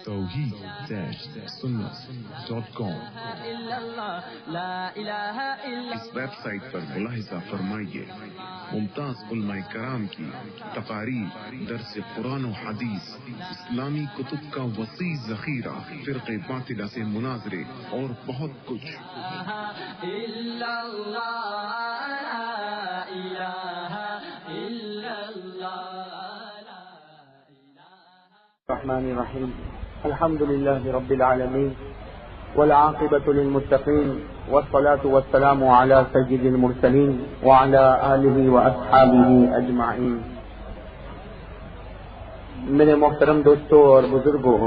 توحید-سنت.com اس web site پر ملاحظہ فرمائیے ممتاز علماء کرام کی تقاریر، درس قرآن و حدیث، اسلامی کتب کا وسیع ذخیرہ، فرقے باطلہ سے مناظرے اور بہت کچھ۔ الرحمن الرحیم الحمد للہ رب العالمین والعاقبۃ للمتقین والصلاة والسلام علی سید المرسلین وعلی آلہ واصحابہ اجمعین۔ میرے محترم دوستوں اور بزرگوں،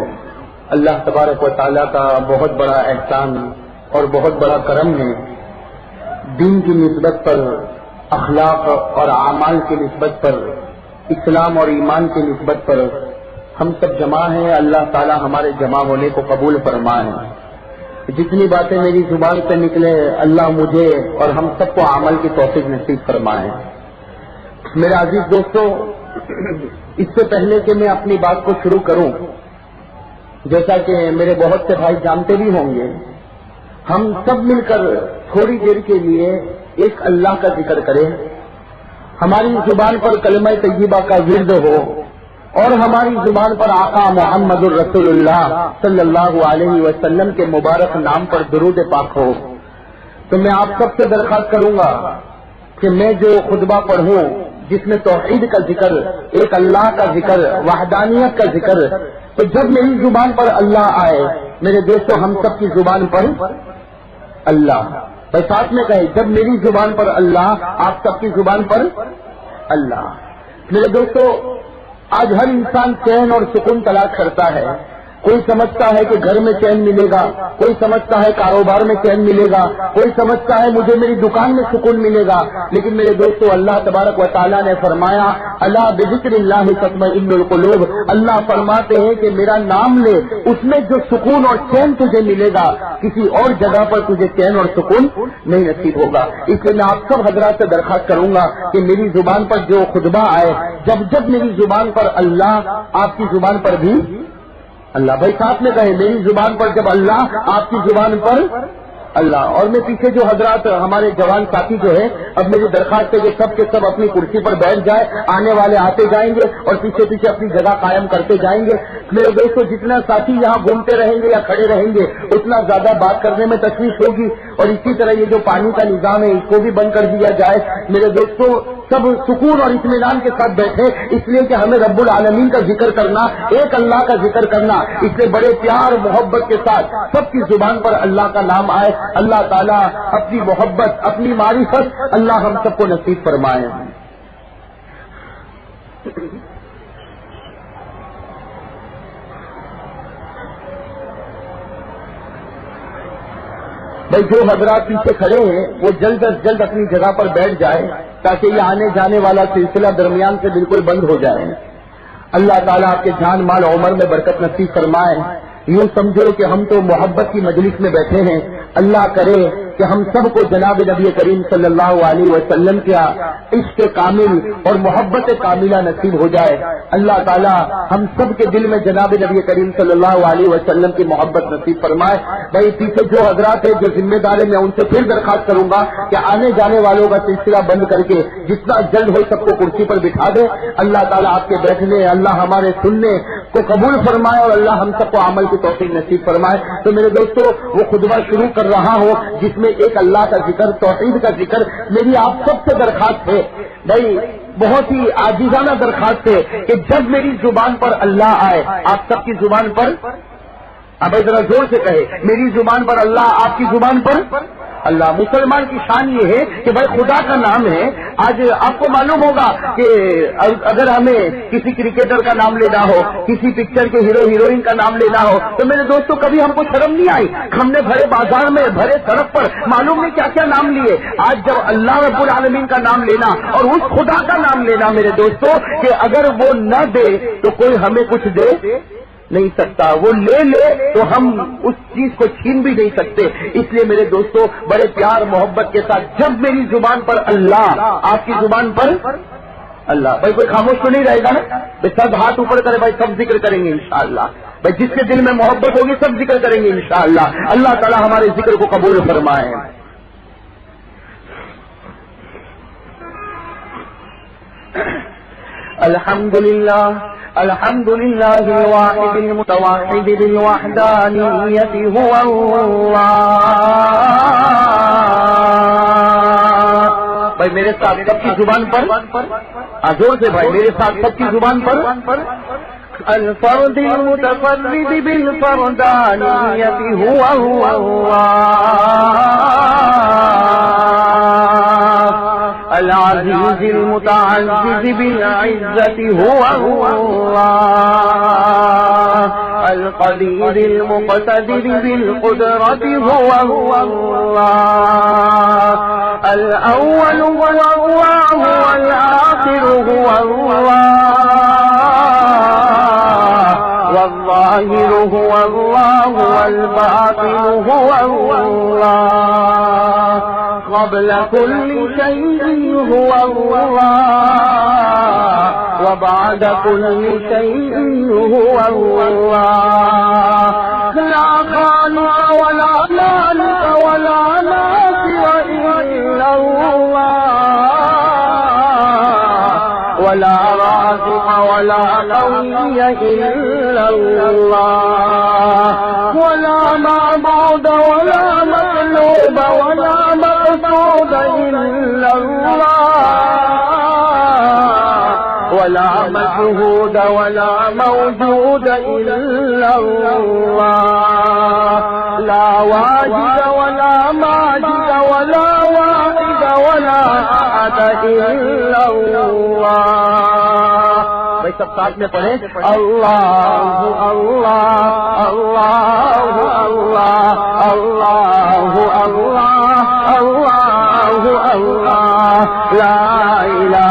اللہ تبارک و تعالیٰ کا بہت بڑا احسان اور بہت بڑا کرم ہے، دین کی نسبت پر، اخلاق اور اعمال کی نسبت پر، اسلام اور ایمان کی نسبت پر ہم سب جمع ہیں۔ اللہ تعالیٰ ہمارے جمع ہونے کو قبول فرمائے۔ جتنی باتیں میری زبان سے نکلے، اللہ مجھے اور ہم سب کو عمل کی توفیق نصیب فرمائے۔ میرے عزیز دوستو، اس سے پہلے کہ میں اپنی بات کو شروع کروں، جیسا کہ میرے بہت سے بھائی جانتے بھی ہوں گے، ہم سب مل کر تھوڑی دیر کے لیے ایک اللہ کا ذکر کریں، ہماری زبان پر کلمہ طیبہ کا ورد ہو اور ہماری زبان پر آقا محمد الرسول اللہ صلی اللہ علیہ وسلم کے مبارک نام پر درود پاک ہو۔ تو میں آپ سب سے درخواست کروں گا کہ میں جو خطبہ پڑھوں، جس میں توحید کا ذکر، ایک اللہ کا ذکر، وحدانیت کا ذکر، تو جب میری زبان پر اللہ آئے، میرے دوستو ہم سب کی زبان پر اللہ، بس ساتھ میں کہیں جب میری زبان پر اللہ، آپ سب کی زبان پر اللہ۔ میرے دوستو، آج ہر انسان چین اور سکون تلاش کرتا ہے۔ کوئی سمجھتا ہے کہ گھر میں چین ملے گا، کوئی سمجھتا ہے کاروبار میں چین ملے گا، کوئی سمجھتا ہے مجھے میری دکان میں سکون ملے گا، لیکن میرے دوستو اللہ تبارک و تعالیٰ نے فرمایا الا بذکر اللہ تطمئن القلوب، اللہ فرماتے ہیں کہ میرا نام لے، اس میں جو سکون اور چین تجھے ملے گا، کسی اور جگہ پر تجھے چین اور سکون نہیں نصیب ہوگا۔ اس لیے میں آپ سب حضرات سے درخواست کروں گا کہ میری زبان پر جو خطبہ آئے، جب میری زبان پر اللہ، آپ کی زبان پر بھی اللہ، بھائی ساتھ میں کہیں میری زبان پر جب اللہ، آپ کی زبان پر اللہ۔ اور میں پیچھے جو حضرات ہمارے جوان ساتھی جو ہے، اب میری درخواست ہے کہ سب کے سب اپنی کرسی پر بیٹھ جائے، آنے والے آتے جائیں گے اور پیچھے پیچھے اپنی جگہ قائم کرتے جائیں گے۔ میرے دوستوں جتنا ساتھی یہاں گھومتے رہیں گے یا کھڑے رہیں گے، اتنا زیادہ بات کرنے میں تشویش ہوگی، اور اسی طرح یہ جو پانی کا نظام ہے اس کو بھی بند کر دیا جائے۔ میرے دوستوں سب سکون اور اطمینان کے ساتھ بیٹھے، اس لیے کہ ہمیں رب العالمین کا ذکر کرنا، ایک اللہ کا ذکر کرنا، اس لیے بڑے پیار محبت کے ساتھ سب کی زبان پر اللہ کا نام آئے۔ اللہ تعالیٰ اپنی محبت، اپنی معرفت اللہ ہم سب کو نصیب فرمائے۔ بھائی جو حضرات پیچھے کھڑے ہیں وہ جلد از جلد اپنی جگہ پر بیٹھ جائے تاکہ یہ آنے جانے والا سلسلہ درمیان سے بالکل بند ہو جائے۔ اللہ تعالیٰ آپ کے جان مال عمر میں برکت نصیب فرمائے۔ یوں سمجھو کہ ہم تو محبت کی مجلس میں بیٹھے ہیں، اللہ کرے کہ ہم سب کو جناب نبی کریم صلی اللہ علیہ وسلم کا عشق کامل اور محبت کاملہ نصیب ہو جائے۔ اللہ تعالیٰ ہم سب کے دل میں جناب نبی کریم صلی اللہ علیہ وسلم کی محبت نصیب فرمائے۔ بھائی پیچھے جو حضرات ہیں جو ذمہ دار ہیں، میں ان سے پھر درخواست کروں گا کہ آنے جانے والوں کا سلسلہ بند کر کے جتنا جلد ہو سب کو کرسی پر بٹھا دے۔ اللہ تعالیٰ آپ کے بیٹھنے، اللہ ہمارے سننے کو قبول فرمائے اور اللہ ہم سب کو عمل کی توفیق نصیب فرمائے۔ تو میرے دوستو وہ خطبہ شروع کر رہا ہوں جس میں ایک اللہ کا ذکر، توحید کا ذکر۔ میری آپ سب سے درخواست ہے، بھائی بہت ہی عاجزانہ درخواست ہے کہ جب میری زبان پر اللہ آئے، آپ سب کی زبان پر، اب ذرا زور سے کہے میری زبان پر اللہ، آپ کی زبان پر اللہ۔ مسلمان کی شان یہ ہے کہ بھائی خدا کا نام ہے۔ آج آپ کو معلوم ہوگا کہ اگر ہمیں کسی کرکٹر کا نام لینا ہو، کسی پکچر کے ہیرو ہیروئن کا نام لینا ہو، تو میرے دوستوں کبھی ہم کو شرم نہیں آئی، ہم نے بھرے بازار میں، بھرے سڑک پر معلوم نہیں کیا کیا نام لیے۔ آج جب اللہ رب العالمین کا نام لینا اور اس خدا کا نام لینا میرے دوستوں کہ اگر وہ نہ دے تو کوئی ہمیں کچھ دے نہیں سکتا، وہ لے تو ہم اس چیز کو چھین بھی نہیں سکتے۔ اس لیے میرے دوستو بڑے پیار محبت کے ساتھ جب میری زبان پر اللہ، آپ کی زبان پر اللہ بھائی کوئی خاموش تو نہیں رہے گا نا بھائی سب ہاتھ اوپر کرے بھائی سب ذکر کریں گے انشاءاللہ بھائی جس کے دل میں محبت ہوگی سب ذکر کریں گے انشاءاللہ اللہ تعالی ہمارے ذکر کو قبول فرمائے الحمدللہ الواحد المتوحد بالوحدانیت هو اللہ بھائی میرے ساتھ سب کی زبان پر زور سے بھائی میرے ساتھ سب کی زبان پر الفرد المتفرد بالفردانیت هو اللہ العزیز المتعزز بالعزت هو اللہ القدیر المقتدر بالقدرت هو اللہ الأول هو الله والآخر هو الله والظاهر هو الله والباطن هو الله قبل كل شيء هو الله وبعد كل شيء هو الله لا خالق ولا مالك ولا ناصر إلا الله ولا رازق ولا قوي إلا الله ولا معبود ولا مطلوب ولا مقصود إلا الله ولا مشهود ولا موجود إلا الله لا واجد ولا ماجد ولا واحد ولا أحد إلا الله بھائی سب ساتھ میں پڑھیں اللہ اللہ اللہ اللہ اللہ اللہ اللہ اللہ لا الہ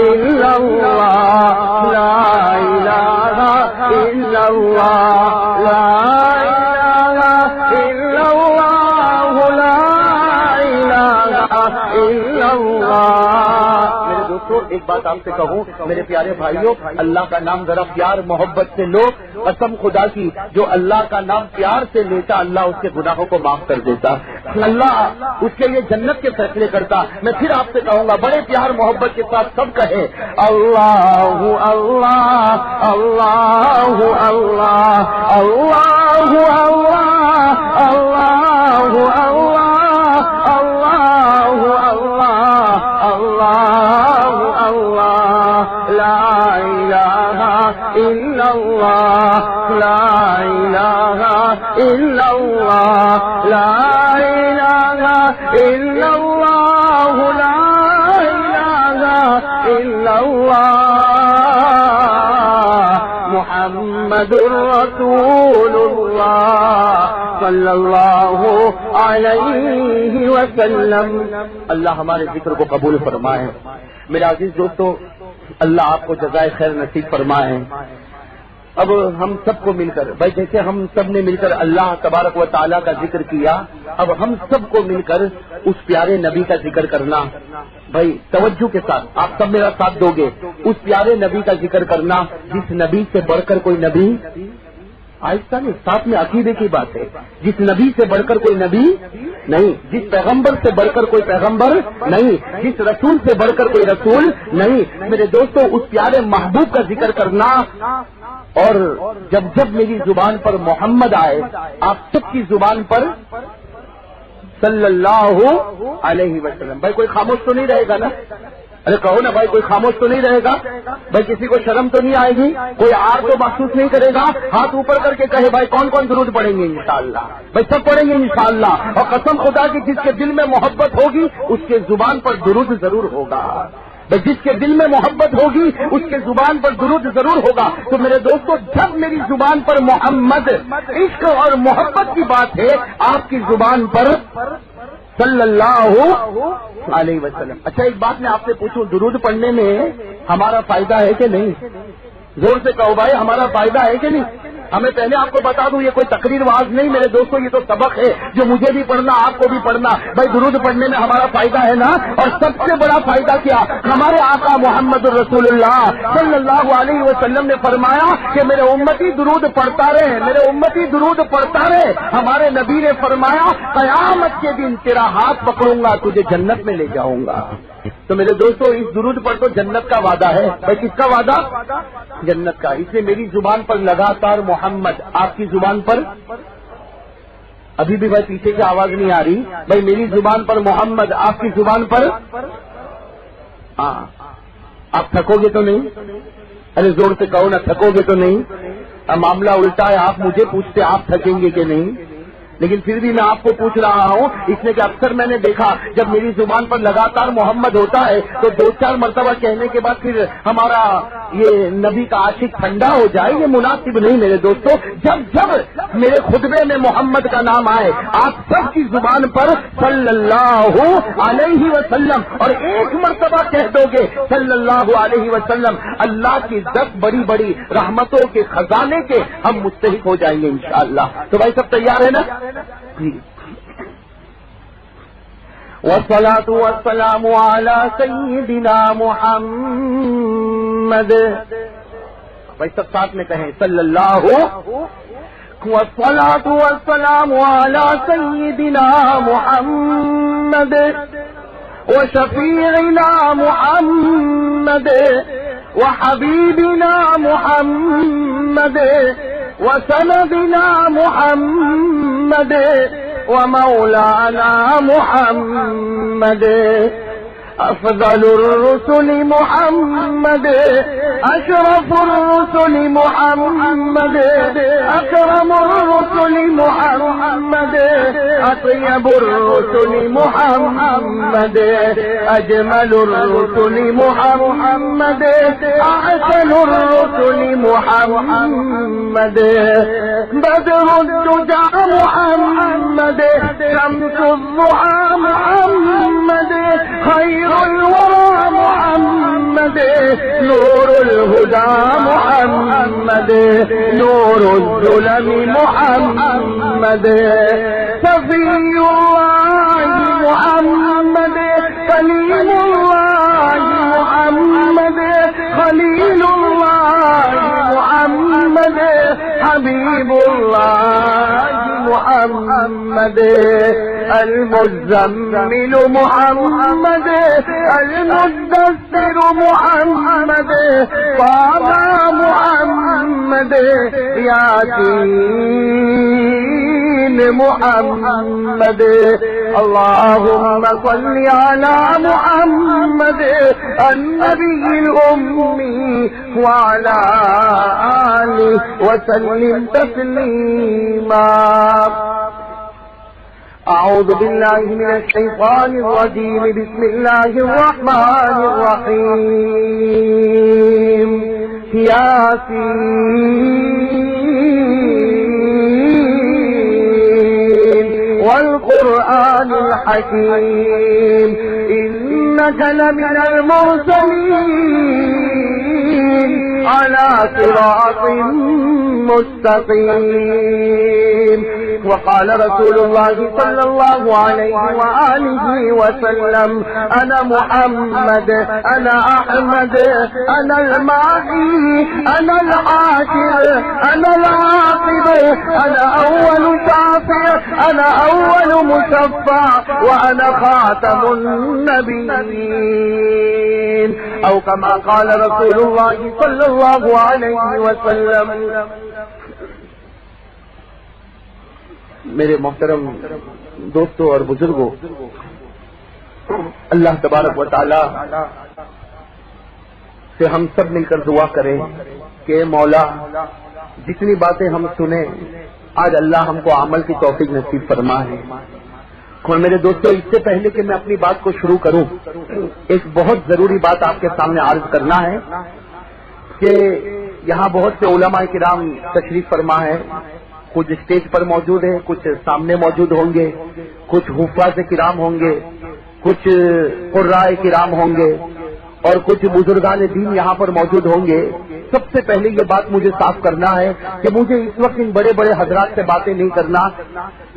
الا اللہ لا الہ الا اللہ لا الہ الا اللہ لا الہ الا اللہ میرے دوستو ایک بات آپ سے کہوں میرے پیارے بھائیوں اللہ کا نام ذرا پیار محبت سے لو قسم خدا کی جو اللہ کا نام پیار سے لیتا اللہ اس کے گناہوں کو معاف کر دیتا اللہ اس کے لیے جنت کے فیصلے کرتا میں پھر آپ سے کہوں گا بڑے پیار محبت کے ساتھ سب کہے اللہ اللہ اللہ اللہ اللہ اللہ اللہ اللہ لا الہ الا اللہ لا الہ الا اللہ لا الہ الا اللہ لا الہ الا اللہ محمد رسول اللہ صلی اللہ علیہ وسلم اللہ ہمارے ذکر کو قبول فرمائے میرے عزیز دوستو اللہ آپ کو جزائے خیر نصیب فرمائے اب ہم سب کو مل کر بھائی جیسے ہم سب نے مل کر اللہ تبارک و تعالیٰ کا ذکر کیا اب ہم سب کو مل کر اس پیارے نبی کا ذکر کرنا بھائی توجہ کے ساتھ آپ سب میرا ساتھ دو گے اس پیارے نبی کا ذکر کرنا جس نبی سے بڑھ کر کوئی نبی آہستہ نہیں ساتھ میں عقیدے کی بات ہے جس نبی سے بڑھ کر کوئی نبی نہیں جس پیغمبر سے بڑھ کر کوئی پیغمبر نہیں جس رسول سے بڑھ کر کوئی رسول نہیں میرے دوستوں اس پیارے محبوب کا ذکر کرنا اور جب جب میری زبان پر محمد آئے آپ سب کی زبان پر صلی اللہ علیہ وسلم بھائی کوئی خاموش تو نہیں رہے گا نا ارے کہو نا بھائی کوئی خاموش تو نہیں رہے گا بھائی کسی کو شرم تو نہیں آئے گی کوئی آر تو محسوس نہیں کرے گا ہاتھ اوپر کر کے کہے بھائی کون کون درود پڑھیں گے انشاءاللہ بھائی سب پڑھیں گے انشاءاللہ اور قسم خدا کی جس کے دل میں محبت ہوگی اس کے زبان پر درود ضرور ہوگا جس کے دل میں محبت ہوگی اس کے زبان پر درود ضرور ہوگا تو میرے دوستو جب میری زبان پر محمد عشق اور محبت کی بات ہے آپ کی زبان پر صلی اللہ علیہ وسلم اچھا ایک بات میں آپ سے پوچھوں درود پڑھنے میں ہمارا فائدہ ہے کہ نہیں زور سے کہو بھائی ہمارا فائدہ ہے کہ نہیں ہمیں پہلے آپ کو بتا دوں یہ کوئی تقریر واز نہیں میرے دوستوں، یہ تو سبق ہے جو مجھے بھی پڑھنا آپ کو بھی پڑھنا۔ بھائی درود پڑھنے میں ہمارا فائدہ ہے نا، اور سب سے بڑا فائدہ کیا، ہمارے آقا محمد رسول اللہ صلی اللہ علیہ وسلم نے فرمایا کہ میرے امتی درود پڑھتا رہے، میرے امتی درود پڑھتا رہے۔ ہمارے نبی نے فرمایا قیامت کے دن تیرا ہاتھ پکڑوں گا، تجھے جنت میں لے جاؤں گا۔ تو میرے دوستو اس درود پر تو جنت کا وعدہ ہے۔ بھائی کس کا وعدہ؟ جنت کا۔ اس لیے میری زبان پر لگاتار محمد، آپ کی زبان پر ابھی بھی بھائی پیچھے کی آواز نہیں آ رہی، بھائی میری زبان پر محمد، آپ کی زبان پر ہاں، آپ تھکو گے تو نہیں؟ ارے زور سے کہو نا، تھکو گے تو نہیں؟ معاملہ الٹا ہے، آپ مجھے پوچھتے آپ تھکیں گے کہ نہیں، لیکن پھر بھی میں آپ کو پوچھ رہا ہوں، اس لیے کہ اکثر میں نے دیکھا جب میری زبان پر لگاتار محمد ہوتا ہے تو 2-4 مرتبہ کہنے کے بعد پھر ہمارا یہ نبی کا عاشق ٹھنڈا ہو جائے، یہ مناسب نہیں میرے دوستوں۔ جب جب میرے خطبے میں محمد کا نام آئے آپ سب کی زبان پر صلی اللہ علیہ وسلم، اور ایک مرتبہ کہہ دو گے صلی اللہ علیہ وسلم، اللہ کی 10 بڑی بڑی رحمتوں کے خزانے کے ہم مستحق ہو جائیں گے انشاءاللہ۔ تو بھائی سب تیار ہے نا؟ والصلاة والسلام على سيدنا محمد، بھائی سب ساتھ میں کہیں صلی اللہ، والصلاة والسلام على سيدنا محمد وشفيعنا محمد وحبيبنا محمد وسندنا محمد ومولانا محمد، أفضل الرسل محمد، أشرف الرسل محمد، أكرم الرسل محمد، أطيب الرسل محمد، أجمل الرسل محمد، أحسن الرسل محمد، بدر الدجى محمد، شمس الضحى محمد، خير الورى محمد، نور الهدى محمد، نور الظلم محمد، صفي الله محمد، كليم الله محمد، خليل الله محمد، حبيب الله محمد، المزمل محمد، المدثر محمد، طه محمد، ياسين محمد، اللهم صل على محمد النبي الأمي وعلى آله وسلم تسليما۔ أعوذ بالله من الشيطان الرجيم، بسم الله الرحمن الرحيم، ياسين والقرآن الحكيم، إنك لمن المرسلين على صراط مستقيم۔ وقال رسول الله صلى الله عليه وآله وسلم، أنا محمد، أنا أحمد، أنا الماحي، أنا الحاشر، أنا العاقب، أنا أول شافع، أنا أول مشفع، وأنا خاتم النبيين، أو كما قال رسول الله صلى الله عليه وسلم۔ میرے محترم دوستوں اور بزرگوں، اللہ تبارک و تعالی سے ہم سب مل کر دعا کریں کہ مولا جتنی باتیں ہم سنیں آج اللہ ہم کو عمل کی توفیق نصیب فرمائے۔ اور میرے دوستوں اس سے پہلے کہ میں اپنی بات کو شروع کروں، ایک بہت ضروری بات آپ کے سامنے عرض کرنا ہے کہ یہاں بہت سے علماء کرام تشریف فرما ہے، کچھ اسٹیج پر موجود ہیں، کچھ سامنے موجود ہوں گے، کچھ حفاظ کرام ہوں گے، کچھ قراء کرام ہوں گے، اور کچھ بزرگان دین یہاں پر موجود ہوں گے، سب سے پہلے یہ بات مجھے صاف کرنا ہے کہ مجھے اس وقت ان بڑے بڑے حضرات سے باتیں نہیں کرنا،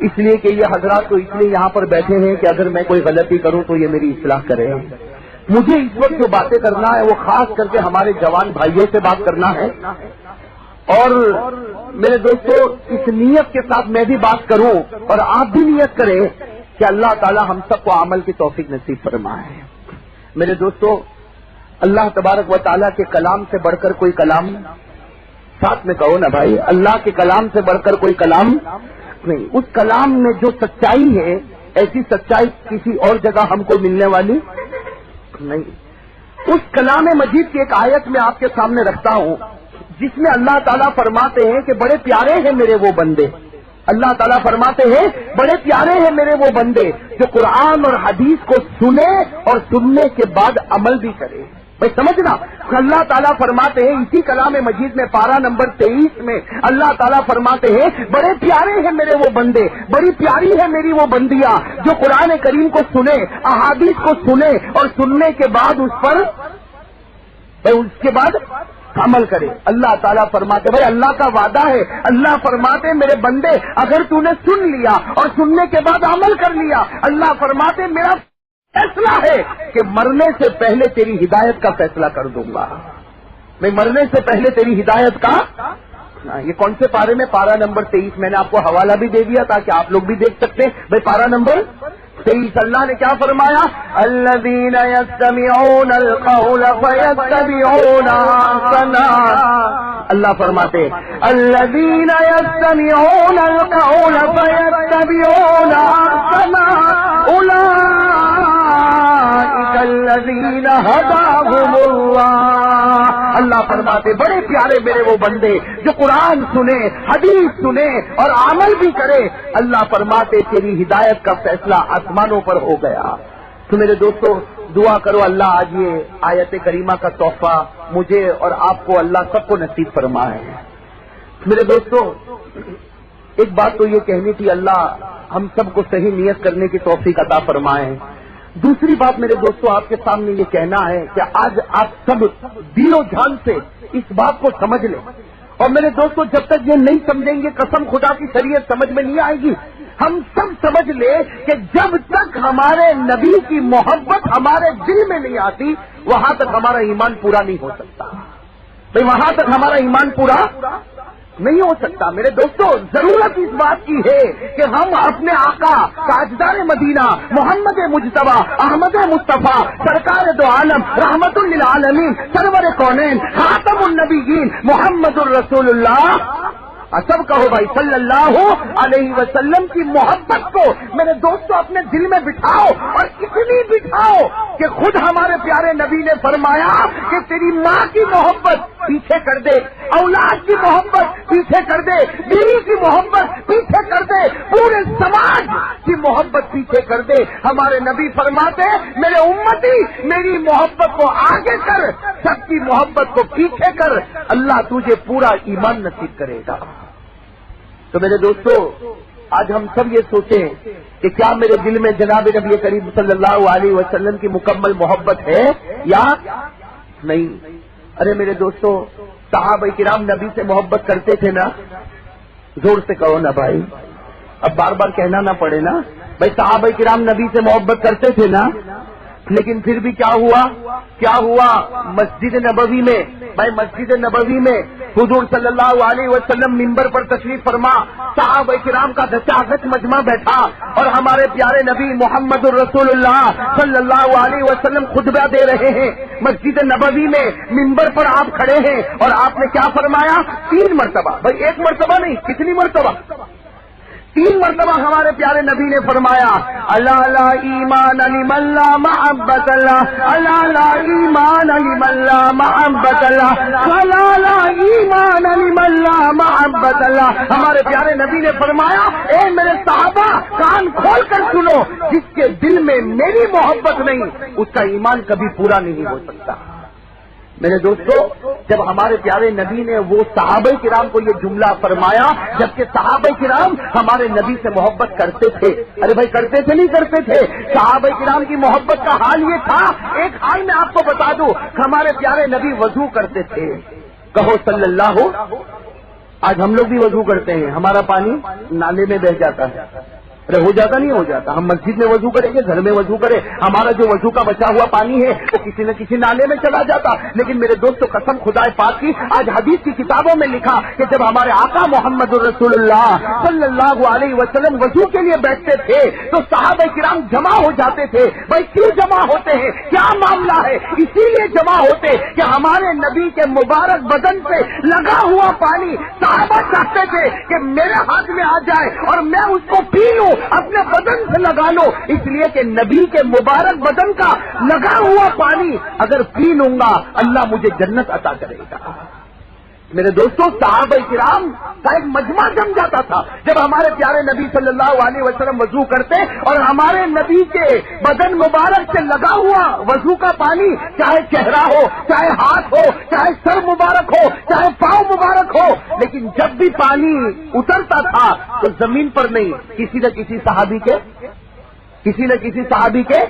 اس لیے کہ یہ حضرات تو اس لیے یہاں پر بیٹھے ہیں کہ اگر میں کوئی غلطی کروں تو یہ میری اصلاح کرے۔ مجھے اس وقت جو باتیں کرنا ہے وہ خاص کر کے ہمارے جوان بھائیوں سے بات کرنا ہے، اور میرے دوستو اس نیت کے ساتھ میں بھی بات کروں اور آپ بھی نیت کریں کہ اللہ تعالی ہم سب کو عمل کی توفیق نصیب فرمائے۔ میرے دوستو اللہ تبارک و تعالیٰ کے کلام سے بڑھ کر کوئی کلام، ساتھ میں کہو نا بھائی، اللہ کے کلام سے بڑھ کر کوئی کلام نہیں۔ اس کلام میں جو سچائی ہے ایسی سچائی کسی اور جگہ ہم کو ملنے والی نہیں۔ اس کلام مجید کی ایک آیت میں آپ کے سامنے رکھتا ہوں جس میں اللہ تعالیٰ فرماتے ہیں کہ بڑے پیارے ہیں میرے وہ بندے، اللہ تعالیٰ فرماتے ہیں بڑے پیارے ہیں میرے وہ بندے جو قرآن اور حدیث کو سنے اور سننے کے بعد عمل بھی کرے۔ بھائی سمجھنا، اللہ تعالیٰ فرماتے ہیں اسی کلام مجید میں پارہ نمبر 23 میں اللہ تعالیٰ فرماتے ہیں بڑے پیارے ہیں میرے وہ بندے، بڑی پیاری ہے میری وہ بندیاں جو قرآن کریم کو سنے، احادیث کو سنے اور سننے کے بعد اس پر اس کے بعد عمل کرے۔ اللہ تعالیٰ فرماتے، بھائی اللہ کا وعدہ ہے، اللہ فرماتے میرے بندے اگر تو نے سن لیا اور سننے کے بعد عمل کر لیا، اللہ فرماتے میرا فیصلہ ہے کہ مرنے سے پہلے تیری ہدایت کا فیصلہ کر دوں گا۔ میں مرنے سے پہلے تیری ہدایت کا، یہ کون سے پارے میں؟ پارہ نمبر 23، میں نے آپ کو حوالہ بھی دے دیا تاکہ آپ لوگ بھی دیکھ سکتے ہیں۔ بھائی پارہ نمبر 23 اللہ نے کیا فرمایا؟ الذین یستمعون القول فیتبعون احسنہ۔ اللہ فرماتے الذین یستمعون القول فیتبعون احسنہ اولئک الذین ھداھم اللہ۔ اللہ فرماتے بڑے پیارے میرے وہ بندے جو قرآن سنے، حدیث سنے اور عمل بھی کرے، اللہ فرماتے تیری ہدایت کا فیصلہ آسمانوں پر ہو گیا۔ تو میرے دوستو دعا کرو اللہ آج یہ آیت کریمہ کا تحفہ مجھے اور آپ کو اللہ سب کو نصیب فرمائے۔ میرے دوستو ایک بات تو یہ کہنی تھی، اللہ ہم سب کو صحیح نیت کرنے کی توفیق عطا فرمائے۔ دوسری بات میرے دوستو آپ کے سامنے یہ کہنا ہے کہ آج آپ سب دل و جان سے اس بات کو سمجھ لیں، اور میرے دوستو جب تک یہ نہیں سمجھیں گے قسم خدا کی شریعت سمجھ میں نہیں آئے گی۔ ہم سب سمجھ لیں کہ جب تک ہمارے نبی کی محبت ہمارے دل میں نہیں آتی وہاں تک ہمارا ایمان پورا نہیں ہو سکتا۔ بھائی وہاں تک ہمارا ایمان پورا نہیں ہو سکتا۔ میرے دوستو ضرورت اس بات کی ہے کہ ہم اپنے آقا تاجدار مدینہ محمد مجتبیٰ احمد مصطفیٰ سرکار دو عالم رحمت للعالمین سرور کونین خاتم النبیین محمد الرسول اللہ، سب کہو بھائی صلی اللہ علیہ وسلم کی محبت کو میرے دوستو اپنے دل میں بٹھاؤ، اور اتنی بٹھاؤ کہ خود ہمارے پیارے نبی نے فرمایا کہ تیری ماں کی محبت پیچھے کر دے، اولاد کی محبت پیچھے کر دے، بیوی کی محبت پیچھے کر دے، پورے سماج کی محبت پیچھے کر دے۔ ہمارے نبی فرماتے میرے امتی میری محبت کو آگے کر، سب کی محبت کو پیچھے کر، اللہ تجھے پورا ایمان نصیب کرے گا۔ تو میرے دوستو آج ہم سب یہ سوچیں کہ کیا میرے دل میں جناب نبی کریم صلی اللہ علیہ وسلم کی مکمل محبت ہے یا نہیں؟ ارے میرے دوستو صحابہ کرام نبی سے محبت کرتے تھے نا؟ زور سے کہو نا بھائی، اب بار بار کہنا نہ پڑے نا بھائی، صحابہ کرام نبی سے محبت کرتے تھے نا؟ لیکن پھر بھی کیا ہوا مسجد نبوی میں، بھائی مسجد نبوی میں حضور صلی اللہ علیہ وسلم منبر پر تشریف فرما، صحابہ کرام کا دچاگچ مجمع بیٹھا اور ہمارے پیارے نبی محمد الرسول اللہ صلی اللہ علیہ وسلم خطبہ دے رہے ہیں مسجد نبوی میں، منبر پر آپ کھڑے ہیں اور آپ نے کیا فرمایا؟ 3 مرتبہ، بھائی 1 مرتبہ نہیں، کتنی مرتبہ؟ 3 مرتبہ ہمارے پیارے نبی نے فرمایا اللہ لا ایمان لمن لا محبت اللہ، اللہ لا ایمان لمن لا محبت اللہ، اللہ لا ایمان لمن لا محبت اللہ۔ ہمارے پیارے نبی نے فرمایا اے میرے صحابہ کان کھول کر سنو، جس کے دل میں میری محبت نہیں اس کا ایمان کبھی پورا نہیں ہو سکتا۔ میرے دوستو، جب ہمارے پیارے نبی نے وہ صحابہ کرام کو یہ جملہ فرمایا، جبکہ صحابہ کرام ہمارے نبی سے محبت کرتے تھے، ارے بھائی کرتے تھے نہیں کرتے تھے؟ صحابہ کرام کی محبت کا حال یہ تھا، ایک حال میں آپ کو بتا دوں، ہمارے پیارے نبی وضو کرتے تھے، کہو صلی اللہ ہو۔ آج ہم لوگ بھی وضو کرتے ہیں، ہمارا پانی نالے میں بہ جاتا ہے، ارے ہو جاتا نہیں ہو جاتا؟ ہم مسجد میں وضو کریں گے، گھر میں وضو کریں، ہمارا جو وضو کا بچا ہوا پانی ہے وہ کسی نہ کسی نالے میں چلا جاتا۔ لیکن میرے دوستو، قسم خدا پاک کی، آج حدیث کی کتابوں میں لکھا کہ جب ہمارے آقا محمد الرسول اللہ صلی اللہ علیہ وسلم وضو کے لیے بیٹھتے تھے تو صحابہ کرام جمع ہو جاتے تھے۔ بھائی کیوں جمع ہوتے ہیں؟ کیا معاملہ ہے؟ اسی لیے جمع ہوتے کہ ہمارے نبی کے مبارک بدن سے لگا ہوا پانی صحابہ چاہتے تھے کہ میرے ہاتھ میں آ جائے اور میں اس کو پی لوں، اپنے بدن سے لگا لو، اس لیے کہ نبی کے مبارک بدن کا لگا ہوا پانی اگر پی لوں گا اللہ مجھے جنت عطا کرے گا۔ میرے دوستوں، صحابہ کرام کا ایک مجمع جم جاتا تھا جب ہمارے پیارے نبی صلی اللہ علیہ وسلم وضو کرتے اور ہمارے نبی کے بدن مبارک سے لگا ہوا وضو کا پانی، چاہے چہرہ ہو، چاہے ہاتھ ہو، چاہے سر مبارک ہو، چاہے پاؤں مبارک ہو، لیکن جب بھی پانی اترتا تھا تو زمین پر نہیں، کسی نہ کسی صحابی کے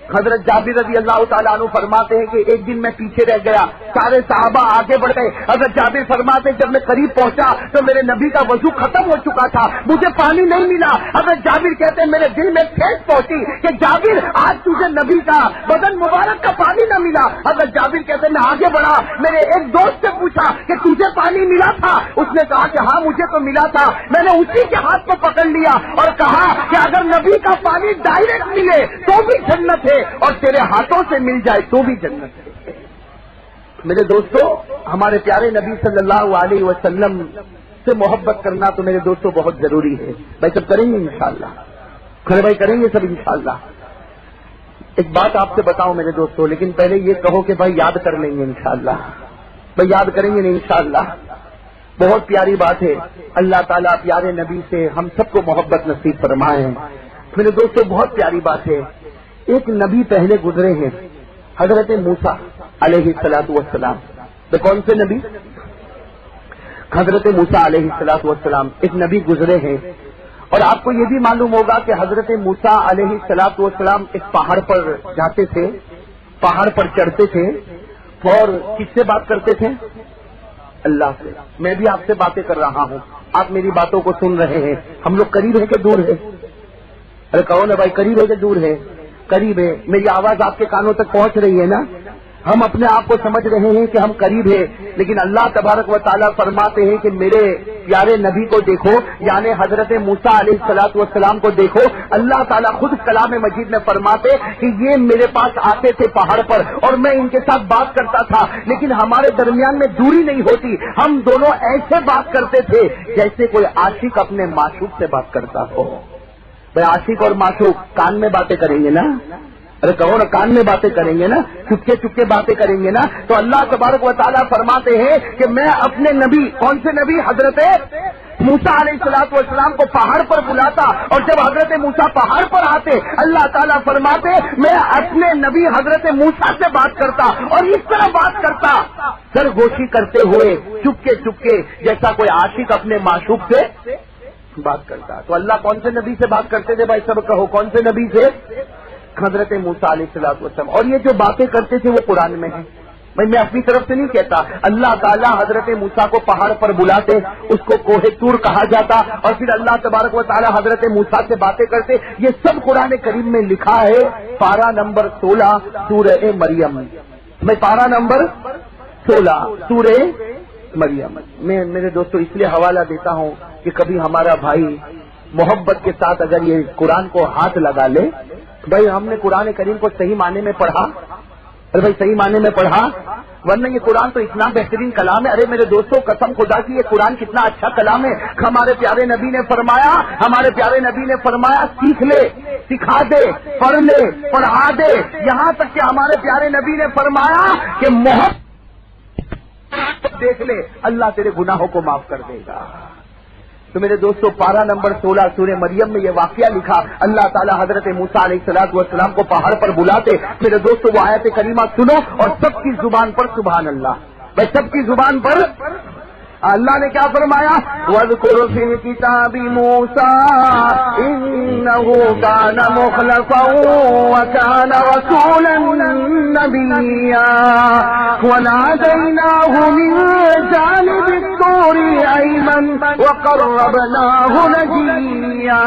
حضرت جابر رضی اللہ تعالیٰ عنہ فرماتے ہیں کہ ایک دن میں پیچھے رہ گیا، سارے صحابہ آگے بڑھ گئے۔ حضرت جابر فرماتے ہیں جب میں قریب پہنچا تو میرے نبی کا وضو ختم ہو چکا تھا، مجھے پانی نہیں ملا۔ حضرت جابر کہتے ہیں میرے دل میں ٹھیس پہنچی کہ جابر آج تجھے نبی کا بدن مبارک کا پانی نہ ملا۔ حضرت جابر کہتے ہیں میں آگے بڑھا، میرے ایک دوست سے پوچھا کہ تجھے پانی ملا تھا؟ اس نے کہا کہ ہاں مجھے تو ملا تھا۔ میں نے اسی کے ہاتھ کو پکڑ لیا اور کہا کہ اگر نبی کا پانی ڈائریکٹ ملے تو بھی جنت ہے اور تیرے ہاتھوں سے مل جائے تو بھی جنت ہے۔ میرے دوستو، ہمارے پیارے نبی صلی اللہ علیہ وسلم سے محبت کرنا تو میرے دوستو بہت ضروری ہے۔ بھائی سب کریں گے انشاءاللہ؟ کھڑے بھائی کریں گے سب انشاءاللہ؟ ایک بات آپ سے بتاؤں میرے دوستو، لیکن پہلے یہ کہو کہ بھائی یاد کر لیں گے انشاءاللہ؟ بھائی یاد کریں گے نہیں انشاءاللہ؟ بہت پیاری بات ہے، اللہ تعالیٰ پیارے نبی سے ہم سب کو محبت نصیب فرمائے۔ میرے دوستو بہت پیاری بات ہے، ایک نبی پہلے گزرے ہیں، حضرت موسیٰ علیہ السلام۔ تو کون سے نبی؟ حضرت موسیٰ علیہ السلام ایک نبی گزرے ہیں، اور آپ کو یہ بھی معلوم ہوگا کہ حضرت موسیٰ علیہ السلام ایک پہاڑ پر جاتے تھے، پہاڑ پر چڑھتے تھے اور کس سے بات کرتے تھے؟ اللہ سے۔ میں بھی آپ سے باتیں کر رہا ہوں، آپ میری باتوں کو سن رہے ہیں۔ ہم لوگ قریب ہے کہ دور ہے؟ ارے کہو نا بھائی، قریب ہے کہ دور ہے؟ قریب ہے۔ میری آواز آپ کے کانوں تک پہنچ رہی ہے نا؟ ہم اپنے آپ کو سمجھ رہے ہیں کہ ہم قریب ہیں، لیکن اللہ تبارک و تعالیٰ فرماتے ہیں کہ میرے پیارے نبی کو دیکھو، یعنی حضرت موسیٰ علیہ السلام کو دیکھو۔ اللہ تعالیٰ خود کلام مجید میں فرماتے کہ یہ میرے پاس آتے تھے پہاڑ پر اور میں ان کے ساتھ بات کرتا تھا، لیکن ہمارے درمیان میں دوری نہیں ہوتی، ہم دونوں ایسے بات کرتے تھے جیسے کوئی عاشق اپنے معشوق سے بات کرتا ہو۔ بھائی عاشق اور معشوق کان میں باتیں کریں گے نا؟ ارے کہو نا، کان میں باتیں کریں گے نا، چپکے چپکے باتیں کریں گے نا؟ تو اللہ تبارک و تعالیٰ فرماتے ہیں کہ میں اپنے نبی، کون سے نبی؟ حضرت موسیٰ علیہ السلام کو پہاڑ پر بلاتا، اور جب حضرت موسیٰ پہاڑ پر آتے اللہ تعالیٰ فرماتے میں اپنے نبی حضرت موسیٰ سے بات کرتا اور اس طرح بات کرتا، سرگوشی کرتے ہوئے چپکے چپکے، جیسا کوئی عاشق اپنے معشوق سے بات کرتا۔ تو اللہ کون سے نبی سے بات کرتے تھے؟ بھائی سب کہو، کون سے نبی سے؟ حضرت موسیٰ علیہ السلام۔ اور یہ جو باتیں کرتے تھے وہ قرآن میں ہے، بھائی میں اپنی طرف سے نہیں کہتا۔ اللہ تعالیٰ حضرت موسیٰ کو پہاڑ پر بلاتے، اس کو کوہ طور کہا جاتا، اور پھر اللہ تبارک و تعالیٰ حضرت موسیٰ سے باتیں کرتے۔ یہ سب قرآن کریم میں لکھا ہے، پارہ نمبر 16 سورہ مریم میں، پارہ نمبر 16 سورہ مریم میں۔ میرے دوستو اس لیے حوالہ دیتا ہوں کہ کبھی ہمارا بھائی محبت کے ساتھ اگر یہ قرآن کو ہاتھ لگا لے، بھائی ہم نے قرآن کریم کو صحیح معنی میں پڑھا، ارے بھائی صحیح معنی میں پڑھا، ورنہ یہ قرآن تو اتنا بہترین کلام ہے۔ ارے میرے دوستوں قسم خدا کی، یہ قرآن کتنا اچھا کلام ہے۔ ہمارے پیارے نبی نے فرمایا سیکھ لے، سکھا دے، پڑھ لے، پڑھا دے، یہاں تک کہ ہمارے پیارے نبی نے فرمایا کہ محبت دیکھ لے، اللہ تیرے گناہوں کو معاف کر دے گا۔ تو میرے دوستوں پارہ نمبر 16 سورہ مریم میں یہ واقعہ لکھا. اللہ تعالیٰ حضرت موسیٰ علیہ السلام کو پہاڑ پر بلاتے. میرے دوستوں وہ آیت کریمہ سنو اور سب کی زبان پر سبحان اللہ. بھائی سب کی زبان پر اللہ نے کیا فرمایا؟ وَاذْكُرْ فِي الْكِتَابِ مُوسَىٰ إِنَّهُ كَانَ مُخْلَصًا وَكَانَ رَسُولًا نَبِيًّا وَنَادَيْنَاهُ مِن جَانِبِ الطُّورِ الْأَيْمَنِ وَقَرَّبْنَاهُ نَجِيًّا.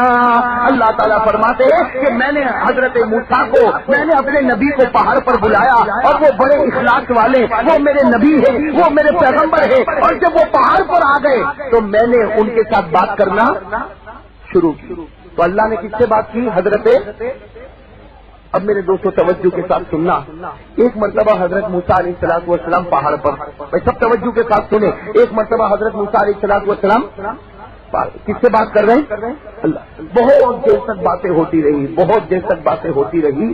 اللہ تعالیٰ فرماتے ہیں کہ میں نے حضرت موسیٰ کو، میں نے اپنے نبی کو پہاڑ پر بلایا اور وہ بڑے اخلاص والے، وہ میرے نبی ہیں، وہ میرے پیغمبر ہیں، اور جب وہ پہاڑ پر آ گئے تو میں نے ان کے ساتھ بات کرنا شروع کی. تو اللہ نے کس سے بات کی؟ حضرت. اب میرے دوستوں توجہ کے ساتھ سننا. ایک مرتبہ حضرت موسیٰ علیہ السلام پہاڑ پر، بھائی سب توجہ کے ساتھ سنیں. ایک مرتبہ حضرت موسیٰ علیہ السلام کس سے بات کر رہے ہیں؟ اللہ. بہت دیر تک باتیں ہوتی رہی، بہت دیر تک باتیں ہوتی رہی.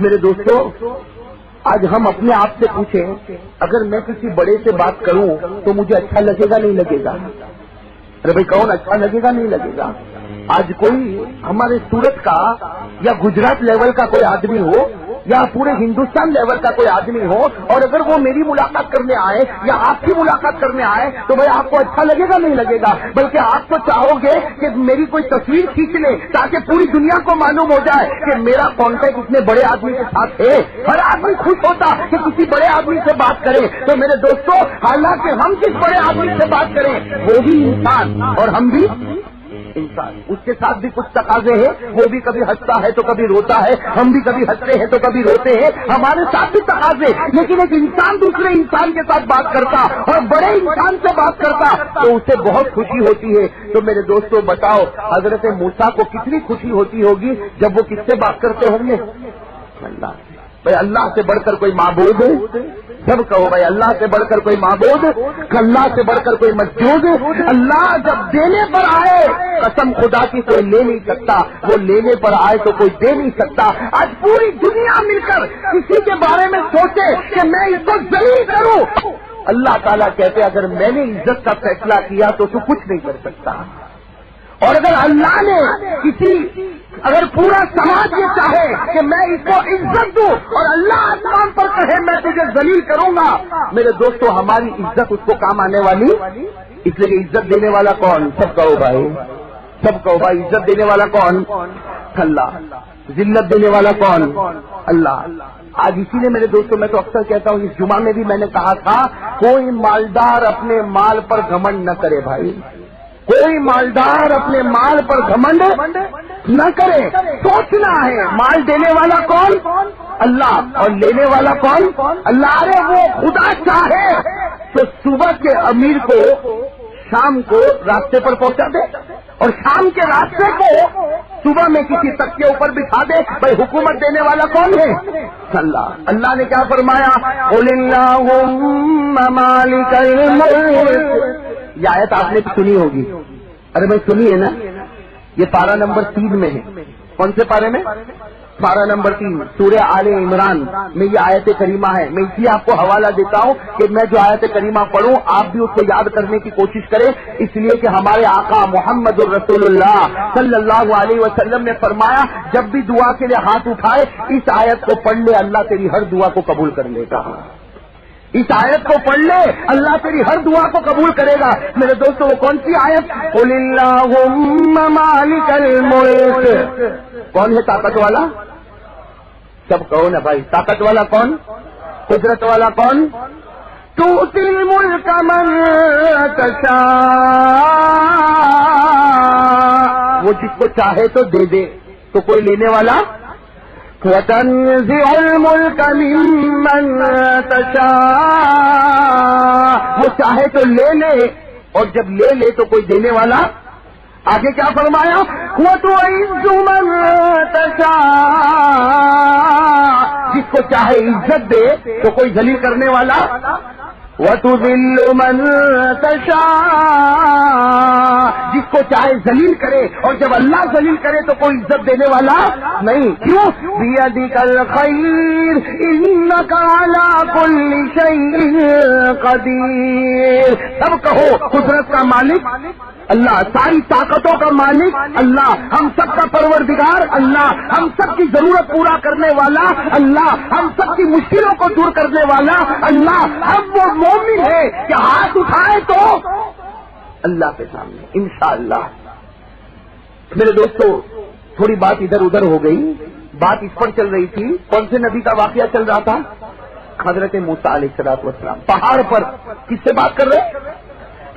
میرے دوستوں آج ہم اپنے آپ سے پوچھیں، اگر میں کسی بڑے سے بات کروں تو مجھے اچھا لگے گا نہیں لگے گا؟ ارے بھائی کون اچھا لگے گا نہیں لگے گا؟ آج کوئی ہمارے سورت کا یا گجرات لیول کا کوئی آدمی ہو یا پورے ہندوستان لیول کا کوئی آدمی ہو اور اگر وہ میری ملاقات کرنے آئے یا آپ کی ملاقات کرنے آئے تو بھائی آپ کو اچھا لگے گا نہیں لگے گا؟ بلکہ آپ تو چاہو گے کہ میری کوئی تصویر کھینچ لے تاکہ پوری دنیا کو معلوم ہو جائے کہ میرا کانٹیکٹ اتنے بڑے آدمی کے ساتھ ہے. ہر آدمی خوش ہوتا کہ کسی بڑے آدمی سے بات کرے. تو میرے دوستوں حالانکہ ہم کس بڑے آدمی سے بات کریں، وہ بھی انسان اور ہم بھی انسان، اس کے ساتھ بھی کچھ تقاضے ہیں. وہ بھی کبھی ہنستا ہے تو کبھی روتا ہے، ہم بھی کبھی ہنستے ہیں تو کبھی روتے ہیں، ہمارے ساتھ بھی تقاضے. لیکن ایک انسان دوسرے انسان کے ساتھ بات کرتا اور بڑے انسان سے بات کرتا تو اسے بہت خوشی ہوتی ہے. تو میرے دوستوں بتاؤ حضرت موسیٰ کو کتنی خوشی ہوتی ہوگی جب وہ کس سے بات کرتے ہوں گے؟ اللہ. بھائی اللہ سے بڑھ کر کوئی معبود ہے؟ سب کہو بھائی اللہ سے بڑھ کر کوئی معبود، اللہ سے بڑھ کر کوئی مسجود. اللہ جب دینے پر آئے قسم خدا کی کوئی لے نہیں سکتا، وہ لینے پر آئے تو کوئی دے نہیں سکتا. آج پوری دنیا مل کر کسی کے بارے میں سوچے کہ میں اس کو ذلیل کروں، اللہ تعالیٰ کہتے اگر میں نے عزت کا فیصلہ کیا تو تو کچھ نہیں کر سکتا. اور اگر اللہ نے اگر پورا سماج یہ چاہے کہ میں اس کو عزت دوں اور اللہ آسمان پر کہے میں تجھے ذلیل کروں گا، میرے دوستوں ہماری عزت اس کو کام آنے والی. اس لیے عزت دینے والا کون؟ سب کہو بھائی، سب کہو بھائی. عزت دینے والا کون؟ اللہ. ذلت دینے والا کون؟ اللہ. آج اسی لیے میرے دوستوں میں تو اکثر کہتا ہوں، اس جمعہ میں بھی میں نے کہا تھا کوئی مالدار اپنے مال پر گھمنڈ نہ کرے بھائی. کوئی مالدار اپنے مال پر گھمنڈ نہ کرے. سوچنا ہے مال دینے والا کون؟ اللہ. اور لینے والا کون؟ اللہ. ارے وہ خدا چاہے تو صبح کے امیر کو شام کو راستے پر پہنچا دے اور شام کے راستے کو صبح میں کسی تخت کے اوپر بٹھا دے. بھائی حکومت دینے والا کون ہے؟ اللہ. اللہ نے کیا فرمایا؟ قُلِ اللَّهُمَّ مَالِكَ الْمُلْكِ. یہ آیت آپ نے سنی ہوگی. ارے بھائی سنی ہے نا؟ یہ پارہ نمبر 3 میں ہے. کون سے پارے میں؟ پارہ نمبر 3 سورہ آل عمران میں یہ آیت کریمہ ہے. میں اس لیے آپ کو حوالہ دیتا ہوں کہ میں جو آیت کریمہ پڑھوں آپ بھی اس کو یاد کرنے کی کوشش کریں، اس لیے کہ ہمارے آقا محمد الرسول اللہ صلی اللہ علیہ وسلم نے فرمایا جب بھی دعا کے لیے ہاتھ اٹھائے اس آیت کو پڑھ لے، اللہ تیری ہر دعا کو قبول کر لے گا. اس آیت کو پڑھ لے اللہ تیری ہر دعا کو قبول کرے گا. میرے دوستوں وہ کون سی آیت؟ قُلِ اللَّهُمَّ مَالِكَ الْمُلْكِ. کون ہے طاقت والا؟ سب کہو نا بھائی. طاقت والا کون؟ قدرت والا کون؟ تُؤْتِي الْمُلْكَ مَن تَشَاءُ. وہ جس کو چاہے تو دے دے. تو کوئی لینے والا؟ وَتَنزِعُ الْمُلْكَ مِمَّن تَشَاءُ. وہ چاہے تو لے لے اور جب لے لے تو کوئی دینے والا. آگے کیا فرمایا؟ وَتُعِزُّ مَن تَشَاءُ. جس کو چاہے عزت دے تو کوئی ذلیل کرنے والا. وَتُذِلُّ مَن تَشَاءُ، جس کو چاہے ذلیل کرے، اور جب اللہ ذلیل کرے تو کوئی عزت دینے والا نہیں. کیوں؟ بِيَدِكَ الْخَيْرُ إِنَّكَ عَلَى كُلِّ شَيْءٍ قَدِيرٌ. سب کہو قدرت کا مالک اللہ، ساری طاقتوں کا مالک اللہ، ہم سب کا پروردگار اللہ، ہم سب کی ضرورت پورا کرنے والا اللہ، ہم سب کی مشکلوں کو دور کرنے والا اللہ. ہم وہ مومن ہے کہ ہاتھ اٹھائے تو اللہ کے سامنے انشاءاللہ. میرے دوستو، تھوڑی بات ادھر ادھر ہو گئی، بات اس پر چل رہی تھی. کون سے نبی کا واقعہ چل رہا تھا؟ حضرت موسیٰ علیہ السلام پہاڑ پر کس سے بات کر رہے؟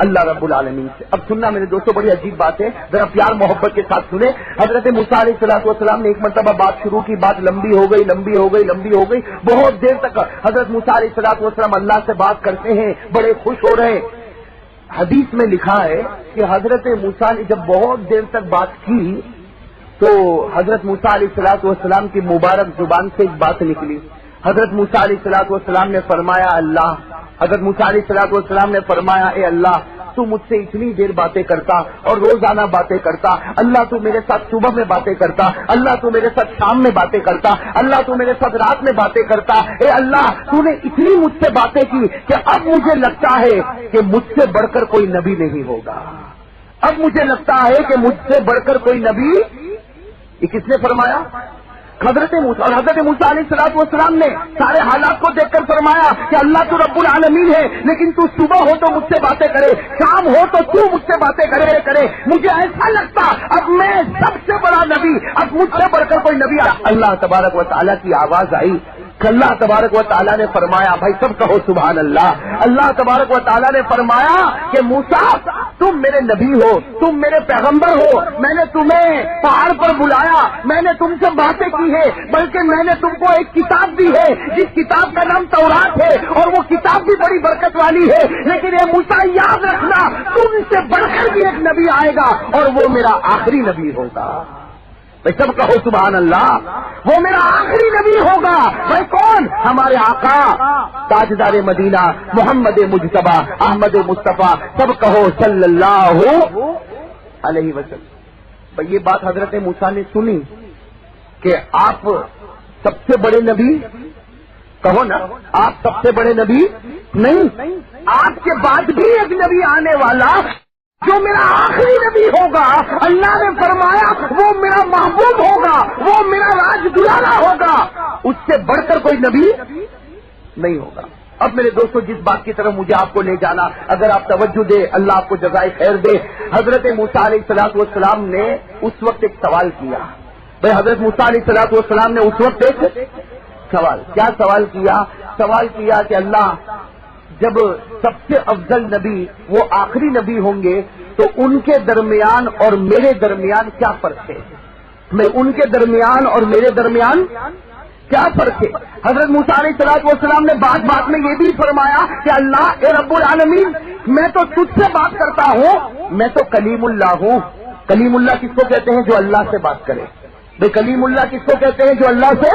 اللہ رب العالمین سے. اب سننا میرے دوستوں، بڑی عجیب بات ہے، ذرا پیار محبت کے ساتھ سنیں. حضرت موسیٰ علیہ السلام نے ایک مرتبہ بات شروع کی، بات لمبی ہو گئی، بہت دیر تک حضرت موسیٰ علیہ السلام اللہ سے بات کرتے ہیں، بڑے خوش ہو رہے ہیں. حدیث میں لکھا ہے کہ حضرت موسیٰ نے جب بہت دیر تک بات کی تو حضرت موسیٰ علیہ السلام کی مبارک زبان سے ایک بات نکلی. حضرت موسیٰ علیہ السلام نے فرمایا اللہ، حضرت موسیٰ علیہ السلام نے فرمایا اے اللہ، تو مجھ سے اتنی دیر باتیں کرتا اور روزانہ باتیں کرتا، اللہ تو میرے ساتھ صبح میں باتیں کرتا، اللہ تو میرے ساتھ شام میں باتیں کرتا، اللہ تو میرے ساتھ رات میں باتیں کرتا. اے اللہ، تو نے اتنی مجھ سے باتیں کی کہ اب مجھے لگتا ہے کہ مجھ سے بڑھ کر کوئی نبی نہیں ہوگا. اب مجھے لگتا ہے کہ مجھ سے بڑھ کر کوئی نبی. یہ کس نے فرمایا؟ حضرت موسیٰ. اور حضرت موسیٰ علیہ السلام نے سارے حالات کو دیکھ کر فرمایا کہ اللہ تو رب العالمین ہے، لیکن تو صبح ہو تو مجھ سے باتیں کرے، شام ہو تو مجھ سے باتیں کرے. مجھے ایسا لگتا اب میں سب سے بڑا نبی، اب مجھ سے بڑھ کر کوئی نبی. اللہ تبارک و تعالیٰ کی آواز آئی. اللہ تبارک و تعالیٰ نے فرمایا، بھائی سب کہو سبحان اللہ. اللہ تبارک و تعالیٰ نے فرمایا کہ موسیٰ تم میرے نبی ہو، تم میرے پیغمبر ہو، میں نے تمہیں پہاڑ پر بلایا، میں نے تم سے باتیں کی ہے، بلکہ میں نے تم کو ایک کتاب دی ہے جس کتاب کا نام تورات ہے، اور وہ کتاب بھی بڑی برکت والی ہے. لیکن اے موسیٰ یاد رکھنا، تم سے بڑھ کر بھی ایک نبی آئے گا اور وہ میرا آخری نبی ہوگا. سب کہو سبحان اللہ. وہ میرا آخری نبی ہوگا. بھائی کون؟ ہمارے آقا تاجدار مدینہ محمد مجتبی احمد مصطفیٰ. سب کہو صلی اللہ علیہ وسلم. بھائی یہ بات حضرت موسیٰ نے سنی کہ آپ سب سے بڑے نبی، کہو نا آپ سب سے بڑے نبی نہیں، آپ کے بعد بھی ایک نبی آنے والا جو میرا آخری نبی ہوگا. اللہ نے فرمایا وہ میرا محبوب ہوگا، وہ میرا راج دلالا ہوگا، اس سے بڑھ کر کوئی نبی نہیں ہوگا. اب میرے دوستو، جس بات کی طرف مجھے آپ کو لے جانا، اگر آپ توجہ دے اللہ آپ کو جزائے خیر دے. حضرت موسیٰ علیہ السلام نے اس وقت ایک سوال کیا. بھائی حضرت موسیٰ علیہ السلام نے اس وقت ایک سوال کیا سوال کیا کہ اللہ، جب سب سے افضل نبی وہ آخری نبی ہوں گے تو ان کے درمیان اور میرے درمیان کیا فرق ہے؟ میں ان کے درمیان اور میرے درمیان کیا فرق ہے؟ حضرت موسیٰ علیہ السلام نے بات میں یہ بھی فرمایا کہ اللہ اے رب العالمین، میں تو تجھ سے بات کرتا ہوں، میں تو کلیم اللہ ہوں. کلیم اللہ کس کو کہتے ہیں؟ جو اللہ سے بات کرے. بھائی کلیم اللہ کس کو کہتے ہیں؟ جو اللہ سے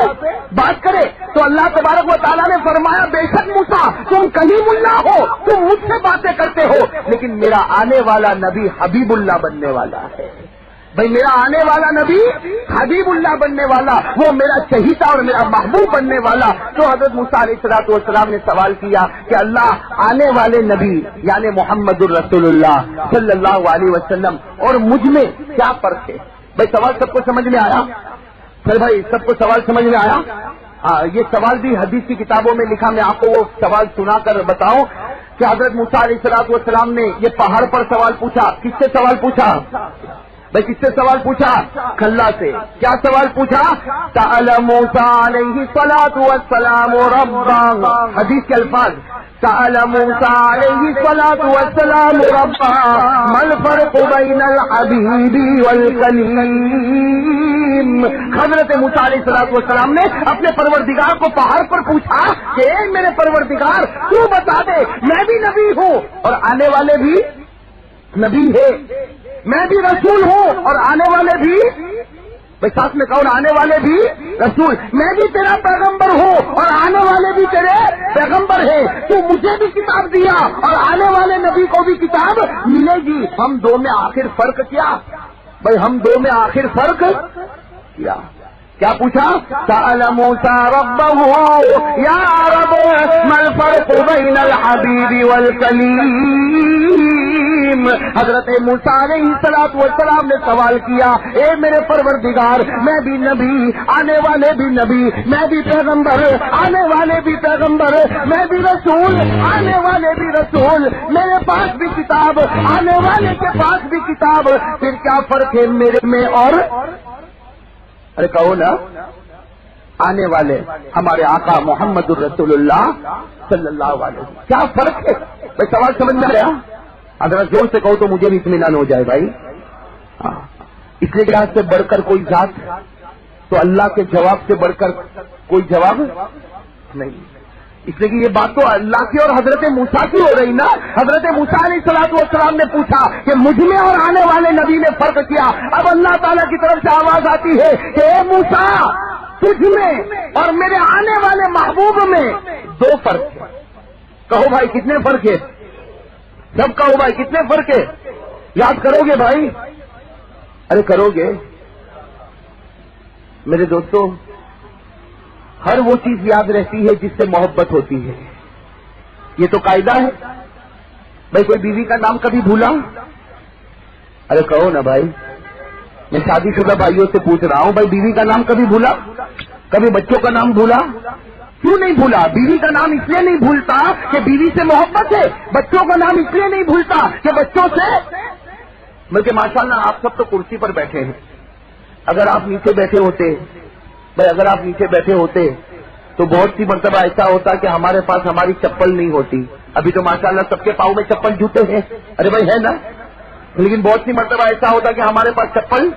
بات کرے. تو اللہ تبارک و تعالیٰ نے فرمایا بے شک موسیٰ تم کلیم اللہ ہو، تم مجھ سے باتیں کرتے ہو، لیکن میرا آنے والا نبی حبیب اللہ بننے والا ہے. بھائی میرا آنے والا نبی حبیب اللہ بننے والا، وہ میرا چہیتا اور میرا محبوب بننے والا. تو حضرت موسیٰ علیہ السلام نے سوال کیا کہ اللہ، آنے والے نبی یعنی محمد الرسول اللہ صلی اللہ علیہ وسلم اور مجھ میں کیا فرق ہے؟ بھائی سوال سب کو سمجھ میں آیا؟ سر بھائی سب کو سوال سمجھ میں آیا؟ یہ سوال بھی حدیث کی کتابوں میں لکھا. میں آپ کو وہ سوال سنا کر بتاؤں کہ حضرت موسیٰ علیہ السلام نے یہ پہاڑ پر سوال پوچھا. کس سے سوال پوچھا؟ بھائی کس سے سوال پوچھا؟ کھلا سے. کیا سوال پوچھا؟ سأل موسیٰ علیہ السلام ربہ. حدیث کے الفاظ سأل موسیٰ علیہ السلام ربہ ما الفرق بین الحبیب والکلیم. حضرت موسیٰ علیہ السلام نے اپنے پروردگار کو پہاڑ پر پوچھا کہ اے میرے پروردگار تو بتا دے، میں بھی نبی ہوں اور آنے والے بھی نبی ہے، میں بھی رسول ہوں اور آنے والے بھی بھائی ساتھ میں کون؟ آنے والے بھی رسول، میں بھی تیرا پیغمبر ہوں اور آنے والے بھی تیرے پیغمبر ہیں، تو مجھے بھی کتاب دیا اور آنے والے نبی کو بھی کتاب ملے گی، ہم دو میں آخر فرق کیا؟ بھائی ہم دو میں آخر فرق کیا پوچھا؟ سأل موسیٰ ربہ یا رب ما الفرق بین الحبیب والکلیم، حضرت موسیٰ علیہ السلام نے سوال کیا، اے میرے پروردگار، میں بھی نبی، آنے والے بھی نبی، میں بھی پیغمبر، آنے والے بھی پیغمبر، میں بھی رسول، آنے والے بھی رسول، میرے پاس بھی کتاب، آنے والے کے پاس بھی کتاب، پھر کیا فرق ہے میرے میں اور؟ ارے کہو نا، آنے والے ہمارے آقا محمد الرسول اللہ صلی اللہ علیہ وسلم، کیا فرق ہے؟ بھائی سوال سمجھ میں آیا؟ اگر زور سے کہو تو مجھے بھی اطمینان ہو جائے بھائی۔ اس لیے کہ آج سے بڑھ کر کوئی ذات، تو اللہ کے جواب سے بڑھ کر کوئی جواب نہیں، اس لیے کہ یہ بات تو اللہ کی اور حضرت موسیٰ کی ہو رہی نا۔ حضرت موسیٰ علیہ السلام نے پوچھا کہ مجھ میں اور آنے والے نبی نے فرق کیا، اب اللہ تعالیٰ کی طرف سے آواز آتی ہے کہ اے موسیٰ، تجھ میں اور میرے آنے والے محبوب میں دو فرق ہے۔ کہو بھائی کتنے فرق ہے؟ سب کہو بھائی کتنے فرق ہے؟ یاد کرو گے بھائی؟ ارے کرو گے؟ میرے دوستو، ہر وہ چیز یاد رہتی ہے جس سے محبت ہوتی ہے، یہ تو قاعدہ ہے۔ بھائی کوئی بیوی کا نام کبھی بھولا؟ ارے کہو نا بھائی، میں شادی شدہ بھائیوں سے پوچھ رہا ہوں، بھائی بیوی کا نام کبھی بھولا؟ کبھی بچوں کا نام بھولا؟ کیوں نہیں بھولا؟ بیوی کا نام اس لیے نہیں بھولتا کہ بیوی سے محبت ہے، بچوں کا نام اس لیے نہیں بھولتا کہ بچوں سے، بلکہ ماشاءاللہ آپ سب تو کرسی پر بیٹھے ہیں، اگر آپ نیچے بیٹھے ہوتے، بھائی اگر آپ نیچے بیٹھے ہوتے تو بہت سی مرتبہ ایسا ہوتا کہ ہمارے پاس ہماری چپل نہیں ہوتی۔ ابھی تو ماشاءاللہ سب کے پاؤں میں چپل جوتے ہیں، ارے بھائی ہے نا، لیکن بہت سی مرتبہ ایسا ہوتا کہ ہمارے پاس چپل،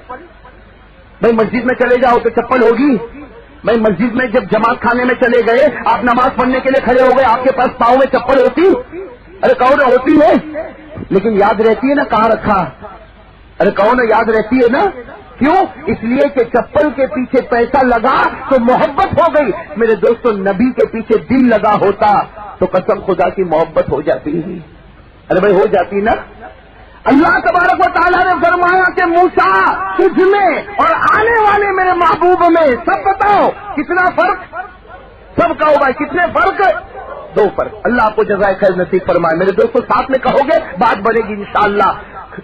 بھائی مسجد میں چلے جاؤ تو چپل ہوگی، بھائی مسجد میں جب جماعت خانے میں چلے گئے، آپ نماز پڑھنے کے لیے کھڑے ہو گئے، آپ کے پاس پاؤں میں چپل ہوتی؟ ارے کہو نا ہوتی ہے، لیکن یاد رہتی ہے نا کہاں رکھا؟ ارے کہو نا یاد رہتی ہے نا؟ کیوں؟ اس لیے کہ چپل کے پیچھے پیسہ لگا تو محبت ہو گئی۔ میرے دوستو، نبی کے پیچھے دل لگا ہوتا تو قسم خدا کی محبت ہو جاتی ہی، ارے بھائی ہو جاتی نا۔ اللہ تبارک و تعالیٰ نے فرمایا کہ موسیٰ، تجھ میں اور آنے والے میرے محبوب میں سب بتاؤ کتنا فرق؟ سب کہو بھائی کتنے فرق؟ دو فرق۔ اللہ آپ کو جزائے خیر نصیب فرمائے۔ میرے دوستو ساتھ میں کہو گے بات بنے گی انشاءاللہ۔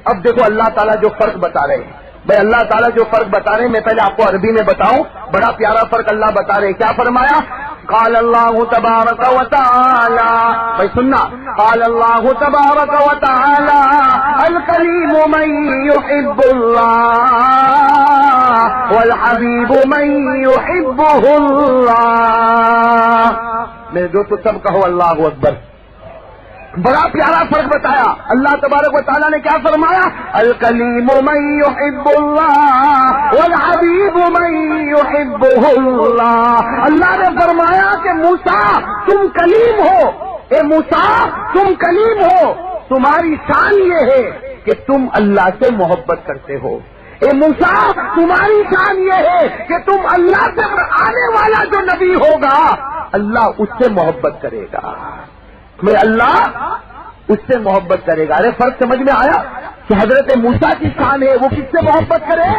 اب دیکھو اللہ تعالیٰ جو فرق بتا رہے ہیں، بھائی اللہ تعالیٰ جو فرق بتا رہے ہیں، میں پہلے آپ کو عربی میں بتاؤں، بڑا پیارا فرق اللہ بتا رہے ہیں۔ کیا فرمایا؟ قال اللہ تبارک و تعالی، بھائی سننا، قال اللہ تبارک و تعالی الکلیم من یحب اللہ والحبیب من یحبہ اللہ۔ میرے دوستو سب کہو اللہ اکبر۔ بڑا پیارا فرق بتایا اللہ تبارک و تعالیٰ نے۔ کیا فرمایا؟ الکلیم من یحب اللہ والحبیب من یحبہ اللہ۔ اللہ نے فرمایا کہ موسیٰ تم کلیم ہو، اے موسیٰ تم کلیم ہو، تمہاری شان یہ ہے کہ تم اللہ سے محبت کرتے ہو۔ اے موسیٰ تمہاری شان یہ ہے کہ تم اللہ سے آنے والا جو نبی ہوگا اللہ اس سے محبت کرے گا، میں اللہ اس سے محبت کرے گا۔ ارے فرق سمجھ میں آیا کہ حضرت موسیٰ کی شان ہے وہ کس سے محبت کرے؟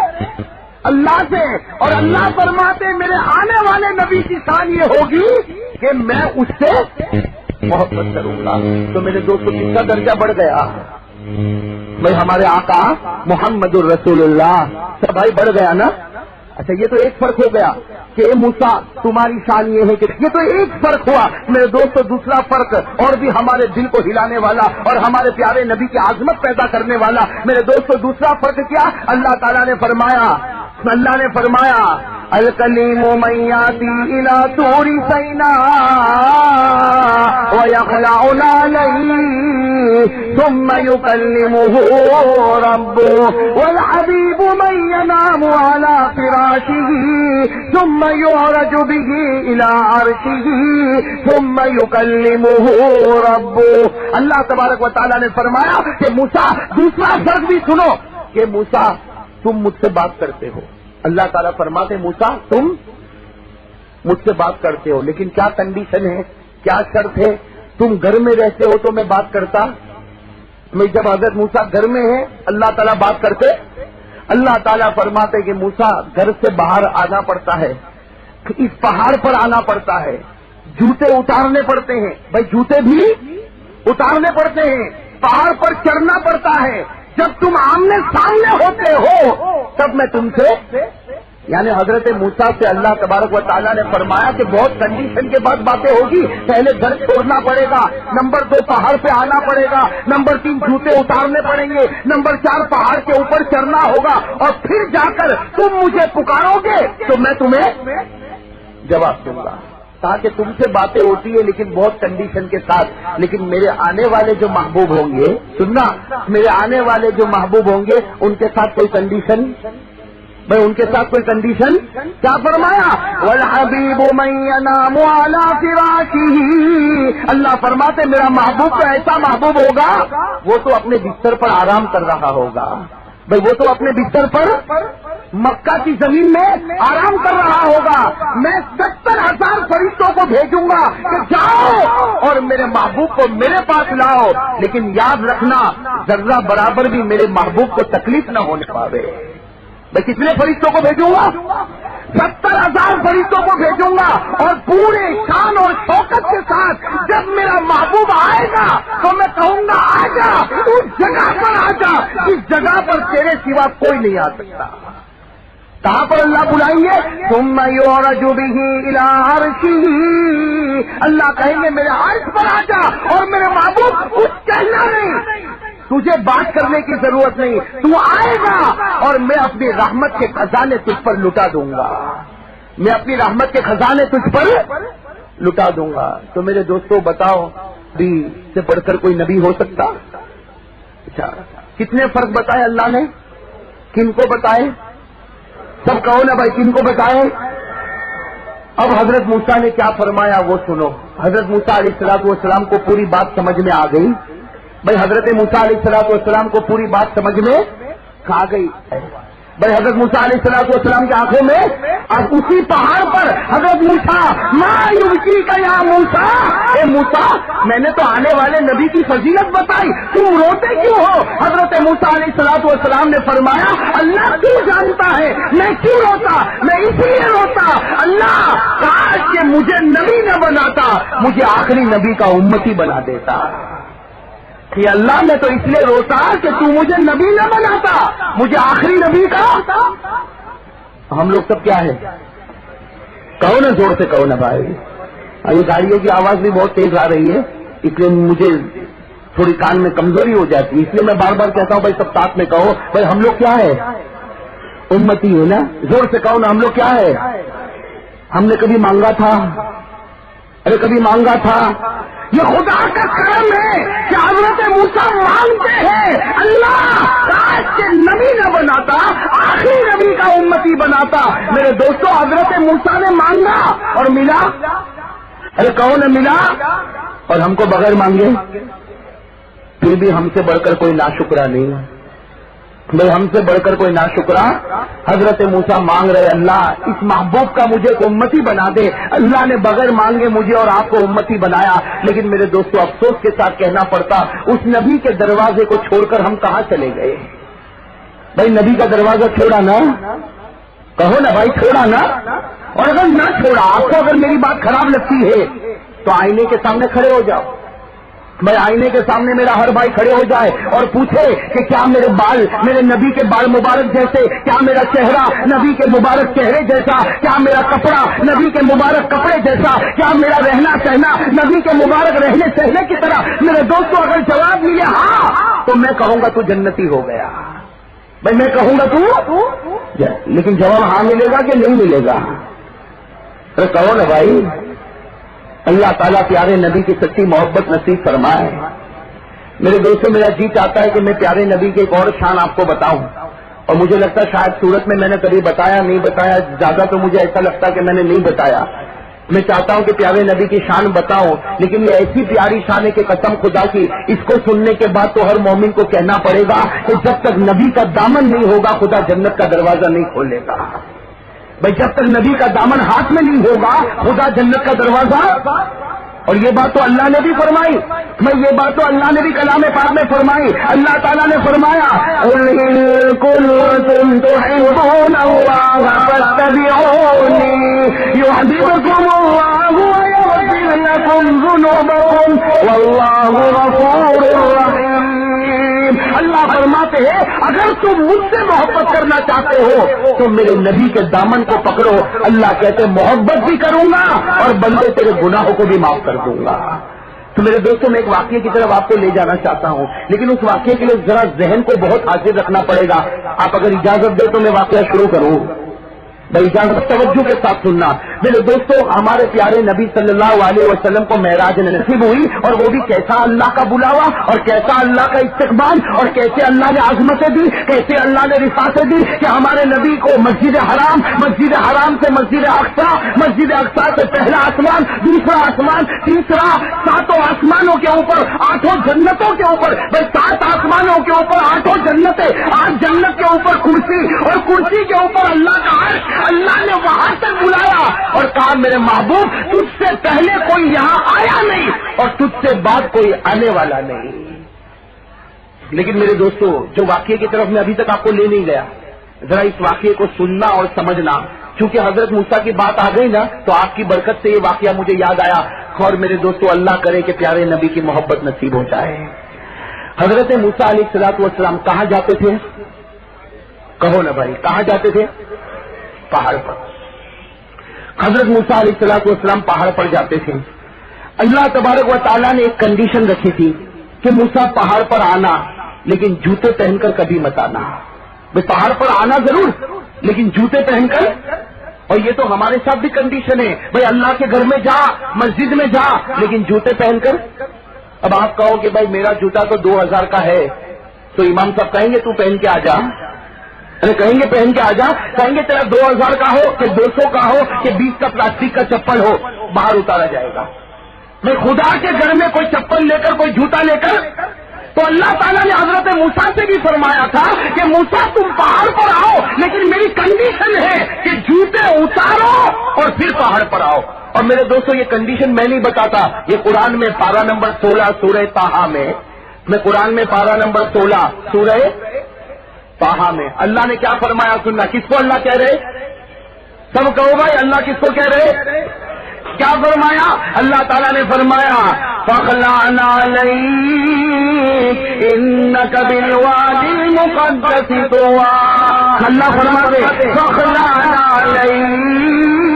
اللہ سے، اور اللہ فرماتے میرے آنے والے نبی کی شان یہ ہوگی کہ میں اس سے محبت کروں گا۔ تو میرے دوستوں کس کا درجہ بڑھ گیا؟ بھائی ہمارے آقا محمد الرسول اللہ سے بھائی بڑھ گیا نا۔ اچھا یہ تو ایک فرق ہو گیا کہ اے موسیٰ تمہاری شان یہ ہے کہ، یہ تو ایک فرق ہوا۔ میرے دوستو دوسرا فرق اور بھی ہمارے دل کو ہلانے والا اور ہمارے پیارے نبی کی عظمت پیدا کرنے والا، میرے دوستو دوسرا فرق کیا؟ اللہ تعالیٰ نے فرمایا، اللہ نے فرمایا الکلیم من یاتی الی طور سیناء ویخلع علیہ ثم یکلمہ ربہ والحبیب من ینام علی فراشہ ثم یعرج بہ الی عرشہ ثم یکلمہ ربہ۔ اللہ تبارک و تعالیٰ نے فرمایا کہ موسیٰ دوسرا فرق بھی سنو کہ موسیٰ تم مجھ سے بات کرتے ہو، اللہ تعالیٰ فرماتے موسیٰ تم مجھ سے بات کرتے ہو لیکن کیا کنڈیشن ہے, کیا شرط ہے؟ تم گھر میں رہتے ہو تو میں بات کرتا. میں جب حضرت موسیٰ گھر میں ہے اللہ تعالیٰ بات کرتے. اللہ تعالیٰ فرماتے کہ موسیٰ گھر سے باہر آنا پڑتا ہے, اس پہاڑ پر آنا پڑتا ہے, جوتے اتارنے پڑتے ہیں. بھائی جوتے بھی اتارنے پڑتے ہیں, پہاڑ پر چڑھنا پڑتا ہے. جب تم آمنے سامنے ہوتے ہو تب میں تم سے, یعنی حضرت موسیٰ سے اللہ تبارک و تعالیٰ نے فرمایا کہ بہت کنڈیشن کے بعد باتیں ہوگی. پہلے گھر چھوڑنا پڑے گا, نمبر 2 پہاڑ پہ آنا پڑے گا, نمبر 3 جوتے اتارنے پڑیں گے, نمبر 4 پہاڑ کے اوپر چڑھنا ہوگا, اور پھر جا کر تم مجھے پکارو گے تو میں تمہیں جواب دوں گا. تاکہ تم سے باتیں ہوتی ہے لیکن بہت کنڈیشن کے ساتھ. لیکن میرے آنے والے جو محبوب ہوں گے, سننا, میرے آنے والے جو محبوب ہوں گے ان کے ساتھ کوئی کنڈیشن, بھائی ان کے ساتھ کوئی کنڈیشن. کیا فرمایا؟ وَالْحَبِيبُ مَن يَنَامُ عَلَى فِرَاشِهِ. اللہ فرماتے میرا محبوب تو ایسا محبوب ہوگا وہ تو اپنے بستر پر آرام کر رہا ہوگا. بھائی وہ تو اپنے بستر پر مکہ کی زمین میں آرام کر رہا ہوگا. میں 70,000 فرشتوں کو بھیجوں گا کہ جاؤ اور میرے محبوب کو میرے پاس لاؤ, لیکن یاد رکھنا ذرہ برابر بھی میرے محبوب کو تکلیف نہ ہونے پاوے. میں کتنے فرشتوں کو بھیجوں گا؟ 70,000 فرشتوں کو بھیجوں گا, اور پورے شان اور شوکت کے ساتھ جب میرا محبوب آئے گا تو میں کہوں گا آ جا, اس جگہ پر آ جا جس جگہ پر تیرے سوا کوئی نہیں آ سکتا. کہاں پر اللہ بلائیں گے؟ ثم يعرج به الى عرشه. اللہ کہیں گے میرے عرش پر آ جا, اور میرے محبوب کچھ کہنا نہیں, تجھے بات کرنے کی ضرورت نہیں, تو آئے گا اور میں اپنی رحمت کے خزانے تجھ پر لٹا دوں گا. میں اپنی رحمت کے خزانے تجھ پر لٹا دوں گا. تو میرے دوستوں بتاؤ, نبی سے بڑھ کر کوئی نبی ہو سکتا؟ اچھا, کتنے فرق بتائے اللہ نے, کن کو بتائے؟ سب کہو نا بھائی, کن کو بتائے؟ اب حضرت موسیٰ نے کیا فرمایا وہ سنو. حضرت موسیٰ علیہ السلام کو پوری بات سمجھ میں آ گئی. بھائی حضرت موسیٰ علیہ السلام کو پوری بات سمجھ میں آ گئی. بھائی حضرت موسیٰ علیہ السلام کی آنکھوں میں اب اسی پہاڑ پر حضرت موسیٰ ما یبکی کا یا موسیٰ, اے موسیٰ میں نے تو آنے والے نبی کی فضیلت بتائی, تم روتے کیوں ہو؟ حضرت موسیٰ علیہ السلام نے فرمایا اللہ کیوں جانتا ہے میں کیوں روتا, میں اس لیے روتا اللہ کاش کہ مجھے نبی نہ بناتا, مجھے آخری نبی کا امتی بنا دیتا. کہ اللہ میں تو اس لیے روتا کہ تو مجھے نبی نہ بناتا, مجھے آخری نبی کا. ہم لوگ سب کیا ہے, کہو نا زور سے کہو نا بھائی. یہ گاڑیوں کی آواز بھی بہت تیز آ رہی ہے, اس لیے مجھے تھوڑی کان میں کمزوری ہو جاتی ہے, اس لیے میں بار بار کہتا ہوں بھائی سب ساتھ میں کہو. بھائی ہم لوگ کیا ہے, امتی ہو نا. زور سے کہو نا, ہم لوگ کیا ہے؟ ہم نے کبھی مانگا تھا؟ ارے کبھی مانگا تھا؟ یہ خدا کا کرم ہے کہ حضرت موسیٰ مانگتے ہیں اللہ کاش کے نبی نہ بناتا, آخری نبی کا امتی بناتا. میرے دوستوں حضرت موسیٰ نے مانگا اور ملا. ارے کہو نہ ملا, اور ہم کو بغیر مانگے پھر بھی ہم سے بڑھ کر کوئی ناشکرا نہیں. بھائی ہم سے بڑھ کر کوئی ناشکرا. حضرت موسیٰ مانگ رہے اللہ اس محبوب کا مجھے امتی بنا دے. اللہ نے بغیر مانگے مجھے اور آپ کو امتی بنایا. لیکن میرے دوستوں افسوس کے ساتھ کہنا پڑتا اس نبی کے دروازے کو چھوڑ کر ہم کہاں چلے گئے. بھائی نبی کا دروازہ چھوڑا نا, کہو نا بھائی چھوڑا نا. اور اگر نہ چھوڑا, آپ کو اگر میری بات خراب لگتی ہے تو آئینے کے سامنے کھڑے ہو جاؤ. میں آئینے کے سامنے میرا ہر بھائی کھڑے ہو جائے اور پوچھے کہ کیا میرے بال میرے نبی کے بال مبارک جیسے, کیا میرا چہرہ نبی کے مبارک چہرے جیسا, کیا میرا کپڑا نبی کے مبارک کپڑے جیسا, کیا میرا رہنا سہنا نبی کے مبارک رہنے سہنے کی طرح. میرے دوستوں اگر جواب ملے ہاں تو میں کہوں گا تو جنتی ہو گیا. بھائی میں کہوں گا تو, لیکن جواب ہاں ملے گا کہ نہیں ملے گا؟ ارے کہو نا بھائی. اللہ تعالیٰ پیارے نبی کی سچی محبت نصیب فرمائے. میرے دوستوں میرا جی چاہتا ہے کہ میں پیارے نبی کی ایک اور شان آپ کو بتاؤں, اور مجھے لگتا ہے شاید صورت میں نے کبھی بتایا نہیں بتایا, زیادہ تو مجھے ایسا لگتا ہے کہ میں نے نہیں بتایا. میں چاہتا ہوں کہ پیارے نبی کی شان بتاؤں, لیکن یہ ایسی پیاری شان ہے کہ قسم خدا کی اس کو سننے کے بعد تو ہر مومن کو کہنا پڑے گا کہ جب تک نبی کا دامن نہیں ہوگا خدا جنت کا دروازہ نہیں کھولے گا. بھائی جب تک نبی کا دامن ہاتھ میں نہیں ہوگا خدا جنت کا دروازہ. اور یہ بات تو اللہ نے بھی فرمائی. میں یہ بات تو اللہ نے بھی کلام پاک میں فرمائی. اللہ تعالیٰ نے فرمایا قُلْ إِن كُنتُمْ تُحِبُّونَ اللَّهَ فَاتَّبِعُونِي يُحْبِبْكُمُ اللَّهُ وَيَغْفِرْ لَكُمْ ذُنُوبَكُمْ وَاللَّهُ غَفُورٌ رَحِيمٌ. اللہ فرماتے ہیں اگر تم مجھ سے محبت کرنا چاہتے ہو تو میرے نبی کے دامن کو پکڑو. اللہ کہتے محبت بھی کروں گا اور بندے تیرے گناہوں کو بھی معاف کر دوں گا. تو میرے دوستوں میں ایک واقعے کی طرف آپ کو لے جانا چاہتا ہوں, لیکن اس واقعے کے لیے ذرا ذہن کو بہت حاضر رکھنا پڑے گا. آپ اگر اجازت دے تو میں واقعہ شروع کروں. بھائی اجازت توجہ کے ساتھ سننا. میرے دوستوں ہمارے پیارے نبی صلی اللہ علیہ وسلم کو معراج نصیب ہوئی, اور وہ بھی کیسا اللہ کا بلاوا اور کیسا اللہ کا استقبال, اور کیسے اللہ نے عظمتیں دی, کیسے اللہ نے رفاستیں دی کہ ہمارے نبی کو مسجد حرام سے مسجد اقصی سے پہلا آسمان, دوسرا آسمان, تیسرا, ساتوں آسمانوں کے اوپر, آٹھوں جنتوں کے اوپر. بھائی 7 آسمانوں کے اوپر 8 جنتیں, 8 جنت کے اوپر کرسی, اور کرسی کے اوپر اللہ کا عرش. اللہ نے وہاں تک بلایا اور کہا میرے محبوب تجھ سے پہلے کوئی یہاں آیا نہیں اور تجھ سے بعد کوئی آنے والا نہیں. لیکن میرے دوستو جو واقعے کی طرف میں ابھی تک آپ کو لے نہیں گیا, ذرا اس واقعے کو سننا اور سمجھنا. چونکہ حضرت موسیٰ کی بات آ گئی نا تو آپ کی برکت سے یہ واقعہ مجھے یاد آیا. اور میرے دوستو اللہ کرے کہ پیارے نبی کی محبت نصیب ہو جائے. حضرت موسیٰ علیہ السلام کہاں جاتے تھے؟ کہو نا بھائی, کہاں جاتے تھے؟ پہاڑ پر. حضرت موسیٰ علیہ السلام پہاڑ پر جاتے تھے. اللہ تبارک و تعالیٰ نے ایک کنڈیشن رکھی تھی کہ موسیٰ پہاڑ پر آنا لیکن جوتے پہن کر کبھی مت آنا. پہاڑ پر آنا ضرور لیکن جوتے پہن کر. اور یہ تو ہمارے ساتھ بھی کنڈیشن ہے, بھائی اللہ کے گھر میں جا, مسجد میں جا, لیکن جوتے پہن کر. اب آپ کہو کہ بھائی میرا جوتا تو 2000 کا ہے, تو امام صاحب کہیں گے تو پہن کے آ جا. کہیں گے پہن کے آ جا, کہیں گے تیرا 2000 کا ہو کہ 200 کا ہو کہ 20 کا پلاسٹک کا چپل ہو, باہر اتارا جائے گا. میں خدا کے گھر میں کوئی چپل لے کر, کوئی جوتا لے کر. تو اللہ تعالیٰ نے حضرت موسیٰ سے بھی فرمایا تھا کہ موسیٰ تم پہاڑ پر آؤ لیکن میری کنڈیشن ہے کہ جوتے اتارو اور پھر پہاڑ پر آؤ. اور میرے دوستوں یہ کنڈیشن میں نہیں بتاتا, یہ قرآن میں پارہ نمبر 16 سورہ طٰہٰ میں قرآن میں پارہ نمبر 16 سورہ طٰہٰ میں اللہ نے کیا فرمایا سننا. کس کو اللہ کہہ رہے؟ سب کہو بھائی اللہ کس کو کہہ رہے؟ کیا فرمایا؟ اللہ تعالیٰ نے فرمایا فَخْلَعْنَا عَلَيْكَ إِنَّكَ بِالْوَادِ الْمُقَدَّسِ طُوًى. اللہ فرماتے فَخْلَعْنَا عَلَيْكَ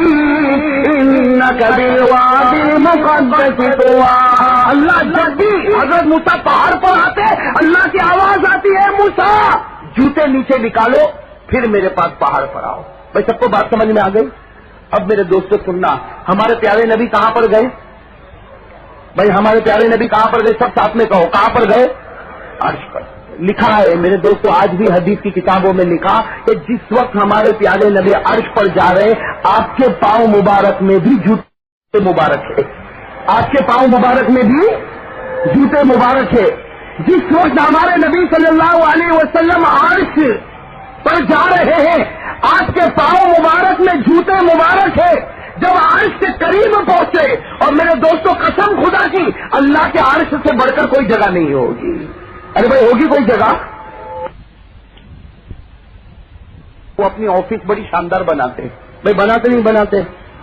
إِنَّكَ بِالْوَادِ الْمُقَدَّسِ طُوًى. اللہ جب بھی حضرت موسیٰ پہاڑ پر آتے اللہ کی آواز آتی ہے موسیٰ جوتے نیچے نکالو پھر میرے پاس پہاڑ پر آؤ. بھائی سب کو بات سمجھ میں آ گئی؟ اب میرے دوستوں سننا, ہمارے پیارے نبی کہاں پر گئے؟ بھائی ہمارے پیارے نبی کہاں پر گئے؟ سب ساتھ میں کہو, کہاں پر گئے؟ عرش پر. لکھا ہے میرے دوستوں آج بھی حدیث کی کتابوں میں لکھا کہ جس وقت ہمارے پیارے نبی عرش پر جا رہے آپ کے پاؤں مبارک میں بھی جوتے مبارک ہے. آپ کے پاؤں مبارک میں بھی جوتے مبارک ہے. جس وقت ہمارے نبی صلی اللہ علیہ وسلم عرش پر جا رہے ہیں آپ کے پاؤں مبارک میں جوتے مبارک ہے. جب عرش کے قریب پہنچے, اور میرے دوستوں قسم خدا کی اللہ کے عرش سے بڑھ کر کوئی جگہ نہیں ہوگی. ارے بھائی ہوگی کوئی جگہ؟ وہ اپنی آفس بڑی شاندار بناتے ہیں, بھائی بناتے نہیں بناتے؟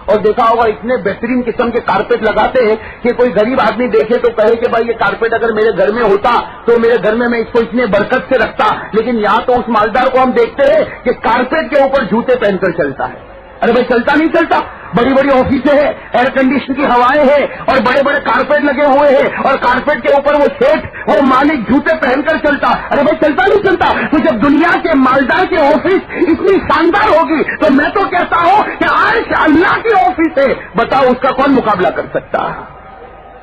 اور دیکھا ہوگا اتنے بہترین قسم کے کارپیٹ لگاتے ہیں کہ کوئی غریب آدمی دیکھے تو کہے کہ بھائی یہ کارپیٹ اگر میرے گھر میں ہوتا تو میرے گھر میں اس کو اتنے برکت سے رکھتا. لیکن یہاں تو اس مالدار کو ہم دیکھتے ہیں کہ کارپیٹ کے اوپر جوتے پہن کر چلتا ہے. ارے بھائی چلتا نہیں چلتا؟ بڑی بڑی آفیسیں ہیں, ایئر کنڈیشن کی ہوائیں ہیں اور بڑے بڑے کارپیٹ لگے ہوئے ہیں, اور کارپیٹ کے اوپر وہ سیٹ اور مالک جوتے پہن کر چلتا. ارے بھائی چلتا نہیں چلتا؟ تو جب دنیا کے مالدار کی آفس اتنی شاندار ہوگی تو میں تو کہتا ہوں کہ عرش اللہ کی آفس ہے, بتاؤ اس کا کون مقابلہ کر سکتا؟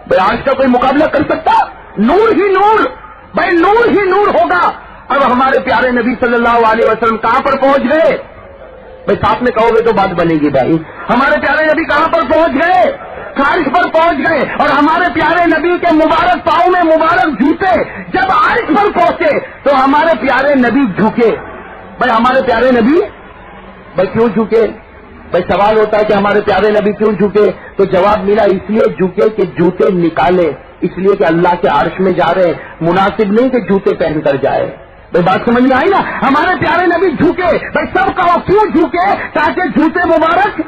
بھائی عرش کا کوئی مقابلہ کر سکتا؟ نور ہی نور, بھائی نور ہی نور ہوگا. اب ہمارے پیارے نبی صلی اللہ علیہ وسلم کہاں پر پہنچ گئے؟ بھائی ساتھ میں کہو گے تو بات بنے گی. بھائی ہمارے پیارے نبی کہاں پر پہنچ گئے؟ عرش پر پہنچ گئے. اور ہمارے پیارے نبی کے مبارک پاؤں میں مبارک جوتے جب عرش پر پہنچے تو ہمارے پیارے نبی جھکے. بھائی ہمارے پیارے نبی بھائی کیوں جھکے؟ بھائی سوال ہوتا ہے کہ ہمارے پیارے نبی کیوں جھکے؟ تو جواب ملا اس لیے جھکے کہ جوتے نکالے، اس لیے کہ اللہ کے عرش میں جا رہے، مناسب نہیں کہ جوتے پہن کر جائے۔ بھائی بات سمجھ میں آئی نا؟ ہمارے پیارے نبی جھکے، بھائی سب کہو کیوں جھکے؟ تاکہ جوتے مبارک،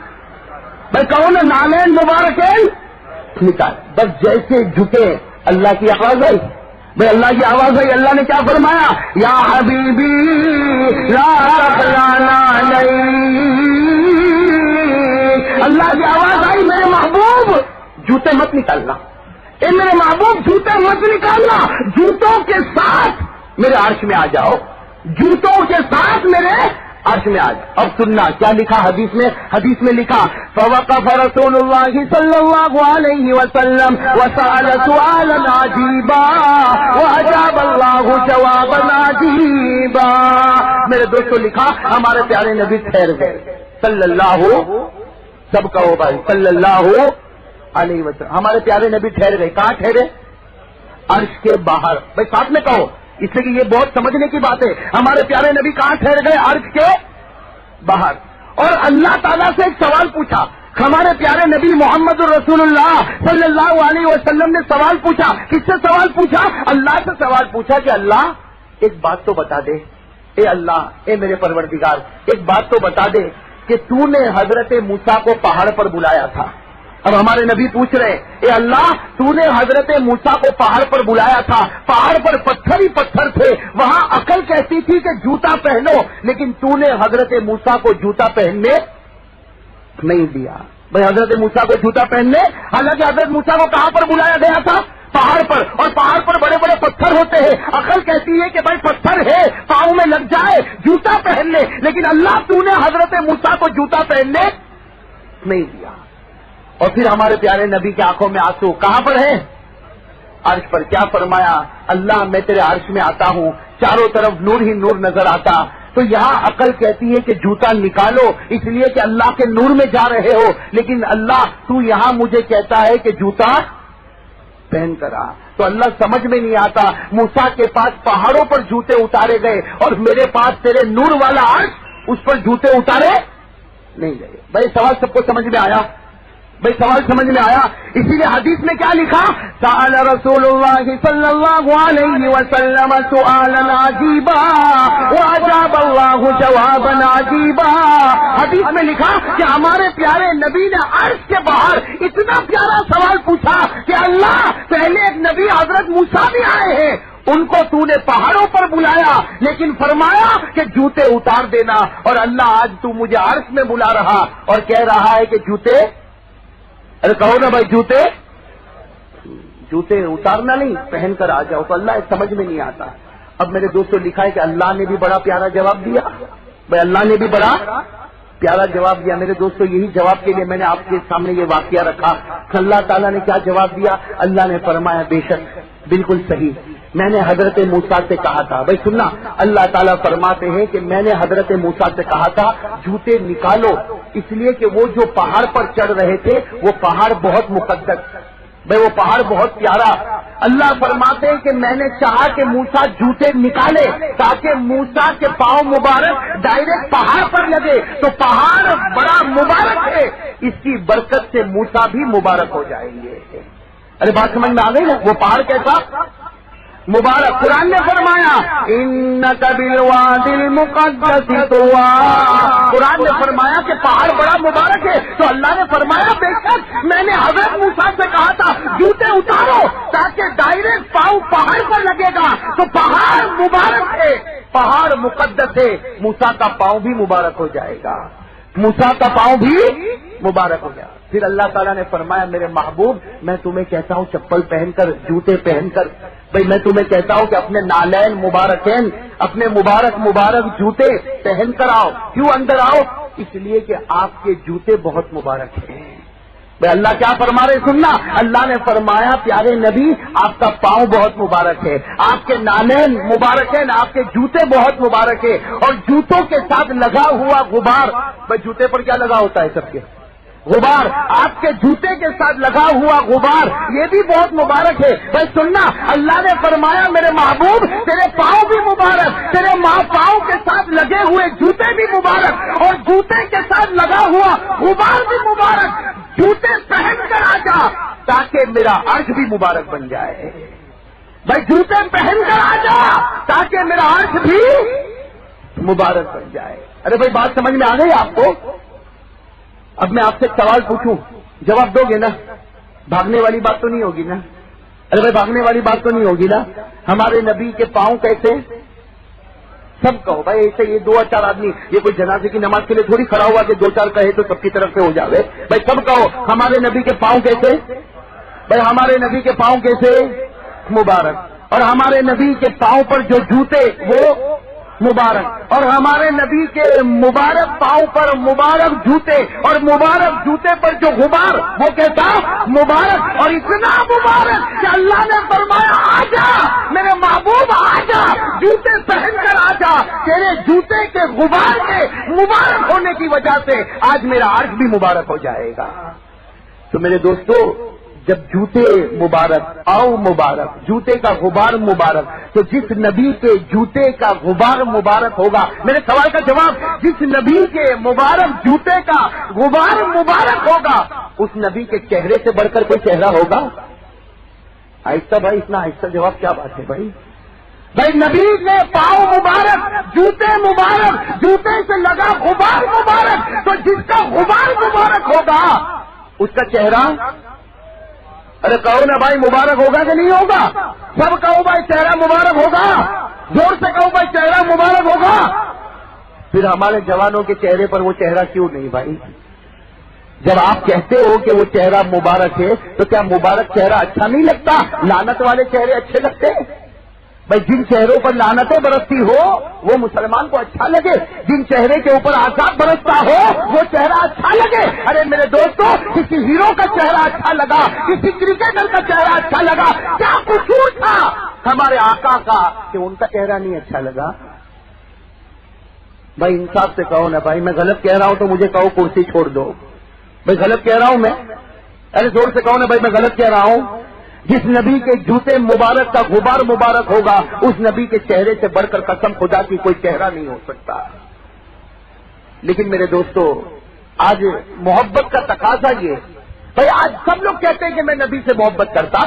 بھائی کہو نا نالین مبارک نکال، بس جیسے جھکے اللہ کی آواز آئی، بھائی اللہ کی آواز آئی، اللہ نے کیا فرمایا؟ یا حبیبی لا تخلانا علیہ، اللہ کی آواز آئی میرے محبوب جوتے مت نکالنا، اے میرے محبوب جوتے مت نکالنا، جوتوں کے ساتھ میرے عرش میں آ جاؤ، جوتوں کے ساتھ میرے عرش میں آ جاؤ۔ اب سننا کیا لکھا حدیث میں، حدیث میں لکھا فوقف رسول اللہ صلی اللہ علیہ وسلم وسأل سؤالا عجیبا واجاب اللہ جوابا عجیبا۔ میرے دوستو لکھا ہمارے پیارے نبی ٹھہر گئے صلی اللہ، سب کہو بھائی صلی اللہ علیہ وسلم، ہمارے پیارے نبی ٹھہر گئے، کہاں ٹھہرے؟ عرش کے باہر، بھائی ساتھ میں کہو، اس لیے کہ یہ بہت سمجھنے کی بات ہے، ہمارے پیارے نبی کہاں ٹھہر گئے؟ عرش کے باہر۔ اور اللہ تعالیٰ سے ایک سوال پوچھا، ہمارے پیارے نبی محمد الرسول اللہ صلی اللہ علیہ وسلم نے سوال پوچھا، کس سے سوال پوچھا؟ اللہ سے سوال پوچھا کہ اللہ ایک بات تو بتا دے، اے اللہ اے میرے پروردگار ایک بات تو بتا دے کہ تو نے حضرت موسیٰ کو پہاڑ پر بلایا تھا۔ اب ہمارے نبی پوچھ رہے اے اللہ تو نے حضرت موسیٰ کو پہاڑ پر بلایا تھا، پہاڑ پر پتھر ہی پتھر تھے، وہاں عقل کہتی تھی کہ جوتا پہنو، لیکن تو نے حضرت موسیٰ کو جوتا پہننے نہیں دیا۔ بھائی حضرت موسیٰ کو جوتا پہننے، حالانکہ حضرت موسیٰ کو کہاں پر بلایا گیا تھا؟ پہاڑ پر، اور پہاڑ پر بڑے بڑے پتھر ہوتے ہیں، عقل کہتی ہے کہ بھائی پتھر ہے پاؤں میں لگ جائے جوتا پہن لے، لیکن اللہ تو نے حضرت موسیٰ کو جوتا پہننے نہیں دیا۔ اور پھر ہمارے پیارے نبی کی آنکھوں میں آنسو، کہاں پر ہے؟ عرش پر۔ کیا فرمایا؟ اللہ میں تیرے عرش میں آتا ہوں، چاروں طرف نور ہی نور نظر آتا، تو یہاں عقل کہتی ہے کہ جوتا نکالو اس لیے کہ اللہ کے نور میں جا رہے ہو، لیکن اللہ تو یہاں مجھے کہتا ہے کہ جوتا پہن کر آ۔ تو اللہ سمجھ میں نہیں آتا، موسیٰ کے پاس پہاڑوں پر جوتے اتارے گئے اور میرے پاس تیرے نور والا عرش اس پر جوتے اتارے نہیں گئے۔ بھائی سوال سب کو سمجھ میں آیا؟ بھائی سوال سمجھ میں آیا؟ اسی لیے حدیث میں کیا لکھا؟ سأل رسول اللہ صلی اللہ علیہ وسلم سؤالا عجیبا واجاب اللہ جوابا عجیبا۔ حدیث میں لکھا کہ ہمارے پیارے نبی نے عرش کے باہر اتنا پیارا سوال پوچھا کہ اللہ پہلے ایک نبی حضرت موسیٰ بھی آئے ہیں، ان کو تو نے پہاڑوں پر بلایا لیکن فرمایا کہ جوتے اتار دینا، اور اللہ آج تو مجھے عرش میں بلا رہا اور کہہ رہا ہے کہ جوتے، ارے کہو نا بھائی جوتے اتارنا نہیں پہن کر آ جاؤ، تو اللہ سمجھ میں نہیں آتا۔ اب میرے دوستوں لکھا ہے کہ اللہ نے بھی بڑا پیارا جواب دیا، بھائی اللہ نے بھی بڑا پیارا جواب دیا۔ میرے دوستوں یہی جواب کے لیے میں نے آپ کے سامنے یہ واقعہ رکھا۔ اللہ تعالیٰ نے کیا جواب دیا؟ اللہ نے فرمایا بے شک بالکل صحیح، میں نے حضرت موسیٰ سے کہا تھا۔ بھائی سننا، اللہ تعالیٰ فرماتے ہیں کہ میں نے حضرت موسیٰ سے کہا تھا جوتے نکالو، اس لیے کہ وہ جو پہاڑ پر چڑھ رہے تھے وہ پہاڑ بہت مقدس، بھائی وہ پہاڑ بہت پیارا۔ اللہ فرماتے ہیں کہ میں نے چاہا کہ موسیٰ جوتے نکالے تاکہ موسیٰ کے پاؤں مبارک ڈائریکٹ پہاڑ پر لگے، تو پہاڑ بڑا مبارک ہے، اس کی برکت سے موسیٰ بھی مبارک ہو جائیں گے۔ ارے بات سمجھ میں آ گئی نا؟ وہ پہاڑ کیسا مبارک؟ قرآن نے فرمایا انک بالوادی المقدس طویٰ، قرآن نے فرمایا کہ پہاڑ بڑا مبارک ہے، تو اللہ نے فرمایا بے شک میں نے حضرت موسیٰ سے کہا تھا جوتے اتارو تاکہ ڈائریکٹ پاؤں پہاڑ پر لگے گا، تو پہاڑ مبارک ہے، پہاڑ مقدس ہے، موسیٰ کا پاؤں بھی مبارک ہو جائے گا، موسیٰ کا پاؤں بھی مبارک ہو گیا۔ پھر اللہ تعالیٰ نے فرمایا میرے محبوب میں تمہیں کہتا ہوں چپل پہن کر، جوتے پہن کر، بھئی میں تمہیں کہتا ہوں کہ اپنے نالین مبارکین، اپنے مبارک جوتے پہن کر آؤ۔ کیوں اندر آؤ؟ اس لیے کہ آپ کے جوتے بہت مبارک ہیں۔ بھئی اللہ کیا فرما رہے سننا، اللہ نے فرمایا پیارے نبی آپ کا پاؤں بہت مبارک ہے، آپ کے نالین مبارک ہیں، آپ کے جوتے بہت مبارک ہے، اور جوتوں کے ساتھ لگا ہوا غبار، بھئی جوتے پر کیا لگا ہوتا ہے سب کے؟ غبار، آپ کے جوتے کے ساتھ لگا ہوا غبار یہ بھی بہت مبارک ہے۔ بھائی سننا، اللہ نے فرمایا میرے محبوب تیرے پاؤں بھی مبارک مبارک، تیرے ماں پاؤں کے ساتھ لگے ہوئے جوتے بھی مبارک، اور جوتے کے ساتھ لگا ہوا غبار بھی مبارک. جوتے پہن کر آ جا تاکہ میرا عرش بھی مبارک بن جائے. بھائی جوتے پہن کر آ جا تاکہ میرا عرش بھی مبارک بن جائے. ارے بھائی بات سمجھ میں آ گئی آپ کو؟ اب میں آپ سے سوال پوچھوں، جواب دو گے نا؟ بھاگنے والی بات تو نہیں ہوگی نا؟ ارے بھائی بھاگنے والی بات تو نہیں ہوگی نا؟ ہمارے نبی کے پاؤں کیسے؟ سب کہو بھائی. ایسے یہ 2-4 آدمی، یہ کوئی جنازے کی نماز کے لیے تھوڑی کھڑا ہوا کہ 2-4 کہے تو سب کی طرف سے ہو جاوے. بھائی سب کہو ہمارے نبی کے پاؤں کیسے؟ بھائی ہمارے نبی کے پاؤں کیسے؟ مبارک. اور ہمارے نبی کے پاؤں پر جو جوتے وہ مبارک، اور ہمارے نبی کے مبارک پاؤں پر مبارک جوتے، اور مبارک جوتے پر جو غبار وہ کہتا مبارک. اور اتنا مبارک کہ اللہ نے فرمایا آ جا میرے محبوب، آ جا جوتے پہن کر آ جا. تیرے جوتے کے غبار کے مبارک ہونے کی وجہ سے آج میرا عرش بھی مبارک ہو جائے گا. تو میرے دوستو، جب جوتے مبارک، آؤ مبارک، جوتے کا غبار مبارک، تو جس نبی کے جوتے کا غبار مبارک ہوگا، میرے سوال کا جواب، جس نبی کے مبارک جوتے کا غبار مبارک ہوگا اس نبی کے چہرے سے بڑھ کر کوئی چہرہ ہوگا؟ آہستہ بھائی، اتنا آہستہ جواب کیا بات ہے بھائی؟ بھائی نبی کے پاؤں مبارک، جوتے مبارک، جوتے سے لگا غبار مبارک، تو جس کا غبار مبارک ہوگا اس کا چہرہ، ارے کہو نا بھائی مبارک ہوگا کہ نہیں ہوگا؟ سب کہو بھائی چہرہ مبارک ہوگا، زور سے کہو بھائی چہرہ مبارک ہوگا. پھر ہمارے جوانوں کے چہرے پر وہ چہرہ کیوں نہیں بھائی؟ جب آپ کہتے ہو کہ وہ چہرہ مبارک ہے تو کیا مبارک چہرہ اچھا نہیں لگتا؟ لعنت والے چہرے اچھے لگتے ہیں؟ بھائی جن چہروں پر لعنتیں برستی ہو وہ مسلمان کو اچھا لگے، جن چہرے کے اوپر عذاب برستا ہو وہ چہرہ اچھا لگے. ارے میرے دوستو، کسی ہیرو کا چہرہ اچھا لگا، کسی کرکٹر کا چہرہ اچھا لگا، کیا قصور تھا ہمارے آقا کا کہ ان کا چہرہ نہیں اچھا لگا؟ بھائی انصاف سے کہو نا بھائی، میں غلط کہہ رہا ہوں تو مجھے کہو کرسی چھوڑ دو. بھائی غلط کہہ رہا ہوں میں؟ ارے زور سے کہو نا بھائی میں غلط کہہ رہا ہوں. جس نبی کے جوتے مبارک کا غبار مبارک ہوگا اس نبی کے چہرے سے بڑھ کر قسم خدا کی کوئی چہرہ نہیں ہو سکتا. لیکن میرے دوستو، آج محبت کا تقاضا یہ، بھائی آج سب لوگ کہتے ہیں کہ میں نبی سے محبت کرتا،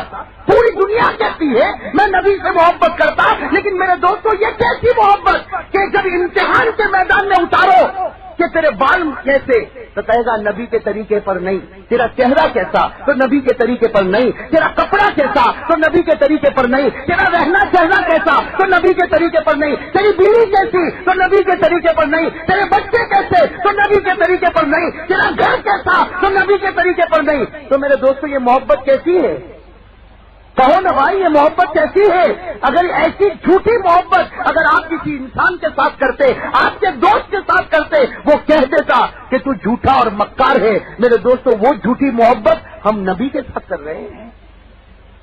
پوری دنیا کہتی ہے میں نبی سے محبت کرتا، لیکن میرے دوستو یہ کیسی محبت کہ جب امتحان کے میدان میں اتارو کہ تیرے بال کیسے، تو کہے گا نبی کے طریقے پر نہیں. تیرا چہرہ کیسا، تو نبی کے طریقے پر نہیں. تیرا کپڑا کیسا، تو نبی کے طریقے پر نہیں. تیرا رہنا چہرہ کیسا، تو نبی کے طریقے پر نہیں. تیری بیوی کیسی، تو نبی کے طریقے پر نہیں. تیرے بچے کیسے، تو نبی کے طریقے پر نہیں. تیرا گھر کیسا، تو نبی کے طریقے پر نہیں. تو میرے دوستو یہ محبت کیسی ہے؟ کہو نا بھائی یہ محبت کیسی ہے؟ اگر ایسی جھوٹی محبت اگر آپ کسی انسان کے ساتھ کرتے، آپ کے دوست کے ساتھ کرتے، وہ کہہ دیتا کہ تو جھوٹا اور مکار ہے، میرے دوستو وہ جھوٹی محبت ہم نبی کے ساتھ کر رہے ہیں.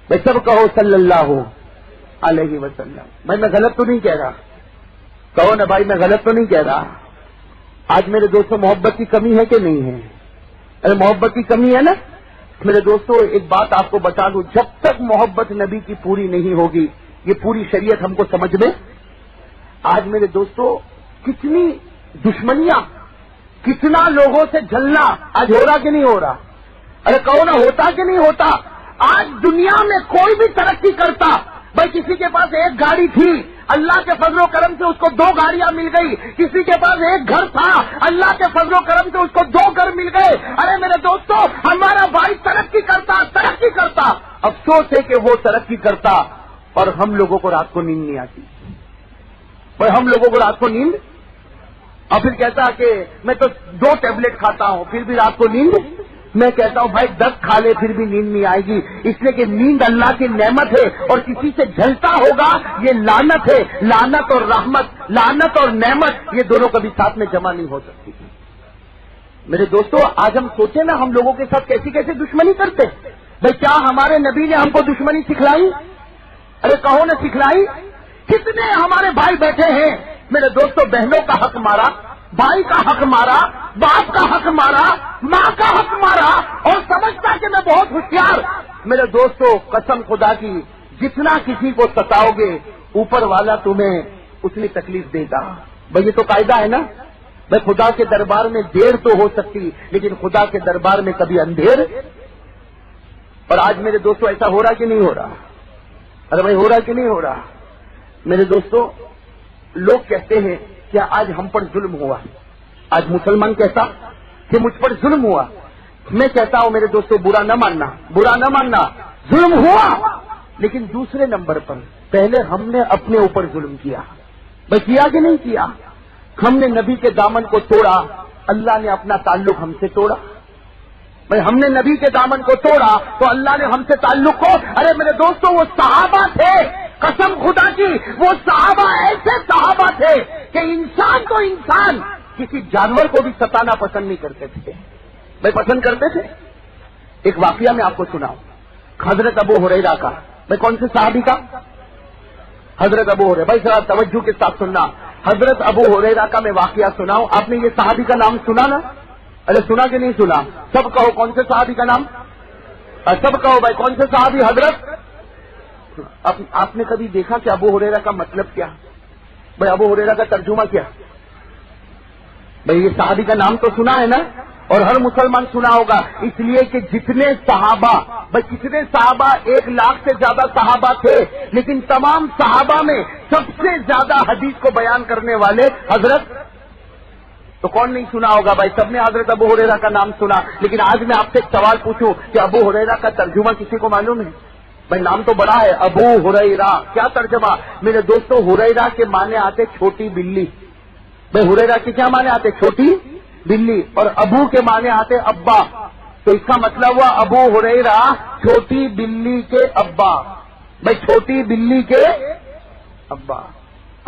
بھائی سب کہو صلی اللہ علیہ وسلم. بھائی میں غلط تو نہیں کہہ رہا؟ کہو نا بھائی میں غلط تو نہیں کہہ رہا؟ آج میرے دوستو محبت کی کمی ہے کہ نہیں ہے؟ ارے محبت کی کمی ہے نا. میرے دوستو ایک بات آپ کو بتا دوں، جب تک محبت نبی کی پوری نہیں ہوگی، یہ پوری شریعت ہم کو سمجھ میں. آج میرے دوستو کتنی دشمنیاں، کتنا لوگوں سے جھلنا آج ہو رہا کہ نہیں ہو رہا؟ ارے کہو نا ہوتا کہ نہیں ہوتا؟ آج دنیا میں کوئی بھی ترقی کرتا، بھائی کسی کے پاس ایک گاڑی تھی، اللہ کے فضل و کرم سے اس کو 2 گاڑیاں مل گئی. کسی کے پاس ایک گھر تھا، اللہ کے فضل و کرم سے اس کو 2 گھر مل گئے. ارے میرے دوستو ہمارا بھائی ترقی کرتا، افسوس ہے کہ وہ ترقی کرتا اور ہم لوگوں کو رات کو نیند نہیں آتی. اور ہم لوگوں کو رات کو نیند، اور پھر کہتا کہ میں تو 2 ٹیبلٹ کھاتا ہوں پھر بھی رات کو نیند. میں کہتا ہوں بھائی 10 کھا لے پھر بھی نیند نہیں آئے گی، اس لیے کہ نیند اللہ کی نعمت ہے اور کسی سے جھلتا ہوگا یہ لعنت ہے. لعنت اور رحمت، لعنت اور نعمت یہ دونوں کبھی ساتھ میں جمع نہیں ہو سکتی. میرے دوستو آج ہم سوچیں نا ہم لوگوں کے ساتھ کیسی کیسی دشمنی کرتے. بھائی کیا ہمارے نبی نے ہم کو دشمنی سکھلائی؟ ارے کہو نے سکھلائی؟ کتنے ہمارے بھائی بیٹھے ہیں میرے دوستو، بہنوں کا حق مارا، بھائی کا حق مارا، باپ کا حق مارا، ماں کا حق مارا، اور سمجھتا کہ میں بہت ہوشیار. میرے دوستو قسم خدا کی جتنا کسی کو ستاؤ گے اوپر والا تمہیں اتنی تکلیف دے گا. بھائی یہ تو قاعدہ ہے نا. بھائی خدا کے دربار میں دیر تو ہو سکتی لیکن خدا کے دربار میں کبھی اندھیر. اور آج میرے دوستوں ایسا ہو رہا کہ نہیں ہو رہا؟ ارے بھائی ہو رہا کہ نہیں ہو رہا؟ میرے دوستوں لوگ کہتے ہیں کہ آج ہم پر ظلم ہوا. آج مسلمان کہتا کہ مجھ پر ظلم ہوا. میں کہتا ہوں میرے دوستوں برا نہ ماننا، برا نہ ماننا. ظلم ہوا لیکن دوسرے نمبر پر پہلے ہم نے اپنے اوپر ظلم کیا. بھائی کیا کہ نہیں کیا؟ ہم نے نبی کے دامن کو توڑا، اللہ نے اپنا تعلق ہم سے توڑا. بھائی ہم نے نبی کے دامن کو توڑا تو اللہ نے ہم سے تعلق کو. ارے میرے دوستوں وہ صحابہ تھے، قسم خدا کی وہ صحابہ ایسے صحابہ تھے کہ انسان تو انسان کسی جانور کو بھی ستانا پسند نہیں کرتے تھے. بھائی پسند کرتے تھے. ایک واقعہ میں آپ کو سناؤں حضرت ابو ہریرہ کا. بھائی کون سے صحابی کا؟ حضرت ابو ہریرہ. بھائی ذرا توجہ کے ساتھ سننا. حضرت ابو ہریرہ کا میں واقعہ سناؤں. آپ نے یہ صحابی کا نام سنا نا؟ ارے سنا کہ نہیں سنا؟ سب کہو کون سے صحابی کا نام؟ سب کہو بھائی کون سے صحابی؟ حضرت. آپ نے کبھی دیکھا کہ ابو ہریرہ کا مطلب کیا؟ بھائی ابو ہریرہ کا ترجمہ کیا؟ بھائی یہ صحابی کا نام تو سنا ہے نا، اور ہر مسلمان سنا ہوگا. اس لیے کہ جتنے صحابہ، بھائی کتنے صحابہ، 1,00,000 سے زیادہ صحابہ تھے لیکن تمام صحابہ میں سب سے زیادہ حدیث کو بیان کرنے والے حضرت. تو کون نہیں سنا ہوگا بھائی؟ سب نے حضرت ابو ہریرہ کا نام سنا. لیکن آج میں آپ سے ایک سوال پوچھوں کہ ابو ہریرہ کا ترجمہ کسی کو معلوم ہے؟ بھائی نام تو بڑا ہے ابو ہریرہ. کیا ترجمہ؟ میرے دوستوں ہریرہ کے معنی آتے چھوٹی بلی. بھائی ہریرہ کے کیا معنی آتے؟ چھوٹی بلی. اور ابو کے معنی آتے ابا. تو اس کا مطلب ہوا ابو ہریرہ چھوٹی بلی کے ابا. بھائی چھوٹی بلی کے ابا.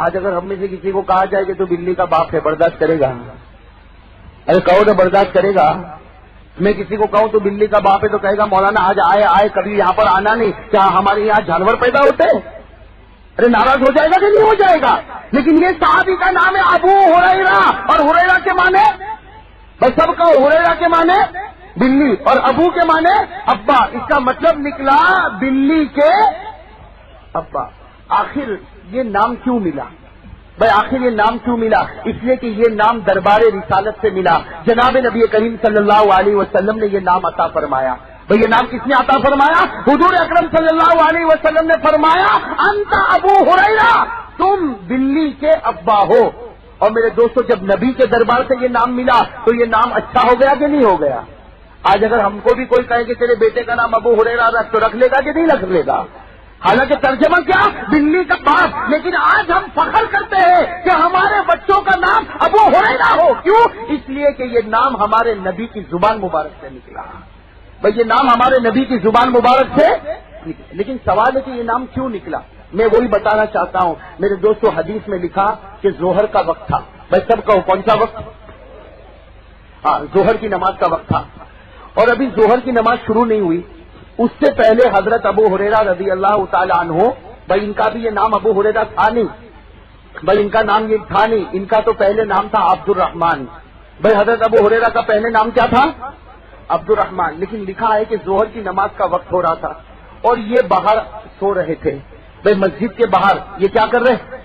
آج اگر ہم میں سے کسی کو کہا جائے کہ تو بلی کا باپ ہے، برداشت کرے گا؟ ارے کہو تو برداشت کرے گا؟ میں کسی کو کہوں تو بلی کا باپ ہے تو کہے گا مولانا آج آئے کبھی یہاں پر آنا نہیں. کیا ہمارے یہاں جانور پیدا ہوتے ہیں؟ ارے ناراض ہو جائے گا کہ نہیں ہو جائے گا؟ لیکن یہ صحابی کا نام ہے ابو ہریرہ. اور ہریرہ کے معنی بس سب کا ہریرہ کے معنی بلی اور ابو کے معنی ابا. اس کا مطلب نکلا بلی کے ابا. آخر یہ نام کیوں ملا؟ بھائی آخر یہ نام کیوں ملا؟ اس لیے کہ یہ نام دربار رسالت سے ملا. جناب نبی کریم صلی اللہ علیہ وسلم نے یہ نام عطا فرمایا. بھئی یہ نام کس نے عطا فرمایا؟ حضور اکرم صلی اللہ علیہ وسلم نے فرمایا انت ابو ہریرہ، تم بلی کے ابا ہو. اور میرے دوستو جب نبی کے دربار سے یہ نام ملا تو یہ نام اچھا ہو گیا کہ نہیں ہو گیا؟ آج اگر ہم کو بھی کوئی کہے کہ تیرے بیٹے کا نام ابو ہریرہ رکھ تو رکھ لے گا کہ نہیں رکھ لے گا؟ حالانکہ ترجمہ کیا؟ بلی کا باپ. لیکن آج ہم فخر کرتے ہیں کہ ہمارے بچوں کا نام ابو ہریرہ ہو. کیوں؟ اس لیے کہ یہ نام ہمارے نبی کی زبان مبارک سے نکلا. بھئی یہ نام ہمارے نبی کی زبان مبارک سے نکلا. لیکن سوال ہے کہ یہ نام کیوں نکلا؟ میں وہی بتانا چاہتا ہوں. میرے دوستو حدیث میں لکھا کہ ظہر کا وقت تھا. بھائی سب کہو کون سا وقت؟ ہاں ظہر کی نماز کا وقت تھا. اور ابھی ظہر کی نماز شروع نہیں ہوئی. اس سے پہلے حضرت ابو ہریرہ رضی اللہ تعالی عنہ، بھائی ان کا بھی یہ نام ابو ہریرہ تھا نہیں. بھائی ان کا نام یہ تھا نہیں. ان کا تو پہلے نام تھا عبد الرحمن. بھائی حضرت ابو ہریرہ کا پہلے نام کیا تھا؟ عبد الرحمن. لیکن لکھا ہے کہ ظہر کی نماز کا وقت ہو رہا تھا اور یہ باہر سو رہے تھے. بھائی مسجد کے باہر یہ کیا کر رہے؟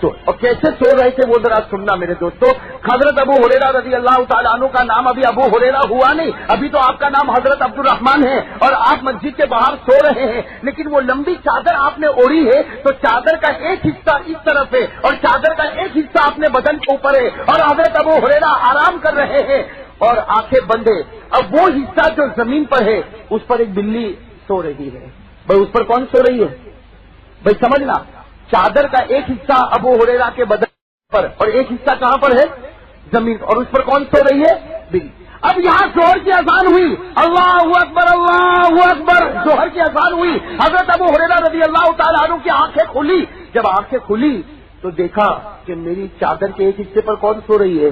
اور کیسے سو رہے تھے وہ ذرا سننا میرے دوستو. حضرت ابو ہریرہ رضی اللہ تعالیٰ عنہ کا نام ابھی ابو ہریرہ ہوا نہیں. ابھی تو آپ کا نام حضرت عبد الرحمن ہے اور آپ مسجد کے باہر سو رہے ہیں. لیکن وہ لمبی چادر آپ نے اوڑھی ہے تو چادر کا ایک حصہ اس طرف ہے اور چادر کا ایک حصہ اپنے بدن کے اوپر ہے اور حضرت ابو ہریرہ آرام کر رہے ہیں اور آنکھیں بند ہے. اب وہ حصہ جو زمین پر ہے اس پر ایک بلی سو رہی ہے. بھائی اس پر کون سو رہی ہے؟ بھائی سمجھنا، چادر کا ایک حصہ ابو ہریرہ کے بدن پر اور ایک حصہ کہاں پر ہے؟ زمین. اور اس پر کون سو رہی ہے؟ بلی. اب یہاں ظہر کی اذان ہوئی. اللہ اکبر اللہ اکبر. ظہر کی اذان ہوئی. حضرت ابو ہریرہ رضی اللہ تعالیٰ عنہ کی آنکھیں کھلی. جب آنکھیں کھلی تو دیکھا کہ میری چادر کے ایک حصے پر کون سو رہی ہے؟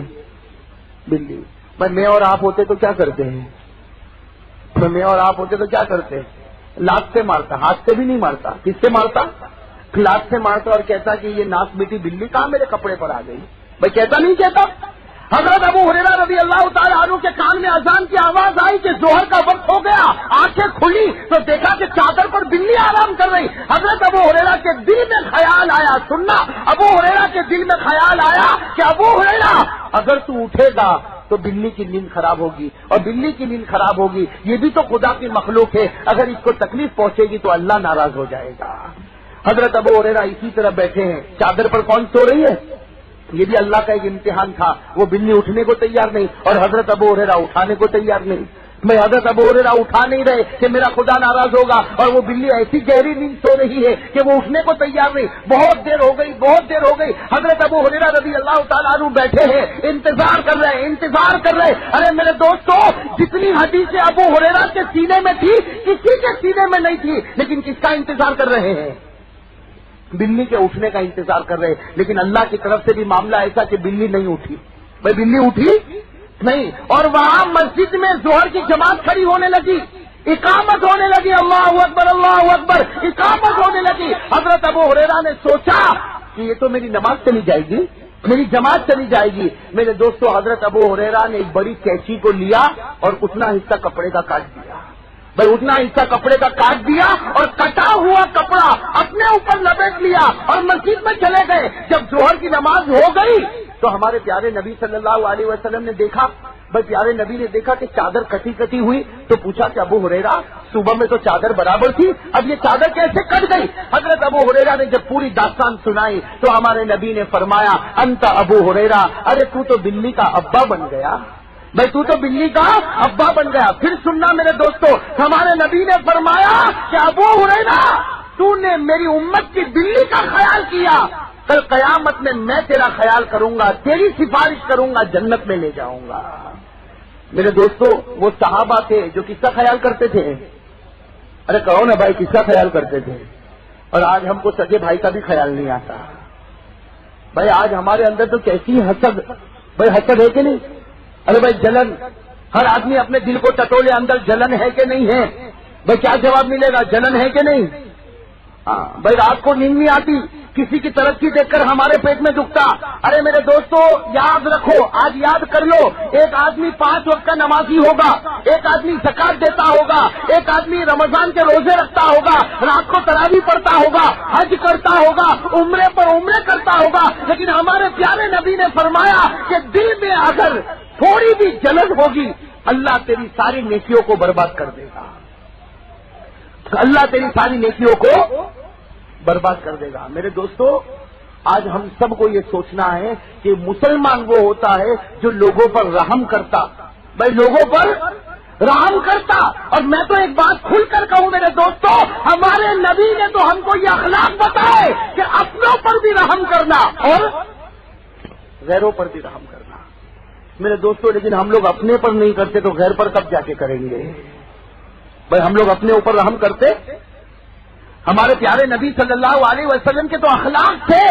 بلی. میں اور آپ ہوتے تو کیا کرتے ہیں؟ میں اور آپ ہوتے تو کیا کرتے ہیں؟ لات سے مارتا، ہاتھ سے بھی نہیں مارتا. کس سے مارتا؟ لات سے مارتا اور کہتا کہ یہ ناک بیٹی بلی کہاں میرے کپڑے پر آ گئی. بھائی کہتا نہیں کہتا؟ حضرت ابو ہریرہ رضی اللہ تعالیٰ عنہ کے کان میں اذان کی آواز آئی کہ ظہر کا وقت ہو گیا. آنکھیں کھلی تو دیکھا کہ چادر پر بلی آرام کر رہی. حضرت ابو ہریرہ کے دل میں خیال آیا، سننا، ابو ہریرہ کے دل میں خیال آیا کہ ابو ہریرہ اگر تو اٹھے گا تو بلی کی نیند خراب ہوگی، اور بلی کی نیند خراب ہوگی، یہ بھی تو خدا کی مخلوق ہے، اگر اس کو تکلیف پہنچے گی تو اللہ ناراض ہو جائے گا۔ حضرت ابو ہریرہ اسی طرح بیٹھے ہیں، چادر پر کون سو رہی ہے؟ یہ بھی اللہ کا ایک امتحان تھا، وہ بلی اٹھنے کو تیار نہیں اور حضرت ابو ہریرہ اٹھانے کو تیار نہیں۔ میں حضرت ابو ہریرہ اٹھا نہیں رہے کہ میرا خدا ناراض ہوگا، اور وہ بلی ایسی گہری نیند سو رہی ہے کہ وہ اٹھنے کو تیار نہیں۔ بہت دیر ہو گئی، بہت دیر ہو گئی، حضرت ابو ہریرہ رضی اللہ تعالیٰ عنہ بیٹھے ہیں، انتظار کر رہے ہیں، انتظار کر رہے ہیں۔ ارے میرے دوستو، جتنی حدیثیں ابو ہریرہ کے سینے میں تھی کسی کے سینے میں نہیں تھی، لیکن کس کا انتظار کر رہے ہیں؟ بلی کے اٹھنے کا انتظار کر رہے، لیکن اللہ کی طرف سے بھی معاملہ ایسا کہ بلی نہیں اٹھی۔ بھائی بلی اٹھی نہیں، اور وہاں مسجد میں ظہر کی جماعت کھڑی ہونے لگی، اقامت ہونے لگی، اللہ اکبر اللہ اکبر، اقامت ہونے لگی۔ حضرت ابو ہریرہ نے سوچا کہ یہ تو میری نماز چلی جائے گی، میری جماعت چلی جائے گی۔ میرے دوستو، حضرت ابو ہریرہ نے ایک بڑی قینچی کو لیا اور اتنا حصہ کپڑے کا کاٹ دیا۔ بھائی اتنا حصہ کپڑے کا کاٹ دیا اور کٹا ہوا کپڑا اپنے اوپر لپیٹ لیا اور مسجد میں چلے گئے۔ جب ظہر کی نماز ہو گئی تو ہمارے پیارے نبی صلی اللہ علیہ وسلم نے دیکھا، بھائی پیارے نبی نے دیکھا کہ چادر کٹی کٹی ہوئی، تو پوچھا کہ ابو ہریرہ صبح میں تو چادر برابر تھی، اب یہ چادر کیسے کٹ گئی؟ حضرت ابو ہریرہ نے جب پوری داستان سنائی تو ہمارے نبی نے فرمایا، انت ابو ہریرہ، ارے تو تو بلی کا ابا بن گیا، بھائی تو بلی کا ابا بن گیا۔ پھر سننا میرے دوستو، ہمارے نبی نے فرمایا کہ ابو ہریرہ، تو نے میری امت کی بلی کا خیال کیا، کل قیامت میں تیرا خیال کروں گا، تیری سفارش کروں گا، جنت میں لے جاؤں گا۔ میرے دوستو، وہ صحابہ تھے جو کس کا خیال کرتے تھے؟ ارے کہو نا بھائی، کس کا خیال کرتے تھے؟ اور آج ہم کو سگے بھائی کا بھی خیال نہیں آتا۔ بھائی آج ہمارے اندر تو کیسی حسد، بھائی حسد ہے کہ نہیں؟ ارے بھائی جلن، ہر آدمی اپنے دل کو ٹٹولے، اندر جلن ہے کہ نہیں ہے؟ بھائی کیا جواب ملے گا؟ جلن ہے کہ نہیں؟ ہاں بھائی، رات کو نیند نہیں آتی، کسی کی ترقی دیکھ کر ہمارے پیٹ میں دکھتا۔ ارے میرے دوستو، یاد رکھو، آج یاد کر لو، ایک آدمی 5 وقت کا نمازی ہوگا، ایک آدمی زکات دیتا ہوگا، ایک آدمی رمضان کے روزے رکھتا ہوگا، رات کو تراویح پڑھتا ہوگا، حج کرتا ہوگا، عمرے پر عمرے کرتا ہوگا، لیکن ہمارے پیارے نبی نے فرمایا کہ دل میں اگر تھوڑی بھی جلن ہوگی، اللہ تیری ساری نیکیوں کو برباد کر دے گا، اللہ تیری ساری نیکیوں کو برباد کر دے گا۔ میرے دوستو، آج ہم سب کو یہ سوچنا ہے کہ مسلمان وہ ہوتا ہے جو لوگوں پر رحم کرتا، بھائی لوگوں پر رحم کرتا۔ اور میں تو ایک بات کھل کر کہوں میرے دوستو، ہمارے نبی نے تو ہم کو یہ اخلاق بتائے کہ اپنوں پر بھی رحم کرنا اور غیروں پر بھی رحم کرنا۔ میرے دوستو، لیکن ہم لوگ اپنے پر نہیں کرتے تو غیر پر کب جا کے کریں گے؟ بھائی ہم لوگ اپنے اوپر رحم کرتے؟ ہمارے پیارے نبی صلی اللہ علیہ وسلم کے تو اخلاق تھے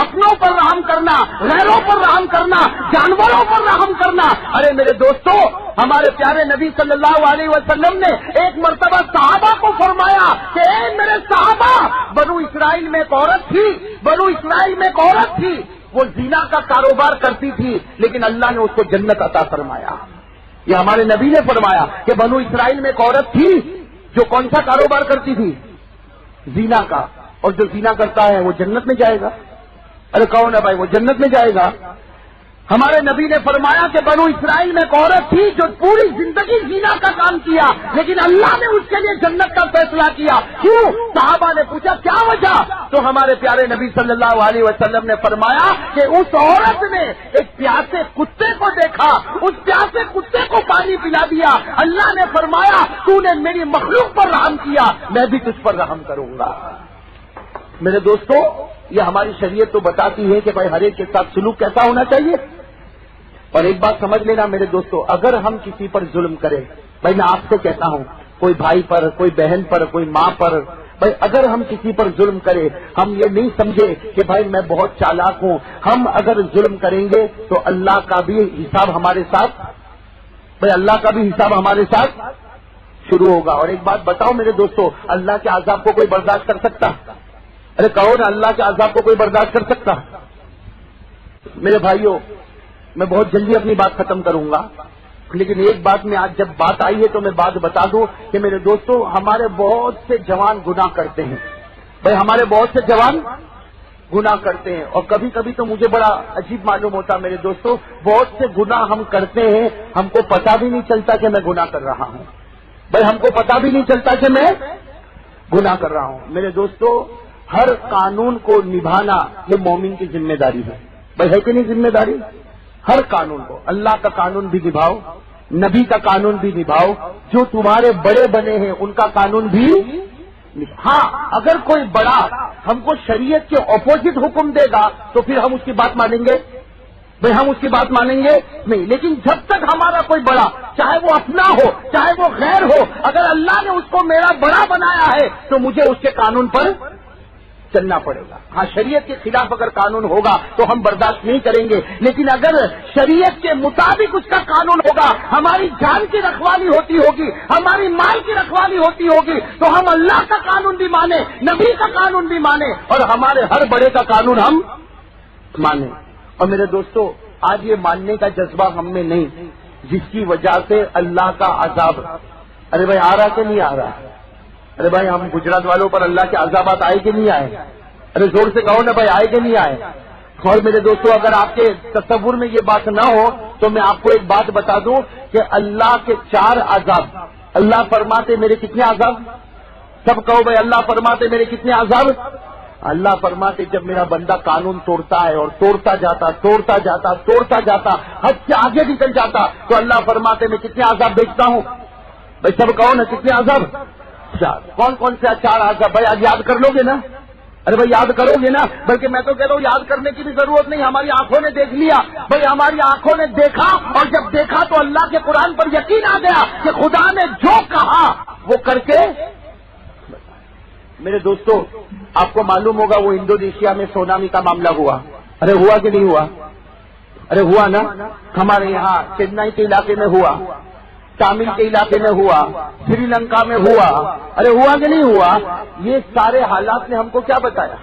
اپنوں پر رحم کرنا، غیروں پر رحم کرنا، جانوروں پر رحم کرنا۔ ارے میرے دوستو، ہمارے پیارے نبی صلی اللہ علیہ وسلم نے ایک مرتبہ صحابہ کو فرمایا کہ اے میرے صحابہ، بنو اسرائیل میں ایک عورت تھی، بنو اسرائیل میں ایک عورت تھی، وہ زنا کا کاروبار کرتی تھی، لیکن اللہ نے اس کو جنت عطا فرمایا۔ یہ ہمارے نبی نے فرمایا کہ بنو اسرائیل میں ایک عورت تھی جو کون سا کاروبار کرتی تھی؟ زنا کا، اور جو زنا کرتا ہے وہ جنت میں جائے گا۔ ارے کون ہے بھائی وہ جنت میں جائے گا؟ ہمارے نبی نے فرمایا کہ بنو اسرائیل میں ایک عورت تھی جو پوری زندگی زنا کا کام کیا، لیکن اللہ نے اس کے لیے جنت کا فیصلہ کیا۔ کیوں؟ صحابہ نے پوچھا کیا وجہ؟ تو ہمارے پیارے نبی صلی اللہ علیہ وسلم نے فرمایا کہ اس عورت نے ایک پیاسے کتے کو دیکھا، اس پیاسے کتے کو پانی پلا دیا۔ اللہ نے فرمایا تو نے میری مخلوق پر رحم کیا، میں بھی تجھ پر رحم کروں گا۔ میرے دوستو، یہ ہماری شریعت تو بتاتی ہے کہ بھائی ہر ایک کے ساتھ سلوک کیسا ہونا چاہیے۔ اور ایک بات سمجھ لینا میرے دوستو، اگر ہم کسی پر ظلم کریں، بھائی میں آپ سے کہتا ہوں، کوئی بھائی پر، کوئی بہن پر، کوئی ماں پر، بھائی اگر ہم کسی پر ظلم کریں، ہم یہ نہیں سمجھے کہ بھائی میں بہت چالاک ہوں، ہم اگر ظلم کریں گے تو اللہ کا بھی حساب ہمارے ساتھ، بھائی اللہ کا بھی حساب ہمارے ساتھ شروع ہوگا۔ اور ایک بات بتاؤ میرے دوستو، اللہ کے عذاب کو کوئی برداشت کر سکتا؟ ارے کہو نا، اللہ کے عذاب کو کوئی برداشت کر سکتا؟ میرے بھائیوں، میں بہت جلدی اپنی بات ختم کروں گا، لیکن ایک بات میں آج جب بات آئی ہے تو میں بات بتا دوں کہ میرے دوستو، ہمارے بہت سے جوان گناہ کرتے ہیں، بھائی ہمارے بہت سے جوان گناہ کرتے ہیں. اور کبھی کبھی تو مجھے بڑا عجیب معلوم ہوتا میرے دوستوں، بہت سے گناہ ہم کرتے ہیں، ہم کو پتہ بھی نہیں چلتا کہ میں گناہ کر رہا ہوں. بھائی ہم کو پتہ بھی نہیں چلتا کہ میں گناہ کر رہا ہوں. میرے دوستوں، ہر قانون کو نبھانا یہ مومن کی ذمہ داری ہے. بھائی ہے کہ نہیں ذمہ داری؟ ہر قانون کو، اللہ کا قانون بھی نبھاؤ، نبی کا قانون بھی نبھاؤ، جو تمہارے بڑے بنے ہیں ان کا قانون بھی. ہاں اگر کوئی بڑا ہم کو شریعت کے اپوزٹ حکم دے گا تو پھر ہم اس کی بات مانیں گے؟ بھئی ہم اس کی بات مانیں گے نہیں. لیکن جب تک ہمارا کوئی بڑا، چاہے وہ اپنا ہو چاہے وہ غیر ہو، اگر اللہ نے اس کو میرا بڑا بنایا ہے تو مجھے اس کے قانون پر چلنا پڑے گا. ہاں شریعت کے خلاف اگر قانون ہوگا تو ہم برداشت نہیں کریں گے، لیکن اگر شریعت کے مطابق اس کا قانون ہوگا، ہماری جان کی رکھوالی ہوتی ہوگی، ہماری مال کی رکھوالی ہوتی ہوگی، تو ہم اللہ کا قانون بھی مانیں، نبی کا قانون بھی مانیں، اور ہمارے ہر بڑے کا قانون ہم مانیں. اور میرے دوستو، آج یہ ماننے کا جذبہ ہم میں نہیں، جس کی وجہ سے اللہ کا عذاب. ارے بھائی آ رہا کہ نہیں آ رہا؟ ارے بھائی ہم گجرات والوں پر اللہ کے عذابات آئے کہ نہیں آئے؟ ارے زور سے کہو نا بھائی، آئے کہ نہیں آئے؟ اور میرے دوستو، اگر آپ کے تصور میں یہ بات نہ ہو تو میں آپ کو ایک بات بتا دوں کہ اللہ کے 4 عذاب. اللہ فرماتے میرے کتنے عذاب؟ سب کہو بھائی، اللہ فرماتے میرے کتنے عذاب؟ اللہ فرماتے جب میرا بندہ قانون توڑتا ہے اور توڑتا جاتا حد سے آگے نکل جاتا تو اللہ فرماتے میں کتنے عذاب بھیجتا ہوں. بھائی سب کہو نا کتنے عذاب؟ 4. کون کون سے 4 عذاب؟ بھائی آج یاد کر لو گے نا؟ ارے بھائی یاد کرو گے نا؟ بلکہ میں تو کہہ رہا ہوں یاد کرنے کی بھی ضرورت نہیں، ہماری آنکھوں نے دیکھ لیا. بھائی ہماری آنکھوں نے دیکھا، اور جب دیکھا تو اللہ کے قرآن پر یقین آ گیا کہ خدا نے جو کہا وہ کر کے. میرے دوستو، آپ کو معلوم ہوگا وہ انڈونیشیا میں سونامی کا معاملہ ہوا. ارے ہوا کہ نہیں ہوا؟ ارے ہوا نا. ہمارے یہاں چنئی کے علاقے میں ہوا، تامل کے علاقے میں ہوا، سری لنکا میں ہوا. ارے ہوا کہ نہیں ہوا؟ یہ سارے حالات نے ہم کو کیا بتایا؟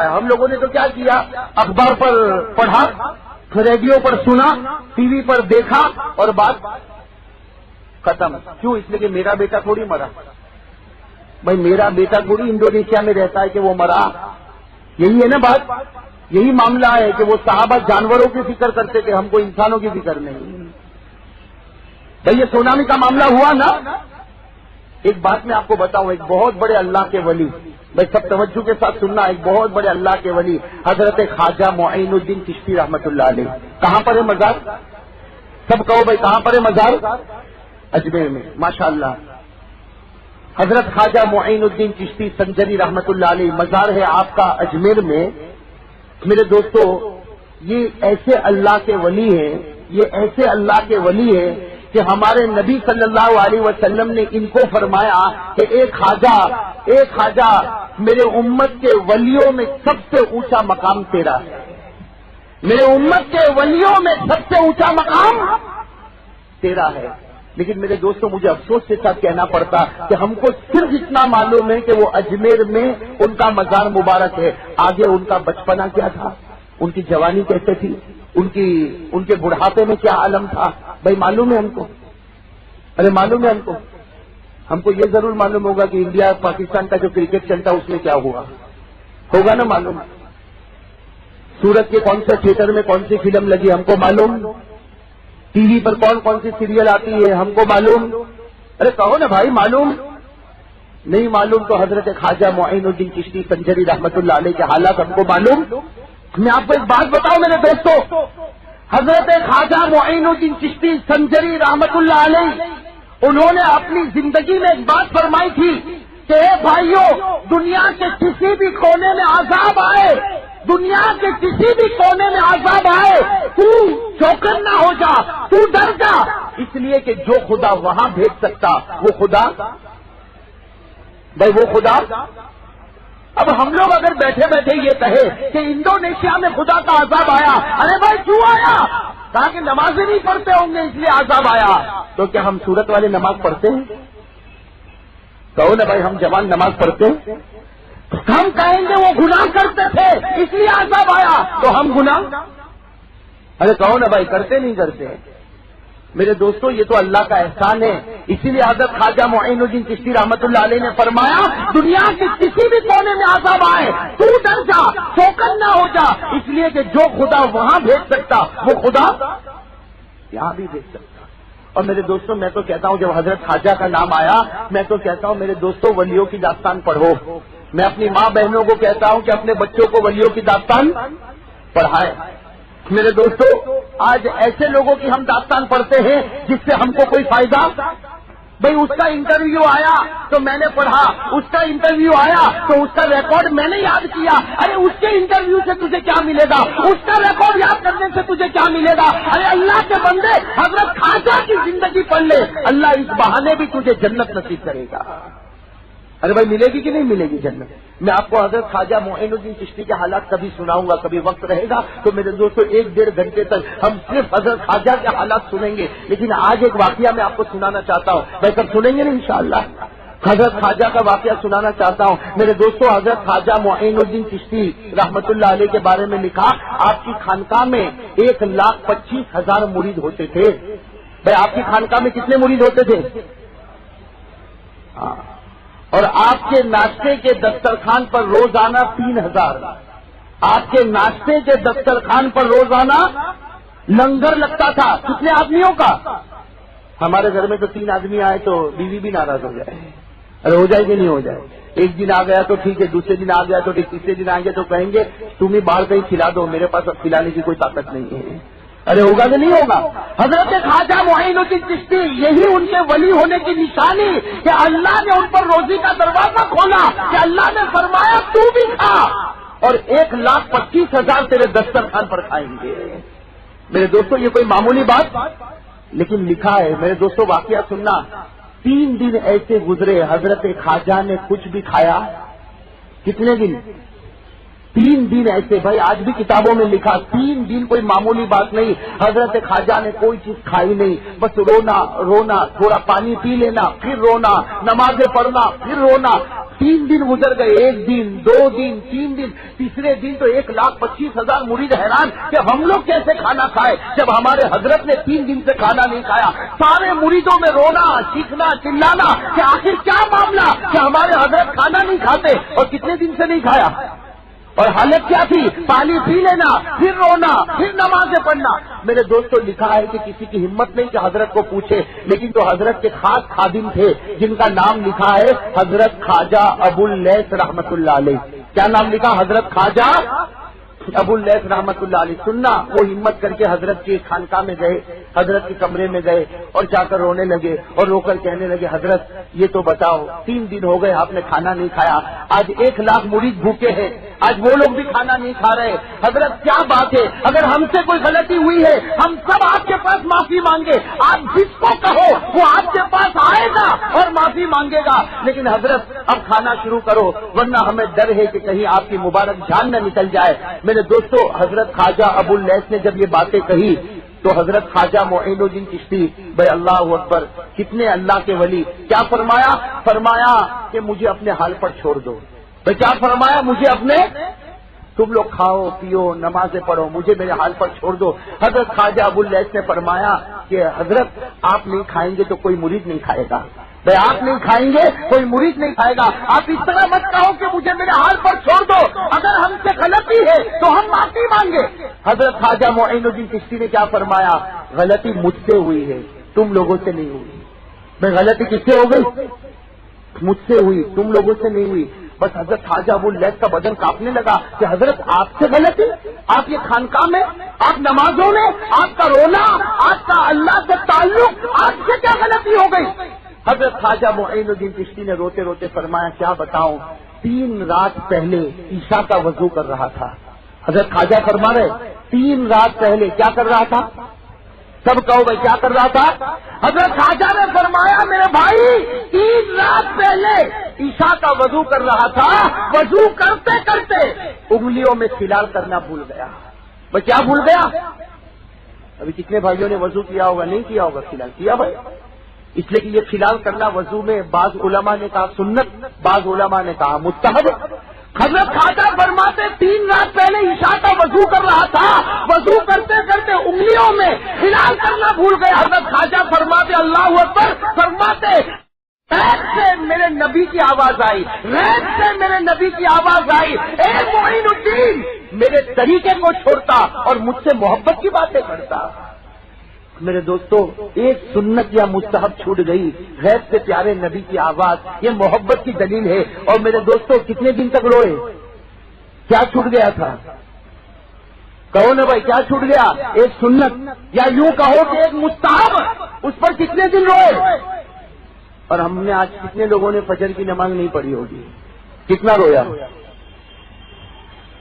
ہم لوگوں نے تو کیا کیا؟ اخبار پر پڑھا، ریڈیو پر سنا، ٹی وی پر دیکھا اور بات ختم. کیوں؟ اس لیے کہ میرا بیٹا تھوڑی مرا. بھائی میرا بیٹا تھوڑی انڈونیشیا میں رہتا ہے کہ وہ مرا. یہی ہے نا بات، یہی معاملہ ہے کہ وہ صحابہ جانوروں کی فکر کرتے تھے، ہم کو انسانوں کی فکر نہیں. بھائی یہ سونامی کا معاملہ ہوا نا. ایک بات میں آپ کو بتاؤں، ایک بہت بڑے اللہ کے ولی، بھائی سب توجہ کے ساتھ سننا، ایک بہت بڑے اللہ کے ولی حضرت خواجہ معین الدین چشتی رحمۃ اللہ علیہ. کہاں پر ہے مزار؟ سب کہو بھائی کہاں پر ہے مزار؟ اجمیر میں. ماشاءاللہ حضرت خواجہ معین الدین چشتی سنجری رحمۃ اللہ علیہ مزار ہے آپ کا اجمیر میں. میرے دوستو، یہ ایسے اللہ کے ولی ہیں کہ ہمارے نبی صلی اللہ علیہ وسلم نے ان کو فرمایا کہ ایک خواجہ میرے امت کے ولیوں میں سب سے اونچا مقام تیرا ہے. میرے امت کے ولیوں میں سب سے اونچا مقام تیرا ہے. لیکن میرے دوستوں، مجھے افسوس کے ساتھ کہنا پڑتا کہ ہم کو صرف اتنا معلوم ہے کہ وہ اجمیر میں ان کا مزار مبارک ہے. آگے ان کا بچپنا کیا تھا، ان کی جوانی کیسے تھی، ان کے بڑھاپے میں کیا عالم تھا، بھائی معلوم ہے ہم کو؟ ارے معلوم ہے ہم کو یہ ضرور معلوم ہوگا کہ انڈیا پاکستان کا جو کرکٹ چلتا اس میں کیا ہوا ہوگا نا معلوم. سورت کے کون سے تھیٹر میں کون سی فلم لگی ہم کو معلوم. ٹی وی پر کون سی سیریل آتی ہے ہم کو معلوم. ارے کہو نا بھائی معلوم. نہیں معلوم تو حضرت خواجہ معین الدین چشتی سنجری رحمۃ اللہ علیہ کے حالات ہم کو معلوم. میں آپ کو ایک بات بتاؤں میرے دوستو، حضرت خواجہ معین الدین چشتی سنجری رحمۃ اللہ علیہ انہوں نے اپنی زندگی میں ایک بات فرمائی تھی کہ اے بھائیو، دنیا کے کسی بھی کونے میں عذاب آئے، دنیا کے کسی بھی کونے میں عذاب آئے، تو چوکن نہ ہو جا، تو ڈر جا، اس لیے کہ جو خدا وہاں بھیج سکتا وہ خدا. بھائی وہ خدا. اب ہم لوگ اگر بیٹھے بیٹھے یہ کہے کہ انڈونیشیا میں خدا کا عذاب آیا، ارے بھائی کیوں آیا؟ کہا کہ نمازیں نہیں پڑھتے ہوں گے اس لیے عذاب آیا. تو کیا ہم سورت والے نماز پڑھتے ہیں؟ کہو نا بھائی ہم جوان نماز پڑھتے ہیں. ہم کہیں گے وہ گناہ کرتے تھے اس لیے عذاب آیا، تو ہم گناہ. ارے کہو نا بھائی کرتے نہیں کرتے. میرے دوستوں یہ تو اللہ کا احسان ہے. اسی لیے حضرت خواجہ معین الدین چشتی رحمت اللہ علیہ نے فرمایا دنیا کے کسی بھی کونے میں عذاب آئے تو ڈر جا، چوکن نہ ہو جا، اس لیے کہ جو خدا وہاں بھیج سکتا وہ خدا یہاں بھی بھیج سکتا. اور میرے دوستوں میں تو کہتا ہوں جب حضرت خواجہ کا نام آیا میں تو کہتا ہوں میرے دوستوں ولیوں کی داستان پڑھو. میں اپنی ماں بہنوں کو کہتا ہوں کہ اپنے بچوں کو ولیوں کی داستان پڑھائیں. میرے دوستوں آج ایسے لوگوں کی ہم داستان پڑھتے ہیں جس سے ہم کو کوئی فائدہ. بھئی اس کا انٹرویو آیا تو میں نے پڑھا، اس کا انٹرویو آیا تو اس کا ریکارڈ میں نے یاد کیا. ارے اس کے انٹرویو سے تجھے کیا ملے گا، اس کا ریکارڈ یاد کرنے سے تجھے کیا ملے گا. ارے اللہ کے بندے حضرت خواجہ کی زندگی پڑھ لے، اللہ اس بہانے بھی تجھے جنت نصیب کرے گا. ارے بھائی ملے گی کہ نہیں ملے گی جنت. میں آپ کو حضرت خواجہ معین الدین چشتی کے حالات کبھی سناؤں گا، کبھی وقت رہے گا تو میرے دوستوں 1-1.5 گھنٹے تک ہم صرف حضرت خواجہ کے حالات سنیں گے. لیکن آج ایک واقعہ میں آپ کو سنانا چاہتا ہوں. میں کب سنیں گے نا انشاءاللہ. حضرت خواجہ کا واقعہ سنانا چاہتا ہوں. میرے دوستوں حضرت خواجہ معین الدین چشتی رحمت اللہ علیہ کے بارے میں لکھا آپ کی خانقاہ میں 1,25,000 مرید ہوتے تھے. بھائی آپ کی خانقاہ میں کتنے مرید ہوتے تھے؟ ہاں. اور آپ کے ناشتے کے دسترخوان پر روزانہ 3,000. آپ کے ناشتے کے دسترخوان پر روزانہ لنگر لگتا تھا. کتنے آدمیوں کا؟ ہمارے گھر میں تو 3 آدمی آئے تو بیوی بھی ناراض ہو جائے. ارے ہو جائے کہ نہیں ہو جائے؟ ایک دن آ گیا تو ٹھیک ہے، دوسرے دن آ گیا تو ٹھیک، تیسرے دن آئیں گے تو کہیں گے تم ہی باہر کہیں کھلا دو، میرے پاس اب کھلانے کی کوئی طاقت نہیں ہے. ارے ہوگا کہ نہیں ہوگا؟ حضرت خواجہ معین الدین چشتی یہی ان کے ولی ہونے کی نشانی کہ اللہ نے ان پر روزی کا دروازہ کھولا کہ اللہ نے فرمایا تو بھی کھا اور 1,25,000 تیرے دسترخوان پر کھائیں گے. میرے دوستوں یہ کوئی معمولی بات لیکن لکھا ہے. میرے دوستوں واقعہ سننا. 3 دن ایسے گزرے حضرت خواجہ نے کچھ بھی کھایا. کتنے دن؟ 3 دن ایسے. بھائی آج بھی کتابوں میں لکھا 3 دن کوئی معمولی بات نہیں. حضرت خواجہ نے کوئی چیز کھائی نہیں، بس رونا رونا، تھوڑا پانی پی لینا، پھر رونا، نمازیں پڑھنا، پھر رونا. 3 دن گزر گئے. 1 دن، 2 دن، 3 دن. تیسرے دن تو 1,25,000 مرید حیران کہ ہم لوگ کیسے کھانا کھائے جب ہمارے حضرت نے 3 دن سے کھانا نہیں کھایا. سارے مریدوں میں رونا، چیخنا، چلانا کہ آخر کیا معاملہ کہ ہمارے حضرت کھانا نہیں کھاتے اور کتنے دن سے نہیں کھایا. اور حالت کیا تھی؟ پانی پی لینا، پھر رونا، پھر نمازیں پڑھنا. میرے دوستوں لکھا ہے کہ کسی کی ہمت نہیں کہ حضرت کو پوچھے، لیکن تو حضرت کے خاص خادم تھے جن کا نام لکھا ہے حضرت خواجہ ابو اللیث رحمت اللہ علیہ. کیا نام لکھا؟ حضرت خواجہ ابو اللیث رحمت اللہ علیہ. سننا وہ ہمت کر کے حضرت کی خانقاہ میں گئے، حضرت کے کمرے میں گئے اور جا کر رونے لگے اور رو کر کہنے لگے حضرت یہ تو بتاؤ 3 دن ہو گئے آپ نے کھانا نہیں کھایا، آج 1,00,000 مرید بھوکے ہیں، آج وہ لوگ بھی کھانا نہیں کھا رہے. حضرت کیا بات ہے؟ اگر ہم سے کوئی غلطی ہوئی ہے ہم سب آپ کے پاس معافی مانگے. آپ جس کو کہو وہ آپ کے پاس آئے گا اور معافی مانگے گا. لیکن حضرت اب کھانا شروع کرو ورنہ ہمیں ڈر ہے کہ کہیں آپ کی مبارک جان نہ نکل جائے. میرے دوستو حضرت خواجہ ابو اللیث نے جب یہ باتیں کہی تو حضرت خواجہ معین الدین چشتی بھائی اللہ اکبر کتنے اللہ کے ولی، کیا فرمایا؟ فرمایا کہ مجھے اپنے حال پر چھوڑ دو. بھائی کیا فرمایا؟ مجھے اپنے، تم لوگ کھاؤ پیو نمازیں پڑھو، مجھے میرے حال پر چھوڑ دو. حضرت خواجہ ابو اللیث نے فرمایا کہ حضرت آپ نہیں کھائیں گے تو کوئی مرید نہیں کھائے گا. بھائی آپ نہیں کھائیں گے کوئی مرید نہیں کھائے گا. آپ اس طرح مت کہو کہ مجھے میرے حال پر چھوڑ دو، اگر ہم سے غلطی ہے تو ہم معافی مانگے. حضرت خواجہ معین الدین چشتی نے کیا فرمایا؟ غلطی مجھ سے ہوئی ہے، تم لوگوں سے نہیں ہوئی. بھائی غلطی کس سے ہو گئی؟ مجھ سے ہوئی، تم لوگوں سے نہیں ہوئی. بس حضرت خواجہ ابو اللیث کا بدن کانپنے لگا کہ حضرت آپ سے غلطی؟ آپ یہ خانقاہ میں، آپ نمازوں میں، آپ کا رونا، آپ کا اللہ سے تعلق، آپ سے کیا غلطی ہو گئی؟ حضرت خواجہ معین الدین چشتی نے روتے روتے فرمایا کیا بتاؤں، 3 رات پہلے عشاء کا وضو کر رہا تھا. حضرت خواجہ فرما رہے 3 رات پہلے کیا کر رہا تھا؟ سب کہو بھائی کیا کر رہا تھا؟ حضرت خواجہ نے فرمایا میرے بھائی 3 رات پہلے عشاء کا وضو کر رہا تھا، وضو کرتے کرتے انگلیوں میں کھلال کرنا بھول گیا. بھائی کیا بھول گیا؟ ابھی کتنے بھائیوں نے وضو کیا ہوگا؟ نہیں کیا ہوگا کھلال کیا بھائی. اس لیے کہ یہ کھلال کرنا وضو میں بعض علماء نے کہا سنت، بعض علماء نے کہا مستحب. حضرت خواجہ فرماتے 3 رات پہلے عشاء کا وضو کر رہا تھا، وضو کرتے کرتے انگلیوں میں ہلال کرنا بھول گئے. حضرت خواجہ فرماتے اللہ اکبر، فرماتے ریت سے میرے نبی کی آواز آئی، ریت سے میرے نبی کی آواز آئی، اے معین الدین، میرے طریقے کو چھوڑتا اور مجھ سے محبت کی باتیں کرتا. میرے دوستو، ایک سنت یا مستحب چھوٹ گئی، غیب سے پیارے نبی کی آواز، یہ محبت کی دلیل ہے. اور میرے دوستو کتنے دن تک روئے؟ کیا چھوٹ گیا تھا؟ کہو نا بھائی، کیا چھوٹ گیا؟ ایک سنت یا یوں کہو کہ ایک مستحب، اس پر کتنے دن روئے؟ اور ہم نے آج کتنے لوگوں نے فجر کی نماز نہیں پڑھی ہوگی؟ کتنا رویا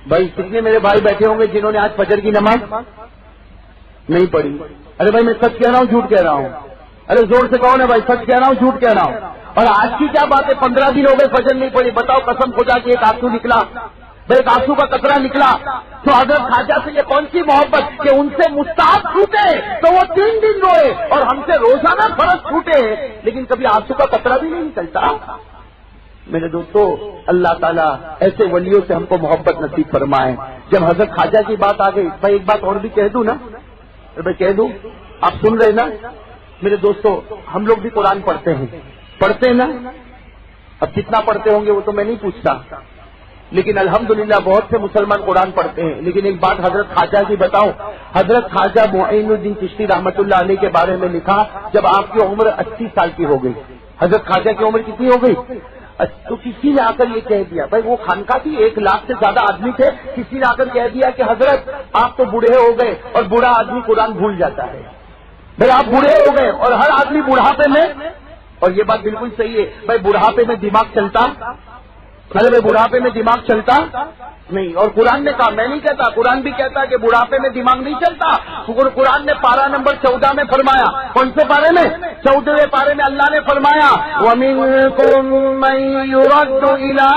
بھائی؟ کتنے میرے بھائی بیٹھے ہوں گے جنہوں نے آج فجر کی نماز نہیں پڑھی؟ ارے بھائی میں سچ کہہ رہا ہوں جھوٹ کہہ رہا ہوں؟ ارے زور سے کہو نا بھائی، سچ کہہ رہا ہوں جھوٹ کہہ رہا ہوں؟ اور آج کی کیا بات ہے، 15 دن ہو گئے فجر نہیں پڑی. بتاؤ قسم خدا کی ایک آنسو نکلا، ایک آنسو کا قطرہ نکلا تو حضرت خواجہ سے یہ کون سی محبت کہ ان سے مستحب چھوٹے تو وہ 3 دن روئے، اور ہم سے روزانہ فرض چھوٹے لیکن کبھی آنسو کا قطرہ بھی نہیں نکلتا. میرے دوستو، اللہ تعالیٰ ایسے ولیوں سے ہم کو محبت نصیب فرمائے. جب حضرت خواجہ کی بات آ گئی، بھائی ایک بات اور بھی کہہ دوں نا؟ بھائی کہہ دوں، آپ سن رہے نا میرے دوستو؟ ہم لوگ بھی قرآن پڑھتے ہیں نا. اب کتنا پڑھتے ہوں گے وہ تو میں نہیں پوچھتا، لیکن الحمدللہ بہت سے مسلمان قرآن پڑھتے ہیں. لیکن ایک بات حضرت خواجہ کی بتاؤں، حضرت خواجہ معین الدین چشتی رحمت اللہ علیہ کے بارے میں لکھا جب آپ کی عمر 80 سال کی ہو گئی. حضرت خواجہ کی عمر کتنی ہو گئی؟ تو کسی نے آ کر یہ کہہ دیا، بھائی وہ خانقاہ تھی، 1 لاکھ سے زیادہ آدمی تھے، کسی نے آ کر کہہ دیا کہ حضرت آپ تو بوڑھے ہو گئے، اور بوڑھا آدمی قرآن بھول جاتا ہے. بھائی آپ بوڑھے ہو گئے اور ہر آدمی بڑھاپے میں، اور یہ بات بالکل صحیح ہے بھائی، بڑھاپے میں دماغ چلتا، بھائی بڑھاپے میں دماغ چلتا نہیں. اور قرآن نے کہا، میں نہیں کہتا، قرآن بھی کہتا کہ بڑھاپے میں دماغ نہیں چلتا. قرآن نے پارہ نمبر 14 میں فرمایا، کون سے پارے میں؟ 14ویں پارے میں اللہ نے فرمایا وَمِنكُم مَّن يُرَدُّ إِلَىٰ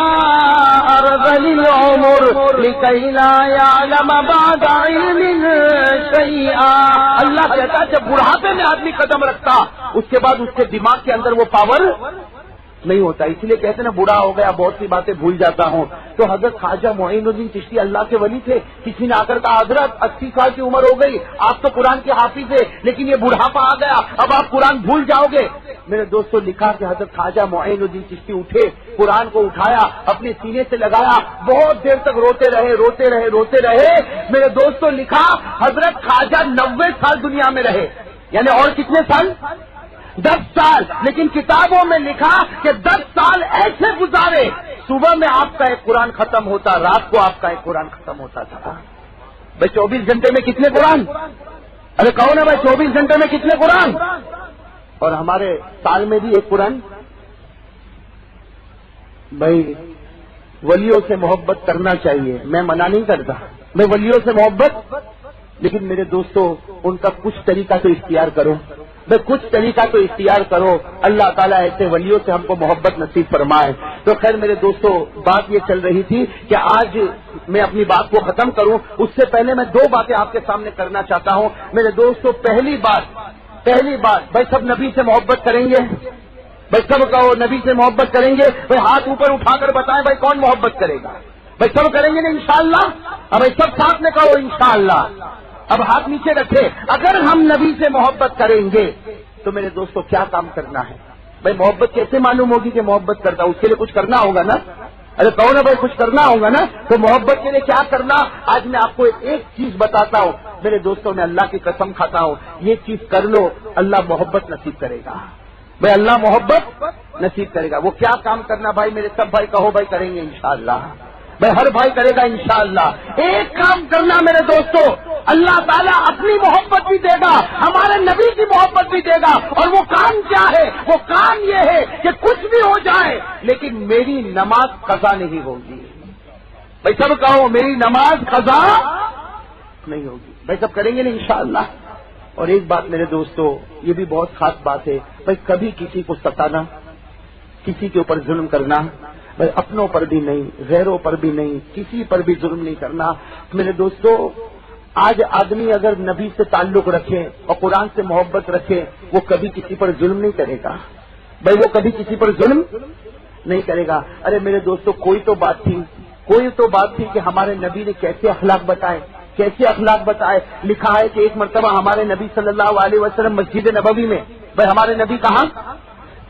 أَرْذَلِ الْعُمُرِ لِكَيْ لَا يَعْلَمَ بَعْدَ عِلْمٍ شَيْئًا. اللہ کہتا جب بڑھاپے میں آدمی قدم رکھتا اس کے بعد اس کے دماغ کے اندر وہ پاور نہیں ہوتا. اس لیے کہتے ہیں نا بوڑھا ہو گیا، بہت سی باتیں بھول جاتا ہوں. تو حضرت خواجہ معین الدین چشتی اللہ کے ولی تھے. کسی نے آ کر کہا حضرت 80 سال کی عمر ہو گئی، آپ تو قرآن کے حافظ ہیں، لیکن یہ بڑھاپا آ گیا، اب آپ قرآن بھول جاؤ گے. میرے دوستوں لکھا کہ حضرت خواجہ معین الدین چشتی اٹھے، قرآن کو اٹھایا، اپنے سینے سے لگایا، بہت دیر تک روتے رہے. میرے دوستوں لکھا حضرت خواجہ 90 سال دنیا میں رہے، یعنی اور کتنے سال؟ 10 سال. لیکن کتابوں میں لکھا کہ 10 سال ایسے گزارے، صبح میں آپ کا ایک قرآن ختم ہوتا، رات کو آپ کا ایک قرآن ختم ہوتا تھا. بھائی 24 گھنٹے میں کتنے قرآن؟ ارے کہو نا بھائی 24 گھنٹے میں کتنے قرآن؟ اور ہمارے سال میں بھی ایک قرآن. بھائی ولیوں سے محبت کرنا چاہیے، میں منع نہیں کرتا، میں ولیوں سے محبت، لیکن میرے دوستو ان کا کچھ طریقہ تو اختیار کرو. کچھ طریقہ تو اختیار کرو. اللہ تعالیٰ ایسے ولیوں سے ہم کو محبت نصیب فرمائے. تو خیر میرے دوستو بات یہ چل رہی تھی کہ آج میں اپنی بات کو ختم کروں اس سے پہلے میں 2 باتیں آپ کے سامنے کرنا چاہتا ہوں. میرے دوستو پہلی بات بھائی سب نبی سے محبت کریں گے؟ بھائی سب کہو نبی سے محبت کریں گے. بھائی ہاتھ اوپر اٹھا کر بتائیں بھائی کون محبت کرے گا؟ بھائی سب کریں گے نا انشاءاللہ؟ اب بھائی سب ساتھ میں کہو انشاءاللہ. اب ہاتھ نیچے رکھے. اگر ہم نبی سے محبت کریں گے تو میرے دوستو کیا کام کرنا ہے؟ بھائی محبت کیسے معلوم ہوگی کہ محبت کرتا؟ اس کے لیے کچھ کرنا ہوگا نا. ارے کہو نا بھائی کچھ کرنا ہوگا نا. تو محبت کے لیے کیا کرنا؟ آج میں آپ کو ایک چیز بتاتا ہوں. میرے دوستوں میں اللہ کی قسم کھاتا ہوں، یہ چیز کر لو اللہ محبت نصیب کرے گا. بھائی اللہ محبت نصیب کرے گا. وہ کیا کام کرنا بھائی؟ میرے سب بھائی کہو بھائی کریں گے انشاءاللہ. بھائی ہر بھائی کرے گا انشاءاللہ. ایک کام کرنا میرے دوستو، اللہ تعالیٰ اپنی محبت بھی دے گا، ہمارے نبی کی محبت بھی دے گا. اور وہ کام کیا ہے؟ وہ کام یہ ہے کہ کچھ بھی ہو جائے لیکن میری نماز قضا نہیں ہوگی. بھائی سب کہو میری نماز قضا نہیں ہوگی. بھائی سب کریں گے نا انشاءاللہ. اور ایک بات میرے دوستو یہ بھی بہت خاص بات ہے، بھائی کبھی کسی کو ستانا، کسی کے اوپر ظلم کرنا، بھائی اپنوں پر بھی نہیں، غیروں پر بھی نہیں، کسی پر بھی ظلم نہیں کرنا. میرے دوستو آج آدمی اگر نبی سے تعلق رکھے اور قرآن سے محبت رکھے وہ کبھی کسی پر ظلم نہیں کرے گا. بھائی وہ کبھی کسی پر ظلم نہیں کرے گا. ارے میرے دوستو کوئی تو بات تھی، کوئی تو بات تھی کہ ہمارے نبی نے کیسے اخلاق بتائے، کیسے اخلاق بتائے. لکھا ہے کہ ایک مرتبہ ہمارے نبی صلی اللہ علیہ وسلم مسجد نبوی میں، بھائی ہمارے نبی کہاں؟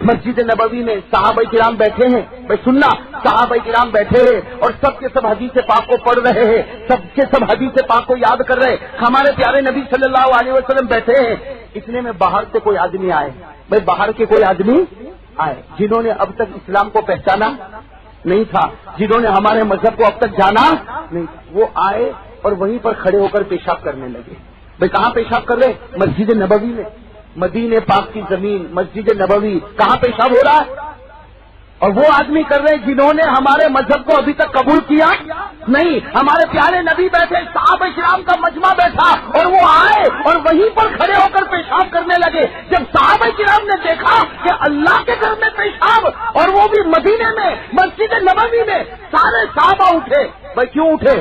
مسجد نبوی میں. صحابہ کرام بیٹھے ہیں، بھائی سننا، صحابہ کرام بیٹھے ہیں اور سب کے سب حدیث پاک کو پڑھ رہے ہیں، سب کے سب حدیث پاک کو یاد کر رہے. ہمارے پیارے نبی صلی اللہ علیہ وسلم بیٹھے ہیں. اتنے میں باہر سے کوئی آدمی آئے، بھائی باہر کے کوئی آدمی آئے جنہوں نے اب تک اسلام کو پہچانا نہیں تھا، جنہوں نے ہمارے مذہب کو اب تک جانا نہیں تھا. وہ آئے اور وہیں پر کھڑے ہو کر پیشاب کرنے لگے. بھائی کہاں پیشاب کر رہے؟ مسجد نبوی میں. مدینے پاک کی زمین، مسجد نبوی، کہاں پیشاب ہو رہا ہے؟ اور وہ آدمی کر رہے ہیں جنہوں نے ہمارے مذہب کو ابھی تک قبول کیا نہیں. ہمارے پیارے نبی بیٹھے، صحابہ کرام کا مجمع بیٹھا اور وہ آئے اور وہیں پر کھڑے ہو کر پیشاب کرنے لگے. جب صحابہ کرام نے دیکھا کہ اللہ کے گھر میں پیشاب اور وہ بھی مدینے میں مسجد نبوی میں، سارے صحابہ اٹھے. بھائی کیوں اٹھے؟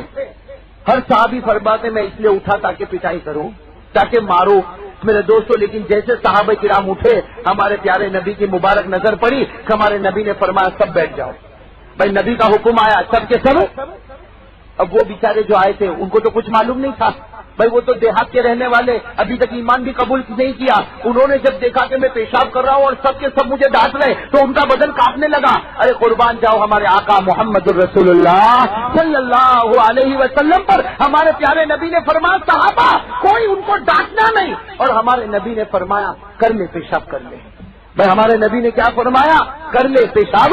ہر صحابی فرماتے میں اس لیے اٹھا تاکہ پٹائی کروں، تاکہ مارو میرے دوستوں. لیکن جیسے صحابہ کرام اٹھے، ہمارے پیارے نبی کی مبارک نظر پڑی کہ ہمارے نبی نے فرمایا سب بیٹھ جاؤ. بھائی نبی کا حکم آیا، سب کے سب. اب وہ بیچارے جو آئے تھے ان کو تو کچھ معلوم نہیں تھا، بھائی وہ تو دیہات کے رہنے والے، ابھی تک ایمان بھی قبول نہیں کیا. انہوں نے جب دیکھا کہ میں پیشاب کر رہا ہوں اور سب کے سب مجھے ڈانٹ رہے تو ان کا بدن کانپنے لگا. ارے قربان جاؤ ہمارے آقا محمد الرسول اللہ صلی اللہ علیہ وسلم پر. ہمارے پیارے نبی نے فرمایا صحابہ کوئی ان کو ڈانٹنا نہیں، اور ہمارے نبی نے فرمایا کر لے پیشاب کر لے. بھائی ہمارے نبی نے کیا فرمایا؟ کر لے پیشاب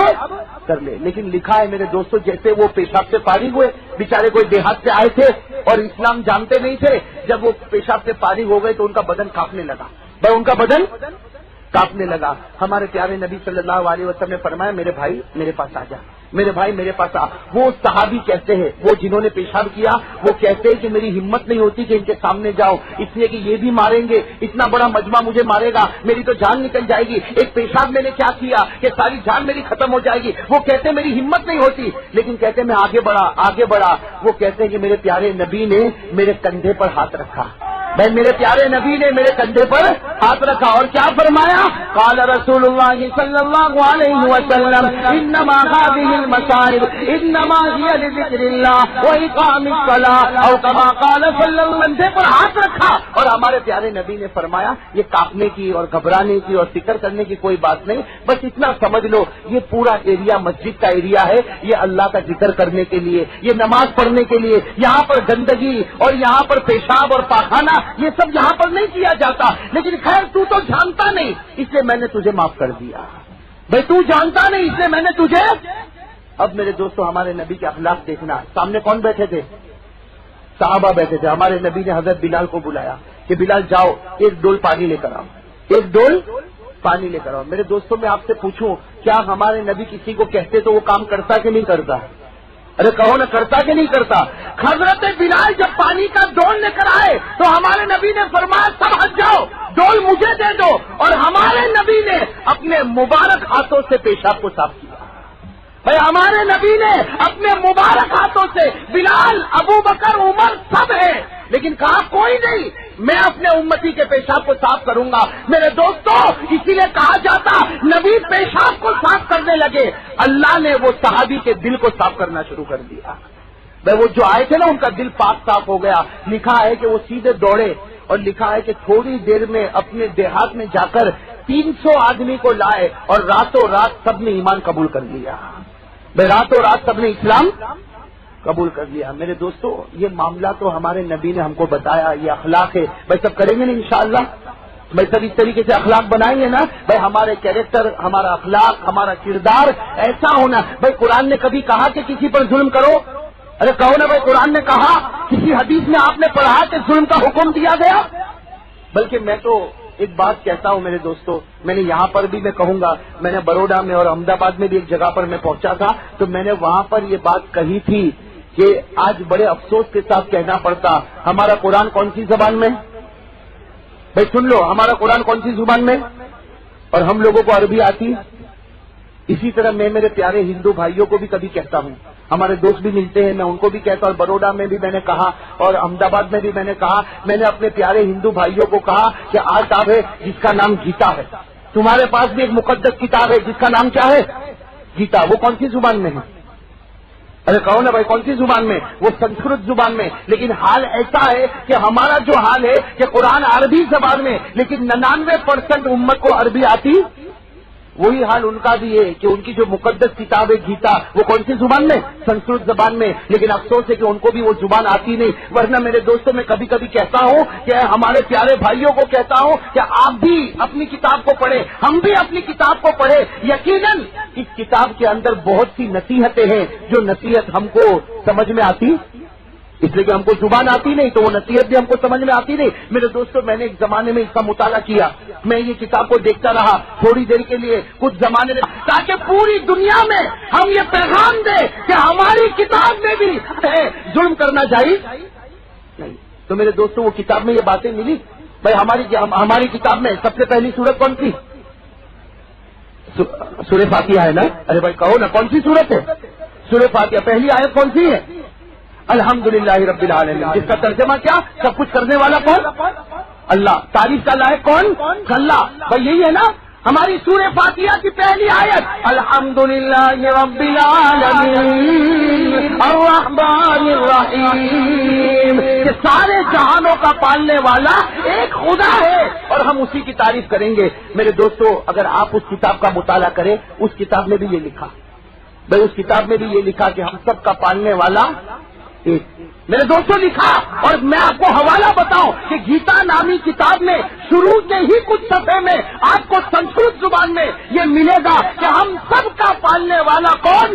کر لے. لیکن لکھا ہے میرے دوستوں جیسے وہ پیشاب سے فارغ ہوئے، بیچارے کوئی دیہات سے آئے تھے اور اسلام جانتے نہیں تھے، جب وہ پیشاب سے فارغ ہو گئے تو ان کا بدن کانپنے لگا. بھائی ان کا بدن کانپنے لگا. ہمارے پیارے نبی صلی اللہ علیہ وسلم نے فرمایا میرے بھائی میرے پاس آ جا، میرے بھائی میرے پاس آ. وہ صحابی کہتے ہیں، وہ جنہوں نے پیشاب کیا وہ کہتے ہیں کہ میری ہمت نہیں ہوتی کہ ان کے سامنے جاؤ، اس لیے کہ یہ بھی ماریں گے، اتنا بڑا مجمع مجھے مارے گا، میری تو جان نکل جائے گی. ایک پیشاب میں نے کیا کیا کہ ساری جان میری ختم ہو جائے گی. وہ کہتے ہیں میری ہمت نہیں ہوتی، لیکن کہتے ہیں میں آگے بڑھا آگے بڑھا. وہ کہتے ہیں کہ میرے پیارے نبی نے میرے کندھے پر ہاتھ رکھا. بھائی میرے پیارے نبی نے میرے کندھے پر ہاتھ رکھا اور کیا فرمایا؟ قال رسول اللہ صلی اللہ علیہ وسلم انما هذه المصائب انما هي لذکر اللہ واقام الصلاۃ او کما قال صلی اللہ علیہ وسلم. پر ہاتھ رکھا اور ہمارے پیارے نبی نے فرمایا یہ کانپنے کی اور گھبرانے کی اور فکر کرنے کی کوئی بات نہیں، بس اتنا سمجھ لو یہ پورا ایریا مسجد کا ایریا ہے، یہ اللہ کا ذکر کرنے کے لیے، یہ نماز پڑھنے کے لیے. یہاں پر گندگی اور یہاں پر پیشاب اور پاخانہ یہ سب یہاں پر نہیں کیا جاتا. لیکن خیر تو جانتا نہیں اس لیے میں نے تجھے معاف کر دیا. بھائی تو جانتا نہیں اس لیے میں نے تجھے. اب میرے دوستوں ہمارے نبی کے اخلاق دیکھنا. سامنے کون بیٹھے تھے؟ صحابہ بیٹھے تھے. ہمارے نبی نے حضرت بلال کو بلایا کہ بلال جاؤ ایک ڈول پانی لے کر آؤ، ایک ڈول پانی لے کر آؤ. میرے دوستوں میں آپ سے پوچھوں کیا ہمارے نبی کسی کو کہتے تو وہ کام کرتا کہ نہیں کرتا؟ ارے کہو نا کرتا کہ نہیں کرتا؟ حضرت بلال جب پانی کا ڈول لے کر آئے تو ہمارے نبی نے فرمایا سب ہٹ جاؤ، ڈول مجھے دے دو. اور ہمارے نبی نے اپنے مبارک ہاتھوں سے پیشاب کو صاف کیا. بھائی ہمارے نبی نے اپنے مبارک ہاتھوں سے، بلال ابو بکر عمر سب ہیں لیکن کہا کوئی نہیں میں اپنے امتی کے پیشاب کو صاف کروں گا. میرے دوستوں اسی لیے کہا جاتا نبی پیشاب کو صاف کرنے لگے، اللہ نے وہ صحابی کے دل کو صاف کرنا شروع کر دیا. بھائی وہ جو آئے تھے نا ان کا دل پاک صاف ہو گیا. لکھا ہے کہ وہ سیدھے دوڑے اور لکھا ہے کہ تھوڑی دیر میں اپنے دیہات میں جا کر 300 آدمی کو لائے اور راتوں رات سب نے ایمان قبول کر لیا. بھائی راتوں رات سب نے اسلام قبول کر لیا. میرے دوستو یہ معاملہ تو ہمارے نبی نے ہم کو بتایا، یہ اخلاق ہے. بھائی سب کریں گے نا انشاءاللہ؟ بھائی سب اس طریقے سے اخلاق بنائیں گے نا. بھائی ہمارے کیریکٹر، ہمارا اخلاق، ہمارا کردار ایسا ہونا. بھائی قرآن نے کبھی کہا کہ کسی پر ظلم کرو؟ ارے کہو نا بھائی قرآن نے کہا؟ کسی حدیث میں آپ نے پڑھا کہ ظلم کا حکم دیا گیا؟ بلکہ میں تو ایک بات کہتا ہوں میرے دوستو، میں نے یہاں پر بھی میں کہوں گا، میں نے بروڈا میں اور احمد آباد میں بھی ایک جگہ پر میں پہنچا تھا تو میں نے وہاں پر یہ بات کہی تھی کہ آج بڑے افسوس کے ساتھ کہنا پڑتا ہمارا قرآن کون سی زبان میں؟ بھائی سن لو ہمارا قرآن کون سی زبان میں؟ اور ہم لوگوں کو عربی آتی. اسی طرح میں میرے پیارے ہندو بھائیوں کو بھی کبھی کہتا ہوں، ہمارے دوست بھی ملتے ہیں میں ان کو بھی کہتا ہوں، بروڈا میں بھی میں نے کہا اور احمد آباد میں بھی میں نے کہا، میں نے اپنے پیارے ہندو بھائیوں کو کہا کہ آج کتاب ہے جس کا نام گیتا ہے. تمہارے پاس بھی ایک مقدس کتاب ہے جس کا نام کیا ہے؟ گیتا. وہ کون سی زبان میں ہے؟ ارے کہو نا بھائی کون سی زبان میں؟ وہ سنسکرت زبان میں. لیکن حال ایسا ہے کہ ہمارا جو حال ہے کہ قرآن عربی زبان میں، لیکن 99% امت کو عربی آتی. وہی حال ان کا بھی ہے کہ ان کی جو مقدس کتاب ہے گیتا، وہ کون سی زبان میں؟ سنسکرت زبان میں. لیکن افسوس ہے کہ ان کو بھی وہ زبان آتی نہیں. ورنہ میرے دوستوں میں کبھی کبھی کہتا ہوں کہ ہمارے پیارے بھائیوں کو کہتا ہوں کہ آپ بھی اپنی کتاب کو پڑھیں، ہم بھی اپنی کتاب کو پڑھیں. یقیناً اس کتاب کے اندر بہت سی نصیحتیں ہیں جو نصیحت ہم کو سمجھ میں آتی، اس لیے کہ ہم کو زبان آتی نہیں تو وہ نصیحت بھی ہم کو سمجھ میں آتی نہیں. میرے دوستوں میں نے ایک زمانے میں اس کا مطالعہ کیا، میں یہ کتاب کو دیکھتا رہا تھوڑی دیر کے لیے کچھ زمانے میں، تاکہ پوری دنیا میں ہم یہ پیغام دیں کہ ہماری کتاب میں بھی ظلم کرنا جائز نہیں. تو میرے دوستوں وہ کتاب میں یہ باتیں ملی. بھائی ہماری کتاب میں سب سے پہلی سورت کون سی؟ سورہ فاتحہ ہے نا. ارے بھائی کہو نا کون سی سورت ہے؟ سورہ فاتحہ. پہلی آیت کون سی ہے؟ الحمدللہ رب العالمین، جس کا ترجمہ کیا؟ سب کچھ کرنے والا کون؟ اللہ. تعریف کا لائق کون؟ اللہ. بھائی یہی ہے نا ہماری سورہ فاتحہ کی پہلی آیت، الحمدللہ رب العالمین الرحمن الرحیم، کہ سارے جہانوں کا پالنے والا ایک خدا ہے اور ہم اسی کی تعریف کریں گے. میرے دوستو اگر آپ اس کتاب کا مطالعہ کریں، اس کتاب میں بھی یہ لکھا، بھائی اس کتاب میں بھی یہ لکھا کہ ہم سب کا پالنے والا ایک. میرے دوستوں لکھا، اور میں آپ کو حوالہ بتاؤں کہ گیتا نامی کتاب میں شروع کے ہی کچھ صفحے میں آپ کو سنسکرت زبان میں یہ ملے گا کہ ہم سب کا پالنے والا کون؟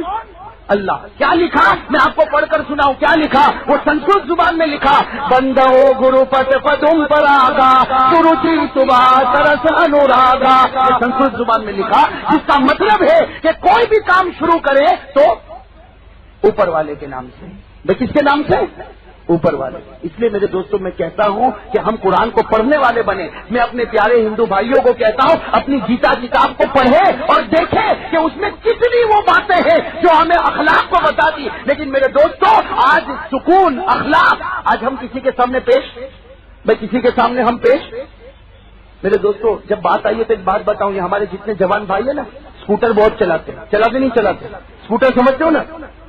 اللہ. کیا لکھا؟ میں آپ کو پڑھ کر سناؤں کیا لکھا. وہ سنسکرت زبان میں لکھا، بندو گرو پت پدم پراگا گرو چی صبح ترس انوراگا. سنسکرت زبان میں لکھا، جس کا مطلب ہے کہ کوئی بھی کام شروع کرے تو اوپر والے کے نام سے. کس کے نام سے؟ اوپر والے. اس لیے میرے دوستوں میں کہتا ہوں کہ ہم قرآن کو پڑھنے والے بنے. میں اپنے پیارے ہندو بھائیوں کو کہتا ہوں اپنی گیتا کتاب کو پڑھیں اور دیکھیں کہ اس میں کتنی وہ باتیں ہیں جو ہمیں اخلاق کو بتاتی. لیکن میرے دوستوں آج سکون، اخلاق، آج ہم کسی کے سامنے پیش، کسی کے سامنے ہم پیش. میرے دوستوں جب بات آئی ہے تو ایک بات بتاؤں، یہ ہمارے جتنے جوان بھائی ہیں نا اسکوٹر بہت چلاتے ہیں. چلاتے نہیں چلاتے؟ اسکوٹر سمجھتے ہو نا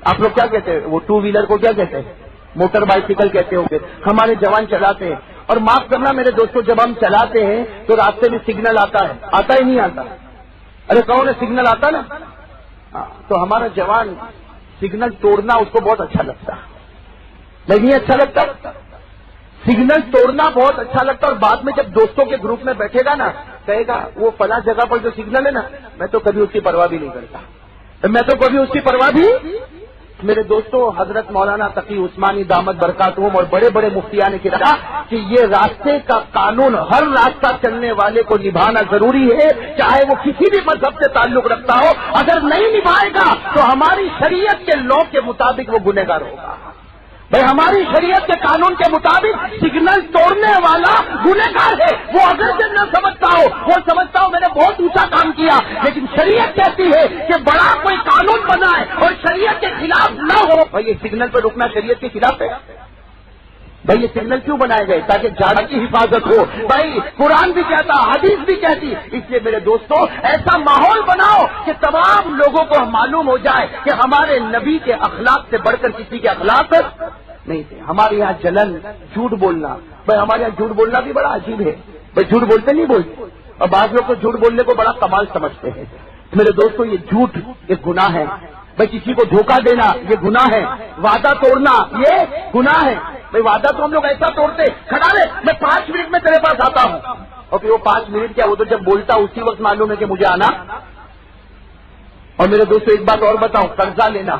آپ لوگ؟ کیا کہتے ہیں وہ ٹو ویلر کو کیا کہتے ہیں؟ موٹر بائسیکل کہتے ہوں گے. ہمارے جوان چلاتے ہیں. اور معاف کرنا میرے دوستوں جب ہم چلاتے ہیں تو راستے میں سگنل آتا ہے ہی نہیں آتا؟ ارے کہو نا سگنل آتا نا. تو ہمارا جوان سگنل توڑنا اس کو بہت اچھا لگتا ہے. نہیں اچھا لگتا؟ سگنل توڑنا بہت اچھا لگتا ہے. اور بعد میں جب دوستوں کے گروپ میں بیٹھے گا نا کہے گا وہ فلاں جگہ پر جو سگنل ہے نا میں تو کبھی اس کی پرواہ بھی نہیں کرتا، میں تو کبھی اس کی پرواہ بھی. میرے دوستوں حضرت مولانا تقی عثمانی دامت برکاتہم اور بڑے بڑے مفتیان نے کہا کہ یہ راستے کا قانون ہر راستہ چلنے والے کو نبھانا ضروری ہے، چاہے وہ کسی بھی مذہب سے تعلق رکھتا ہو. اگر نہیں نبھائے گا تو ہماری شریعت کے لا کے مطابق وہ گنہگار ہوگا. بھائی ہماری شریعت کے قانون کے مطابق سگنل توڑنے والا گنہگار ہے. وہ اگر سے نہ سمجھتا ہو، وہ سمجھتا ہو میں نے بہت اونچا کام کیا، لیکن شریعت کہتی ہے کہ بڑا کوئی قانون بنائے اور شریعت کے خلاف نہ ہو. بھائی یہ سگنل پہ رکنا شریعت کے خلاف ہے. بھائی یہ سگنل کیوں بنائے گئے؟ تاکہ جان کی حفاظت ہو. بھائی قرآن بھی کہتا، حدیث بھی کہتی. اس لیے میرے دوستوں ایسا ماحول بناؤ کہ تمام لوگوں کو معلوم ہو جائے کہ ہمارے نبی کے اخلاق سے بڑھ کر کسی کے اخلاق نہیں تھے. ہمارے یہاں جلن، جھوٹ بولنا. بھائی ہمارے یہاں جھوٹ بولنا بھی بڑا عجیب ہے. بھائی جھوٹ بولتے نہیں بولتے، اور بعض لوگ تو جھوٹ بولنے کو بڑا کمال سمجھتے ہیں. میرے دوستوں یہ جھوٹ ایک گناہ ہے. بھائی کسی کو دھوکہ دینا یہ گناہ ہے. وعدہ توڑنا یہ گناہ ہے. بھائی وعدہ تو ہم لوگ ایسا توڑتے کھڑا رہے میں 5 منٹ میں تیرے پاس آتا ہوں، اور پھر وہ 5 منٹ کیا وہ تو جب بولتا اسی وقت معلوم ہے کہ مجھے آنا. اور میرے دوستوں ایک بات اور بتاؤں، قرضہ لینا،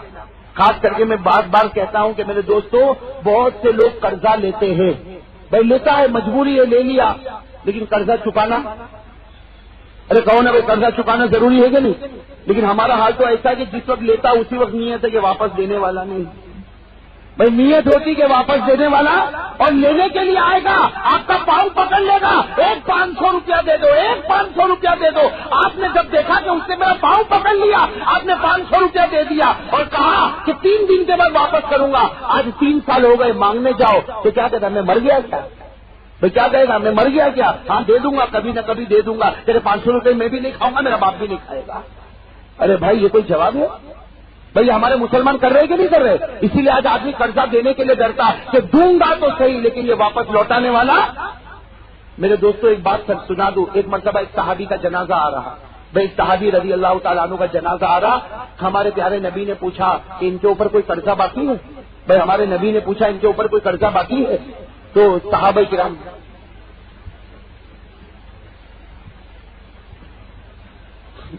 خاص کر کے میں بار بار کہتا ہوں کہ میرے دوستوں بہت سے لوگ قرضہ لیتے ہیں. بھائی لیتا ہے مجبوری ہے لے لیا، لیکن قرضہ چکانا، ارے کہو نا بھائی قرضہ چکانا ضروری ہے کہ نہیں؟ لیکن ہمارا حال تو ایسا ہے کہ جس وقت لیتا اسی وقت نیت ہے کہ واپس دینے والا نہیں. بھائی نیت ہوتی کہ واپس دینے والا، اور لینے کے لیے آئے گا آپ کا پاؤں پکڑ لے گا، ایک 500 روپیہ دے دو، ایک 500 روپیہ دے دو. آپ نے جب دیکھا کہ اس نے میرا پاؤں پکڑ لیا، آپ نے 500 روپیہ دے دیا اور کہا کہ 3 دن کے بعد واپس کروں گا. آج 3 سال ہو گئے مانگنے جاؤ تو کیا کہتا میں مر گیا کیا؟ بھائی کیا کہے گا میں مر گیا کیا؟ ہاں دے دوں گا، کبھی نہ کبھی دے دوں گا. تیرے 500 روپئے میں بھی نہیں کھاؤں گا، میرا باپ بھی نہیں کھائے گا. ارے بھائی یہ کوئی جواب ہے؟ بھئی ہمارے مسلمان کر رہے کہ نہیں کر رہے؟ اسی لیے آج آدمی قرضہ دینے کے لیے ڈرتا کہ دوں گا تو صحیح لیکن یہ واپس لوٹانے والا. میرے دوستوں ایک بات سنا دوں. ایک مرتبہ ایک صحابی کا جنازہ آ رہا. بھائی صحابی رضی اللہ تعالیٰ عنہ کا جنازہ آ رہا. ہمارے پیارے نبی نے پوچھا کہ ان کے اوپر کوئی قرضہ باقی ہے؟ بھائی ہمارے نبی نے پوچھا ان کے اوپر کوئی قرضہ باقی ہے؟ تو صحابہ کرام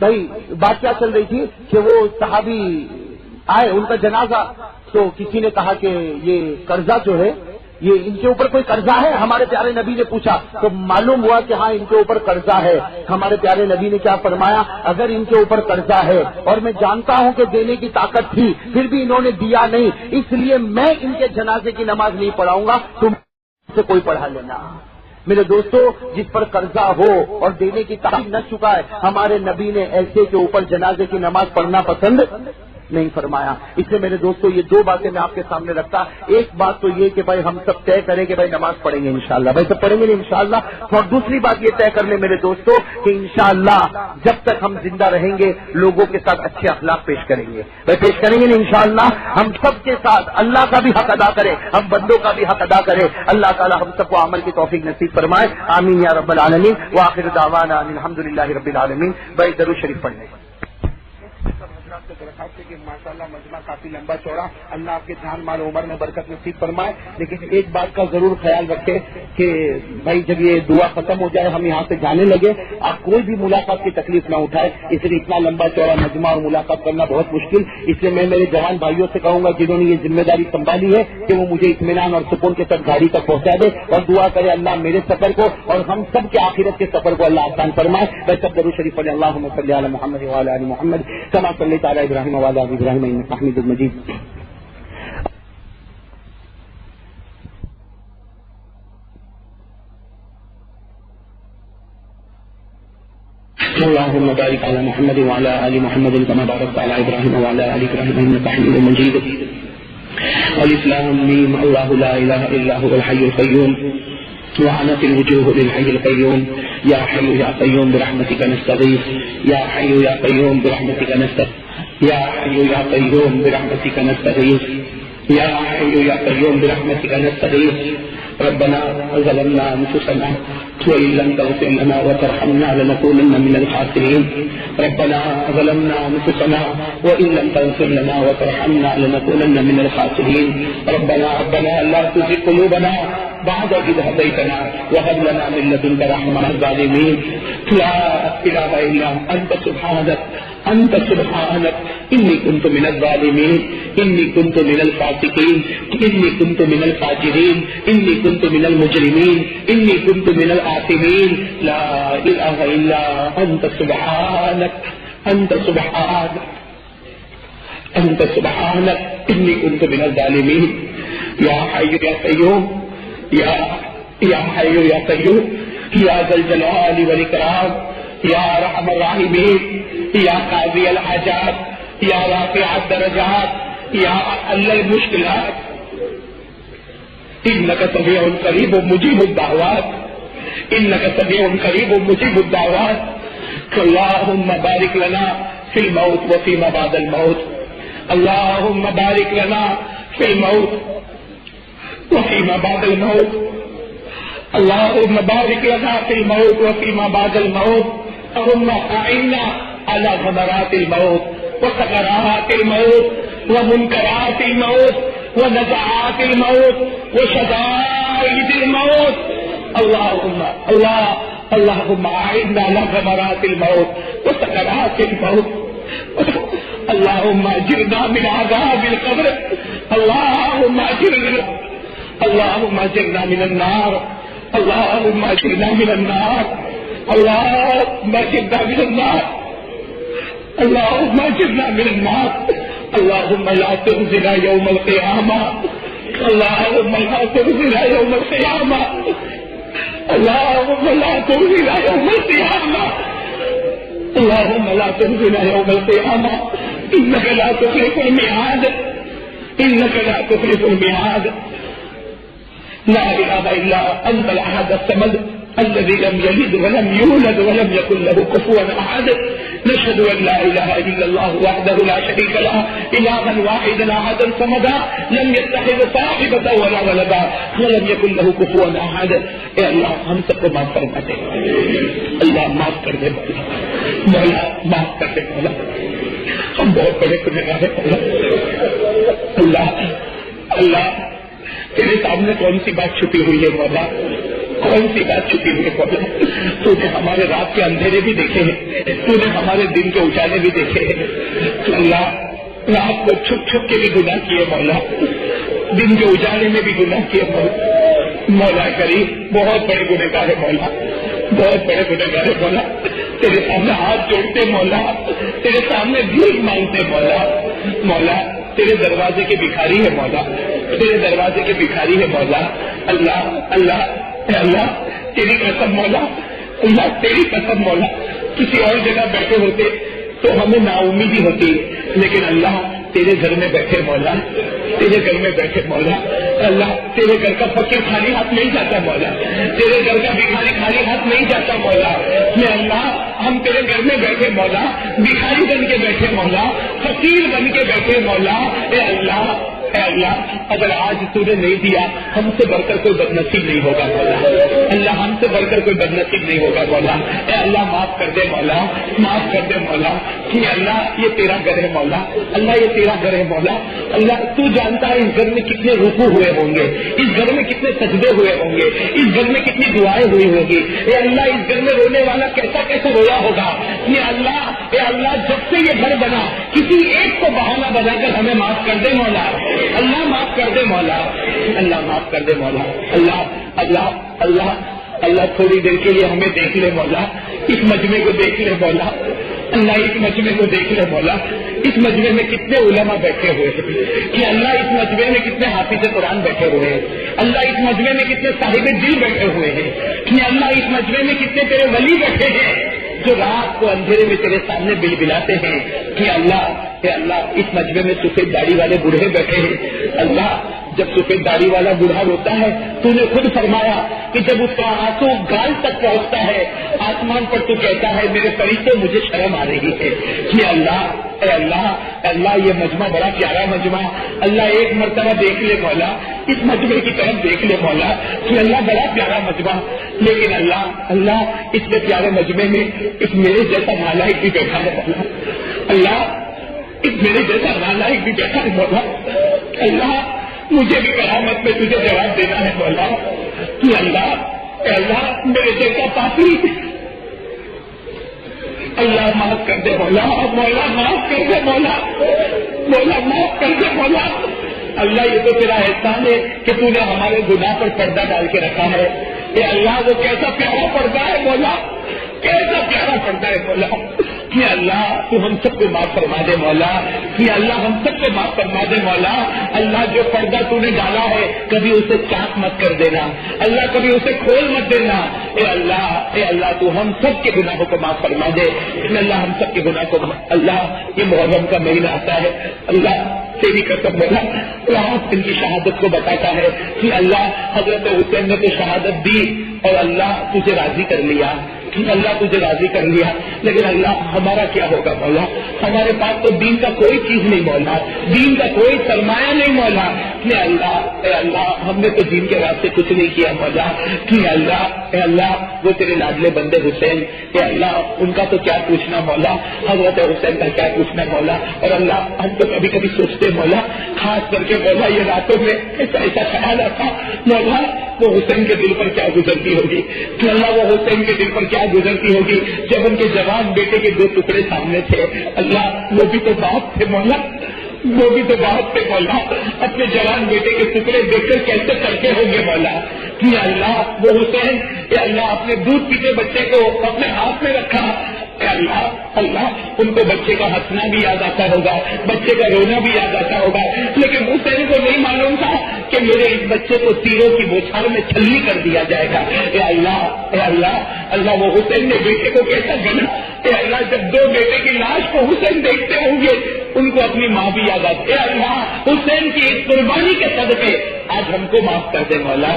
بھائی بات کیا چل رہی تھی کہ وہ صحابی آئے ان کا جنازہ تو کسی نے کہا کہ یہ قرضہ جو ہے یہ ان کے اوپر کوئی قرضہ ہے؟ ہمارے پیارے نبی نے پوچھا تو معلوم ہوا کہ ہاں ان کے اوپر قرضہ ہے. ہمارے پیارے نبی نے کیا فرمایا؟ اگر ان کے اوپر قرضہ ہے اور میں جانتا ہوں کہ دینے کی طاقت تھی پھر بھی انہوں نے دیا نہیں اس لیے میں ان کے جنازے کی نماز نہیں پڑھاؤں گا تم سے کوئی پڑھا لینا. میرے دوستو جس پر قرضہ ہو اور دینے کی طاقت نہ چکا ہے ہمارے نبی نے ایسے کے اوپر جنازے کی نماز پڑھنا پسند نہیں فرمایا. اس لیے میرے دوستو یہ دو باتیں میں آپ کے سامنے رکھتا. ایک بات تو یہ کہ بھائی ہم سب طے کریں کہ بھائی نماز پڑھیں گے انشاءاللہ. بھائی سب پڑھیں گے انشاءاللہ. اور دوسری بات یہ طے کر لیں میرے دوستو کہ انشاءاللہ جب تک ہم زندہ رہیں گے لوگوں کے ساتھ اچھے اخلاق پیش کریں گے. بھائی پیش کریں گے انشاءاللہ. ہم سب کے ساتھ اللہ کا بھی حق ادا کرے ہم بندوں کا بھی حق ادا کرے. اللہ تعالی ہم سب کو عمل کی توفیق نصیب فرمائے. آمین یا رب العالمین. وآخر دعوانا الحمدللہ رب العالمین. بھائی درود شریف پڑھ لیں. کہ ماشاءاللہ مجمع کافی لمبا چوڑا. اللہ آپ کے جان مال عمر میں برکت نصیب فرمائے. لیکن ایک بات کا ضرور خیال رکھے کہ بھائی جب یہ دعا ختم ہو جائے ہم یہاں سے جانے لگے آپ کوئی بھی ملاقات کی تکلیف نہ اٹھائے. اس لیے اتنا لمبا چوڑا مجمع اور ملاقات کرنا بہت مشکل. اس لیے میں میرے جوان بھائیوں سے کہوں گا جنہوں نے یہ ذمہ داری سنبھالی ہے کہ وہ مجھے اطمینان اور سکون کے ساتھ گاڑی تک پہنچا دے اور دعا کرے اللہ میرے سفر کو اور ہم سب کے آخرت کے سفر کو اللہ آسان فرمائے. بھائی سب درود شریف پڑھیں. اللہم صلی علی محمد وعلی آل محمد کما صلیت علی ابراہیم وعلی آل ابراہیم انک حمید مجید. اللهم بارك على محمد وعلى آل محمد كما باركت على إبراهيم وعلى آل إبراهيم إنك حميد مجيد. ألف لام ميم. الله لا إله إلا هو الحي القيوم وعنت الوجوه للحي القيوم. يا حي يا قيوم برحمتك نستغيث. يا حي يا قيوم برحمتك نستغيث. يا حي يا قيوم برحمتك نستغيث. يا حي يا قيوم برحمتك نستغيث. ربنا ظلمنا أنفسنا وإن لم تغفر لنا وترحمنا لنكونن من الخاسرين. ربنا ظلمنا أنفسنا وإن لم تغفر لنا وترحمنا لنكونن من الخاسرين. ربنا لا تزغ قلوبنا بعد إذ هديتنا وهب لنا من لدنك رحمة. الظالمين لا إله إلا أنت سبحانك إني كنت من الظالمين. إني كنت من الفاسقين. إني كنت من الفاجرين. إني كنت من المجرمين. إني كنت من الآثمين. لا إله إلا أنت سبحانك إني كنت من الظالمين. يا حي يا قيوم. يا حي يا قيوم. يا ذا الجلال والإكرام. يا أرحم الراحمين. يا قاضي الحاجات. يا رافع الدرجات. يا حل المشكلات. إنك سميع قريب مجيب الدعوات. إنك سميع قريب مجيب الدعوات. اللهم بارك لنا في الموت وفيما بعد الموت. اللهم بارك لنا في الموت وفيما بعد الموت. اللهم بارك لنا في الموت وفيما بعد الموت. اللهم أعنا على غمرات الموت وسكرات الموت ومنكرات الموت ونزعات الموت وشدائد الموت. اللهم أعنا على غمرات الموت وسكرات الموت. اللهم أجرنا من عذاب القبر. اللهم أجرنا من النار. اللهم أجرنا من النار. اللهم أجرنا من النار. اللهم أجرنا من النار. اللهم لا تخزنا يوم القيامة. اللهم لا تخزنا يوم القيامة. اللهم لا تخزنا يوم القيامة. اللهم لا تخزنا يوم القيامة. إنك لا تخلف الميعاد. إنك لا تخلف الميعاد. لا إله إلا أنت الأحد الصمد الذي لم يلد ولم يولد ولم يكن له كفوا أحد. نشهد ان لا اله الا الله وحده لا شريك له الها واحدا احدا صمدا لم يتخذ صاحبة ولا ولدا ولم يكن له كفوا احد. اے اللہ ہم سب کو معاف فرما دے، اللہ معاف کر دے مولا، معاف کر دے مولا، ہم بہت بڑے گنہگار ہیں مولا. اللہ اللہ تیرے سامنے کون سی بات چھپی ہوئی ہے مولا، کون سی بات چھپی ہوئی ہے مولا. تو نے ہمارے رات کے اندھیرے بھی دیکھے ہیں، تو نے ہمارے دن کے اجالے بھی دیکھے ہیں. اللہ رات کو چھپ چھپ کے بھی گناہ کیے مولا، دن کے اجالے میں بھی گناہ کیے مولا. مولا کریم بہت بڑے گنہگار ہے مولا، بہت بڑے گنہگار ہے مولا. تیرے سامنے ہاتھ جوڑتے مولا، تیرے سامنے بھیک مانگتے مولا. مولا تیرے دروازے کے بھکاری ہے مولا، تیرے دروازے کے بھکاری ہے مولا. اللہ اللہ اے اللہ تیری قسم مولا، اللہ تیری قسم مولا، کسی اور جگہ بیٹھے ہوتے تو ہمیں نا امیدی ہوتی، لیکن اللہ تیرے گھر میں بیٹھے مولا، تیرے گھر میں بیٹھے مولا. اللہ تیرے گھر کا فقیر خالی ہاتھ نہیں جاتا مولا، تیرے گھر کا بھکاری خالی ہاتھ نہیں جاتا مولا. میں اللہ ہم تیرے گھر میں بیٹھے مولا، بھکاری بن کے بیٹھے مولا، فقیر بن کے بیٹھے مولا. اے اللہ اے اللہ اگر آج تو نے نہیں دیا ہم سے بڑھ کر کوئی بد نصیب نہیں ہوگا مولا. اللہ ہم سے بڑھ کر کوئی بد نصیب نہیں ہوگا مولا. اے اللہ معاف کر دے مولا، معاف کر دے مولا. کہ اللہ یہ تیرا گھر ہے مولا، اللہ یہ تیرا گھر ہے مولا. اللہ تو جانتا ہے اس گھر میں کتنے رکوع ہوئے ہوں گے، اس گھر میں کتنے سجدے ہوئے ہوں گے، اس گھر میں کتنی دعائیں ہوئی ہوگی. اے اللہ اس گھر میں رونے والا کیسا کیسا رویا ہوگا. اے اللہ جب سے یہ گھر بنا کسی ایک کو بہانہ بنا کر ہمیں معاف کر دے مولا. اللہ معاف کر دے مولا، اللہ معاف کر دے مولا. اللہ اللہ اللہ اللہ تھوڑی دیر کے لیے ہمیں دیکھ لے مولا، اس مجمع کو دیکھ لے مولا. اللہ اس مجمع کو دیکھ لے مولا. اس مجمع میں کتنے علماء بیٹھے ہوئے ہیں کہ اللہ اس مجمع میں کتنے حافظ قرآن بیٹھے ہوئے ہیں. اللہ اس مجمع میں کتنے صاحب دل بیٹھے ہوئے ہیں کہ اللہ اس مجمع میں کتنے تیرے ولی بیٹھے ہیں جو رات کو اندھیرے میں تیرے سامنے بلبلاتے ہیں کہ اللہ اے اللہ اس مجمع میں سفید داڑھی والے بوڑھے بیٹھے ہیں. اللہ جب سفید داڑھی والا بوڑھا روتا ہے تو نے خود فرمایا کہ جب اس کا آنسو گال تک پہنچتا ہے آسمان پر تو کہتا ہے میرے فرشتوں مجھے شرم آ رہی ہے. کہ اللہ اے اللہ اے اللہ یہ مجمع بڑا پیارا مجمع. اللہ ایک مرتبہ دیکھ لے مولا، اس مجمع کی طرف دیکھ لے مولا کہ اللہ بڑا پیارا مجمع. لیکن اللہ اللہ اس میں پیارے مجمع میں اس میرے جیسا نالائق بھی بیٹھا ہے مولا. اللہ اس میرے جیسا نالائق بھی بیٹھا ہے مولا. اللہ مجھے بھی قیامت میں تجھے جواب دینا ہے مولا کہ اللہ اے اللہ میرے جیسا پاپی. اللہ معاف کر دے مولا، مولا معاف کر دے مولا، مولا معاف کر دے مولا. اللہ یہ تو تیرا احسان ہے کہ تو نے ہمارے گناہ پر پردہ ڈال کے رکھا ہے. اے اللہ وہ کیسا پیارا پردہ ہے مولا، کیسا پیارا پردہ ہے مولا. کہ اللہ تو ہم سب کو معاف فرما دے مولا، کہ اللہ ہم سب کو معاف فرما دے مولا. اللہ جو پردہ تو نے ڈالا ہے کبھی اسے چاک مت کر دینا، اللہ کبھی اسے کھول مت دینا. اے اللہ تو ہم سب کے گناہوں کو معاف فرما دے. اللہ ہم سب کے گناہ کو اللہ یہ محرم کا مہینہ آتا ہے اللہ تیری قسم مولا قرآن ان کی شہادت کو بتاتا ہے کہ اللہ حضرت حسین نے تو شہادت دی اور اللہ تجھے راضی کر لیا، اللہ تجھے راضی کر لیا. لیکن اللہ ہمارا کیا ہوگا مولا؟ ہمارے پاس تو دین کا کوئی چیز نہیں مولا، دین کا کوئی سرمایہ نہیں مولا. کہ اللہ اے اللہ ہم نے تو دین کے واسطے کچھ نہیں کیا مولا. کہ اللہ اے اللہ وہ تیرے لاڈلے بندے حسین اے اللہ ان کا تو کیا پوچھنا مولا، حضرت حسین کا کیا پوچھنا مولا. اور اللہ ہم تو کبھی کبھی سوچتے مولا، خاص کر کے مولا یہ راتوں میں ایسا خیال آتا مولا وہ حسین کے دل پر کیا گزرتی ہوگی، کہ اللہ وہ حسین کے دل پر کیا گزرتی ہوگی جب ان کے جوان بیٹے کے 2 ٹکڑے سامنے تھے. اللہ وہ بھی تو باپ تھے مولا، وہ بھی تو باپ تھے مولا. اپنے جوان بیٹے کے ٹکڑے دیکھ کر کیسے کرتے ہوں گے مولا. کہ اللہ وہ حسین کہ اللہ اپنے دودھ پیتے بچے کو اپنے ہاتھ میں رکھا. اللہ اللہ ان کو بچے کا ہنسنا بھی یاد آتا ہوگا، بچے کا رونا بھی یاد آتا ہوگا. لیکن حسین کو نہیں معلوم تھا کہ میرے اس بچے کو تیروں کی بوچھار میں چھلنی کر دیا جائے گا. اے اللہ اللہ وہ حسین نے بیٹے کو کیسا گنا. اے اللہ جب 2 بیٹے کی لاش کو حسین دیکھتے ہوں گے ان کو اپنی ماں بھی یاد آتی. اے اللہ حسین کی اس قربانی کے صدقے آج ہم کو معاف کر دے مولا،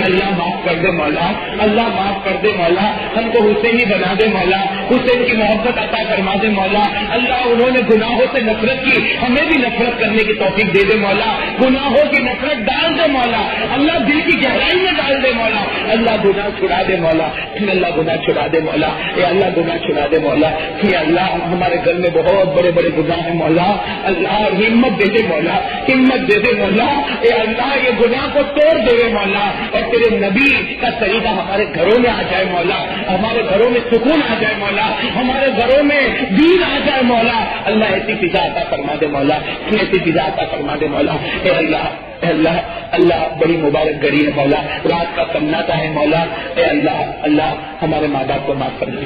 اللہ معاف کر دے مولا، اللہ معاف کر دے مولا، ہم کو حسینی بنا دے مولا، حسین کی محبت عطا فرما دے مولا، اللہ انہوں نے گناہوں سے نفرت کی، ہمیں بھی نفرت کرنے کی توفیق دے دے مولا، گناہوں کی نفرت ڈال دے مولا، اللہ دل کی گہرائی میں ڈال دے مولا، اللہ گناہ چھڑا دے مولا، اللہ گناہ چھڑا دے مولا، اے اللہ گناہ چھڑا دے مولا، کہ اللہ ہمارے گھر میں بہت بڑے بڑے گناہ ہیں مولا، اللہ ہمت دے دے مولا، ہمت دے دے مولا، اے اللہ یہ گناہ کو توڑ دے مولا، اور تیرے نبی کا طریقہ ہمارے گھروں میں آ جائے مولا، ہمارے گھروں میں سکون آ جائے مولا، ہمارے گھروں میں دین آ جائے مولا، اللہ ایسی فضا عطا فرما دے مولا، ایسی فضا عطا فرما دے مولا، اے اللہ اے اللہ اللہ بڑی مبارک گھڑی ہے مولا، رات کا سناٹا ہے مولا، اے اللہ اللہ ہمارے ماں باپ کو معاف کر دے،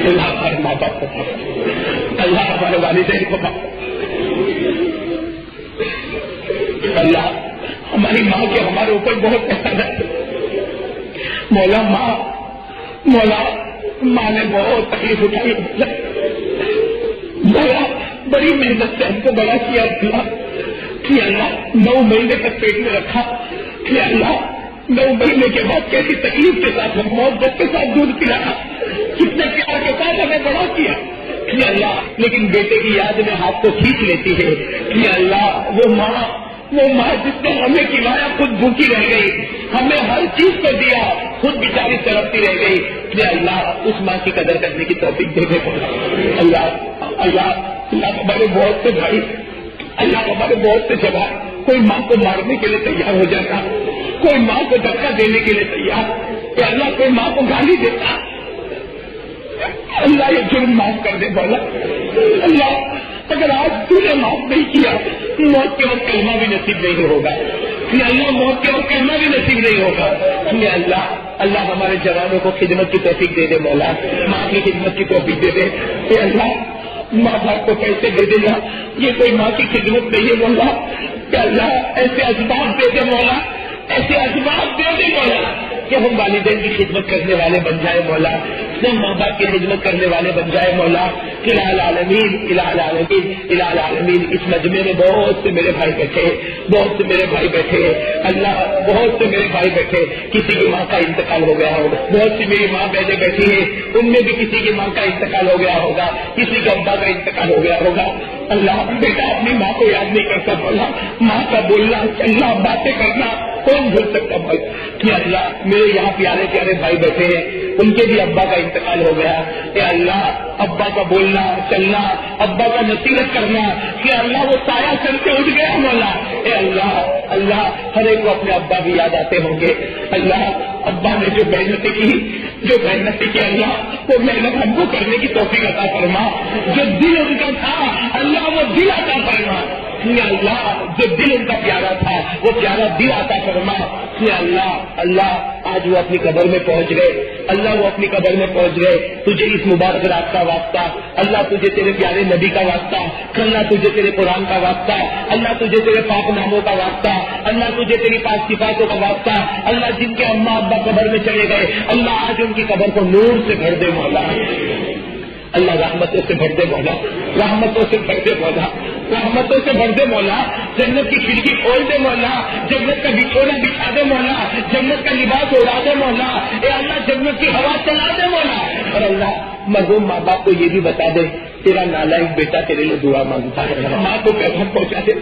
اللہ ہمارے ماں باپ کو معاف کر دے، اللہ ہمارے والدین کو معاف کر دے، اللہ ہماری ماں کے ہمارے اوپر بہت احسان ہے مولا، مولا ماں نے بہت تکلیف اٹھائی مولا، بڑی محنت سے ہم کو بڑا کیا کہ اللہ 9 مہینے تک پیٹ میں رکھا، کہ اللہ 9 مہینے کے بعد کیسی تکلیف کے ساتھ محبت کے ساتھ دودھ پلایا، کتنے پیار کے ساتھ ہمیں بڑا کیا کہ اللہ، لیکن بیٹے کی یاد میں ہاتھ کو کھینچ لیتی ہے کہ اللہ وہ ماں جس نے ہمیں کھلایا خود بھوکی رہ گئی، ہمیں ہر چیز کو دیا خود بیچاری تڑپتی رہ گئی، کہ اللہ اس ماں کی قدر کرنے کی توفیق دے دے اللہ اللہ اللہ ہمارے بہت سے بھائی، اللہ ہمارے بہت سے جوان کوئی ماں کو مارنے کے لیے تیار ہو جاتا، کوئی ماں کو دھکا دینے کے لیے تیار، کہ اللہ کوئی ماں کو گالی دیتا، اللہ یہ جرم معاف کر دے مولا، اللہ اگر آج تو نے معاف نہیں کیا موت کے وقت کلمہ بھی نصیب نہیں ہوگا، کہ اللہ موت کے وقت کلمہ بھی نصیب نہیں ہوگا، کہ اللہ ہمارے جوانوں کو خدمت کی توفیق دے دے مولا، ماں کی خدمت کی توفیق دے دے، کہ اللہ ماں باپ کو پیسے دے دے گا، یہ کوئی ماں کی خدمت نہیں ہے مولا، کہ اللہ ایسے اسباب دے دے مولا، ایسے اسباب دے دے مولا کہ ہم والدین کی خدمت کرنے والے بن جائے مولا، ہم ماں باپ کی خدمت کرنے والے بن جائے مولا، الہ العالمین الہ العالمین الہ العالمین۔ اس مجمع میں بہت سے میرے بھائی بیٹھے، بہت سے میرے بھائی بیٹھے، اللہ بہت سے میرے بھائی بیٹھے، کسی کی ماں کا انتقال ہو گیا ہوگا، بہت سی میری ماں بہنیں بیٹھی ہیں، ان میں بھی کسی کی ماں کا انتقال ہو گیا ہوگا، کسی کے ابا کا انتقال ہو گیا ہوگا، اللہ بیٹا اپنی ماں کو یاد نہیں کرتا مولا، ماں کا بولنا چلنا باتیں کرنا کون بھول سکتا بھائی، کہ اللہ میرے یہاں پیارے پیارے بھائی بیٹھے ہیں، ان کے بھی ابا کا انتقال ہو گیا، اے اللہ ابا کا بولنا چلنا، ابا کا نصیحت کرنا، کہ اللہ وہ سایہ چل کے اٹھ گیا مولا، اے اللہ اللہ ہر ایک کو اپنے ابا بھی یاد آتے ہوں گے، اللہ ابا نے جو محنتیں کی اللہ وہ محنت ہم کو کرنے کی توفیق عطا فرما، جو دل ان کا تھا اللہ وہ دل عطا فرما، اللہ جو دل ان کا پیارا تھا وہ پیارا دل عطا فرما، اللہ اللہ آج وہ اپنی قبر میں پہنچ گئے، اللہ وہ اپنی قبر میں پہنچ گئے، تجھے اس مبارک رات کا واسطہ، اللہ تجھے تیرے پیارے نبی کا واسطہ، اللہ تجھے تیرے قرآن کا واسطہ، اللہ تجھے تیرے پاک ناموں کا واسطہ، اللہ تجھے تیری پاک صفاتوں کا واسطہ، اللہ جن کے اماں ابا قبر میں چلے گئے اللہ آج ان کی قبر کو نور سے بھر دے مولا، اللہ رحمتوں سے بھر دے مولا، رحمتوں سے بھر دے مولا، رحمتوں سے بھر دے مولا، جنت کی کھڑکی کھول دے مولا، جنت کا بچھونا بچھا دے مولا، جنت کا لباس اڑا دے مولا، اے اللہ جنت کی ہوا چلا دے مولا، اور اللہ مرحوم ماں باپ کو یہ بھی بتا دے تیرا نالائق بیٹا تیرے لیے دعا مانگتا ہے، ماں کو پیغام پہنچا دے،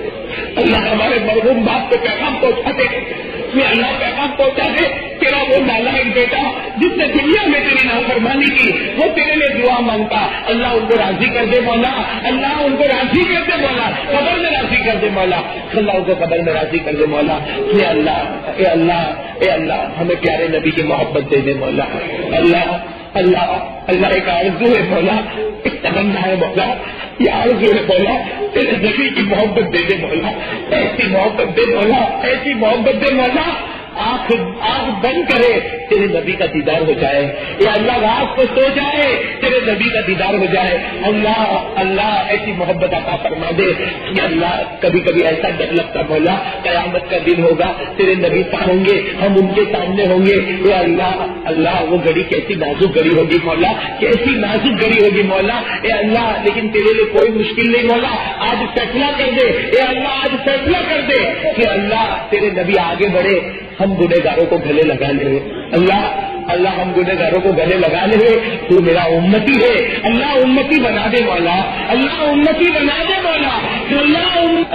اللہ ہمارے مرحوم باپ کو پیغام پہنچا دے، اللہ پیغام پہنچا دے تیرا وہ نالائق بیٹا جس نے دنیا میں تیری نافرمانی کی وہ تیرے لیے دعا مانگتا، اللہ ان کو راضی کر دے مولا، اللہ ان کو راضی کر دے مولا، قبر میں راضی کر دے مولا، اللہ ان کو قبر میں راضی کر دے مولا، اے اللہ اے اللہ اے اللہ ہمیں پیارے نبی کی محبت دے دے مولا، اللہ اللہ اللہ ایک آرزو ہے مولا، ایک تمنا ہے مولا، یہ آرزو ہے مولا تیرے نبی کی محبت دے دے مولا، ایسی محبت دے مولا، ایسی محبت دے مولا آنکھ بند کرے تیرے نبی کا دیدار ہو جائے، یا اللہ رات کو سو جائے تیرے نبی کا دیدار ہو جائے۔ اللہ ایسی محبت عطا فرما دے کہ اللہ کبھی کبھی ایسا ڈر لگتا مولا قیامت کا دن ہوگا، تیرے نبی ہوں گے، ہم ان کے سامنے ہوں گے، یا اللہ وہ گھڑی کیسی نازک گھڑی ہوگی مولا، کیسی نازک گھڑی ہوگی مولا، اے اللہ لیکن تیرے لیے کوئی مشکل نہیں مولا، آج فیصلہ کر دے، اے اللہ آج فیصلہ کر دے کہ اللہ تیرے نبی آگے بڑھے، ہم گنہگاروں کو گلے لگا لے، اللہ ہم گنہگاروں کو گلے لگا لے، تو میرا امتی ہے، اللہ امتی بنا دے مولا، اللہ امتی بنا دے مولا،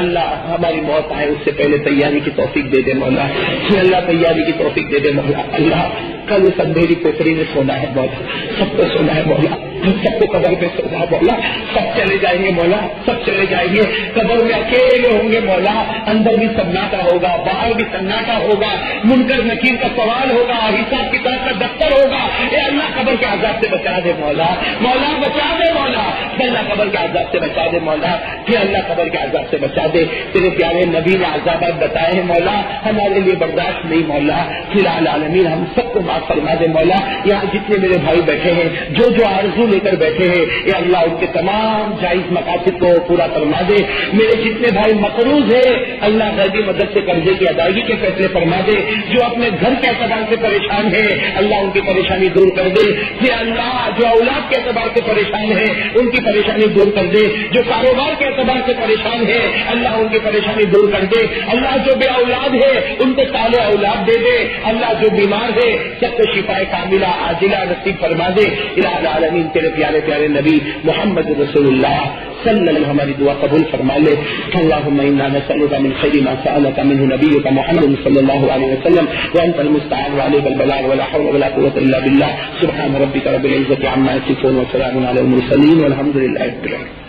اللہ ہماری موت آئے اس سے پہلے تیاری کی توفیق دے دے مولا، اللہ تیاری کی توفیق دے دے مولا، اللہ کل اس اندھیری کوٹری میں سونا ہے مولا، سب کو سونا ہے مولا، سب کو قبر پہ سونا ہے مولا، سب چلے جائیں گے مولا، سب چلے جائیں گے، قبر میں اکیلے ہوں گے مولا، اندر بھی سناٹا ہوگا، باہر بھی سناٹا ہوگا، منکر نکیر کا سوال ہوگا، حساب کتاب کا دفتر ہوگا، اے اللہ قبر کے عذاب سے بچا دے مولا، بچا دے مولا، اللہ قبر کے عذاب سے بچا دے مولا، پھر اللہ قبر کے عذاب سے بچا دے، تیرے پیارے نبی نے عذابات بتائے ہیں مولا، ہمارے لیے برداشت نہیں مولا، فی العالمین ہم سب کو معاف فرما دے مولا، یہاں جتنے میرے بھائی بیٹھے ہیں جو آرزو لے کر بیٹھے ہیں، اے اللہ ان کے تمام جائز مقاصد کو پورا فرما دے، میرے جتنے بھائی مقروض ہیں اللہ غیبی مدد سے قرضے کی ادائیگی کے فیصلے فرما دے، جو اپنے گھر کے اعتبار سے پریشان ہے اللہ ان کی پریشانی دور کر دے، اے اللہ جو اولاد کے اعتبار سے پریشان ہے ان کی پریشانی دور کر دے، جو کاروبار کے اعتبار سے پریشان ہے اللہ ان کی پریشانی دور کر دے، اللہ جو بے اولاد ہے ان کو صالح اولاد دے دے، اللہ جو بیمار ہے سب کو شفا کاملہ عاجلہ نصیب فرما دے، الہ العالمین تیرے پیارے پیارے نبی محمد رسول اللہ صلی اللہ علیہ وسلم ہماری دعا قبول فرما لے، اللہم انا نسألک من خیر ما سألک منہ نبیک محمد صلی اللہ علیہ وسلم وانت المستعان وعلیک البلاغ ولا حول ولا قوة الا باللہ، سبحان ربک رب العزة عما یصفون وسلام علی المرسلین والحمد للہ رب العالمین۔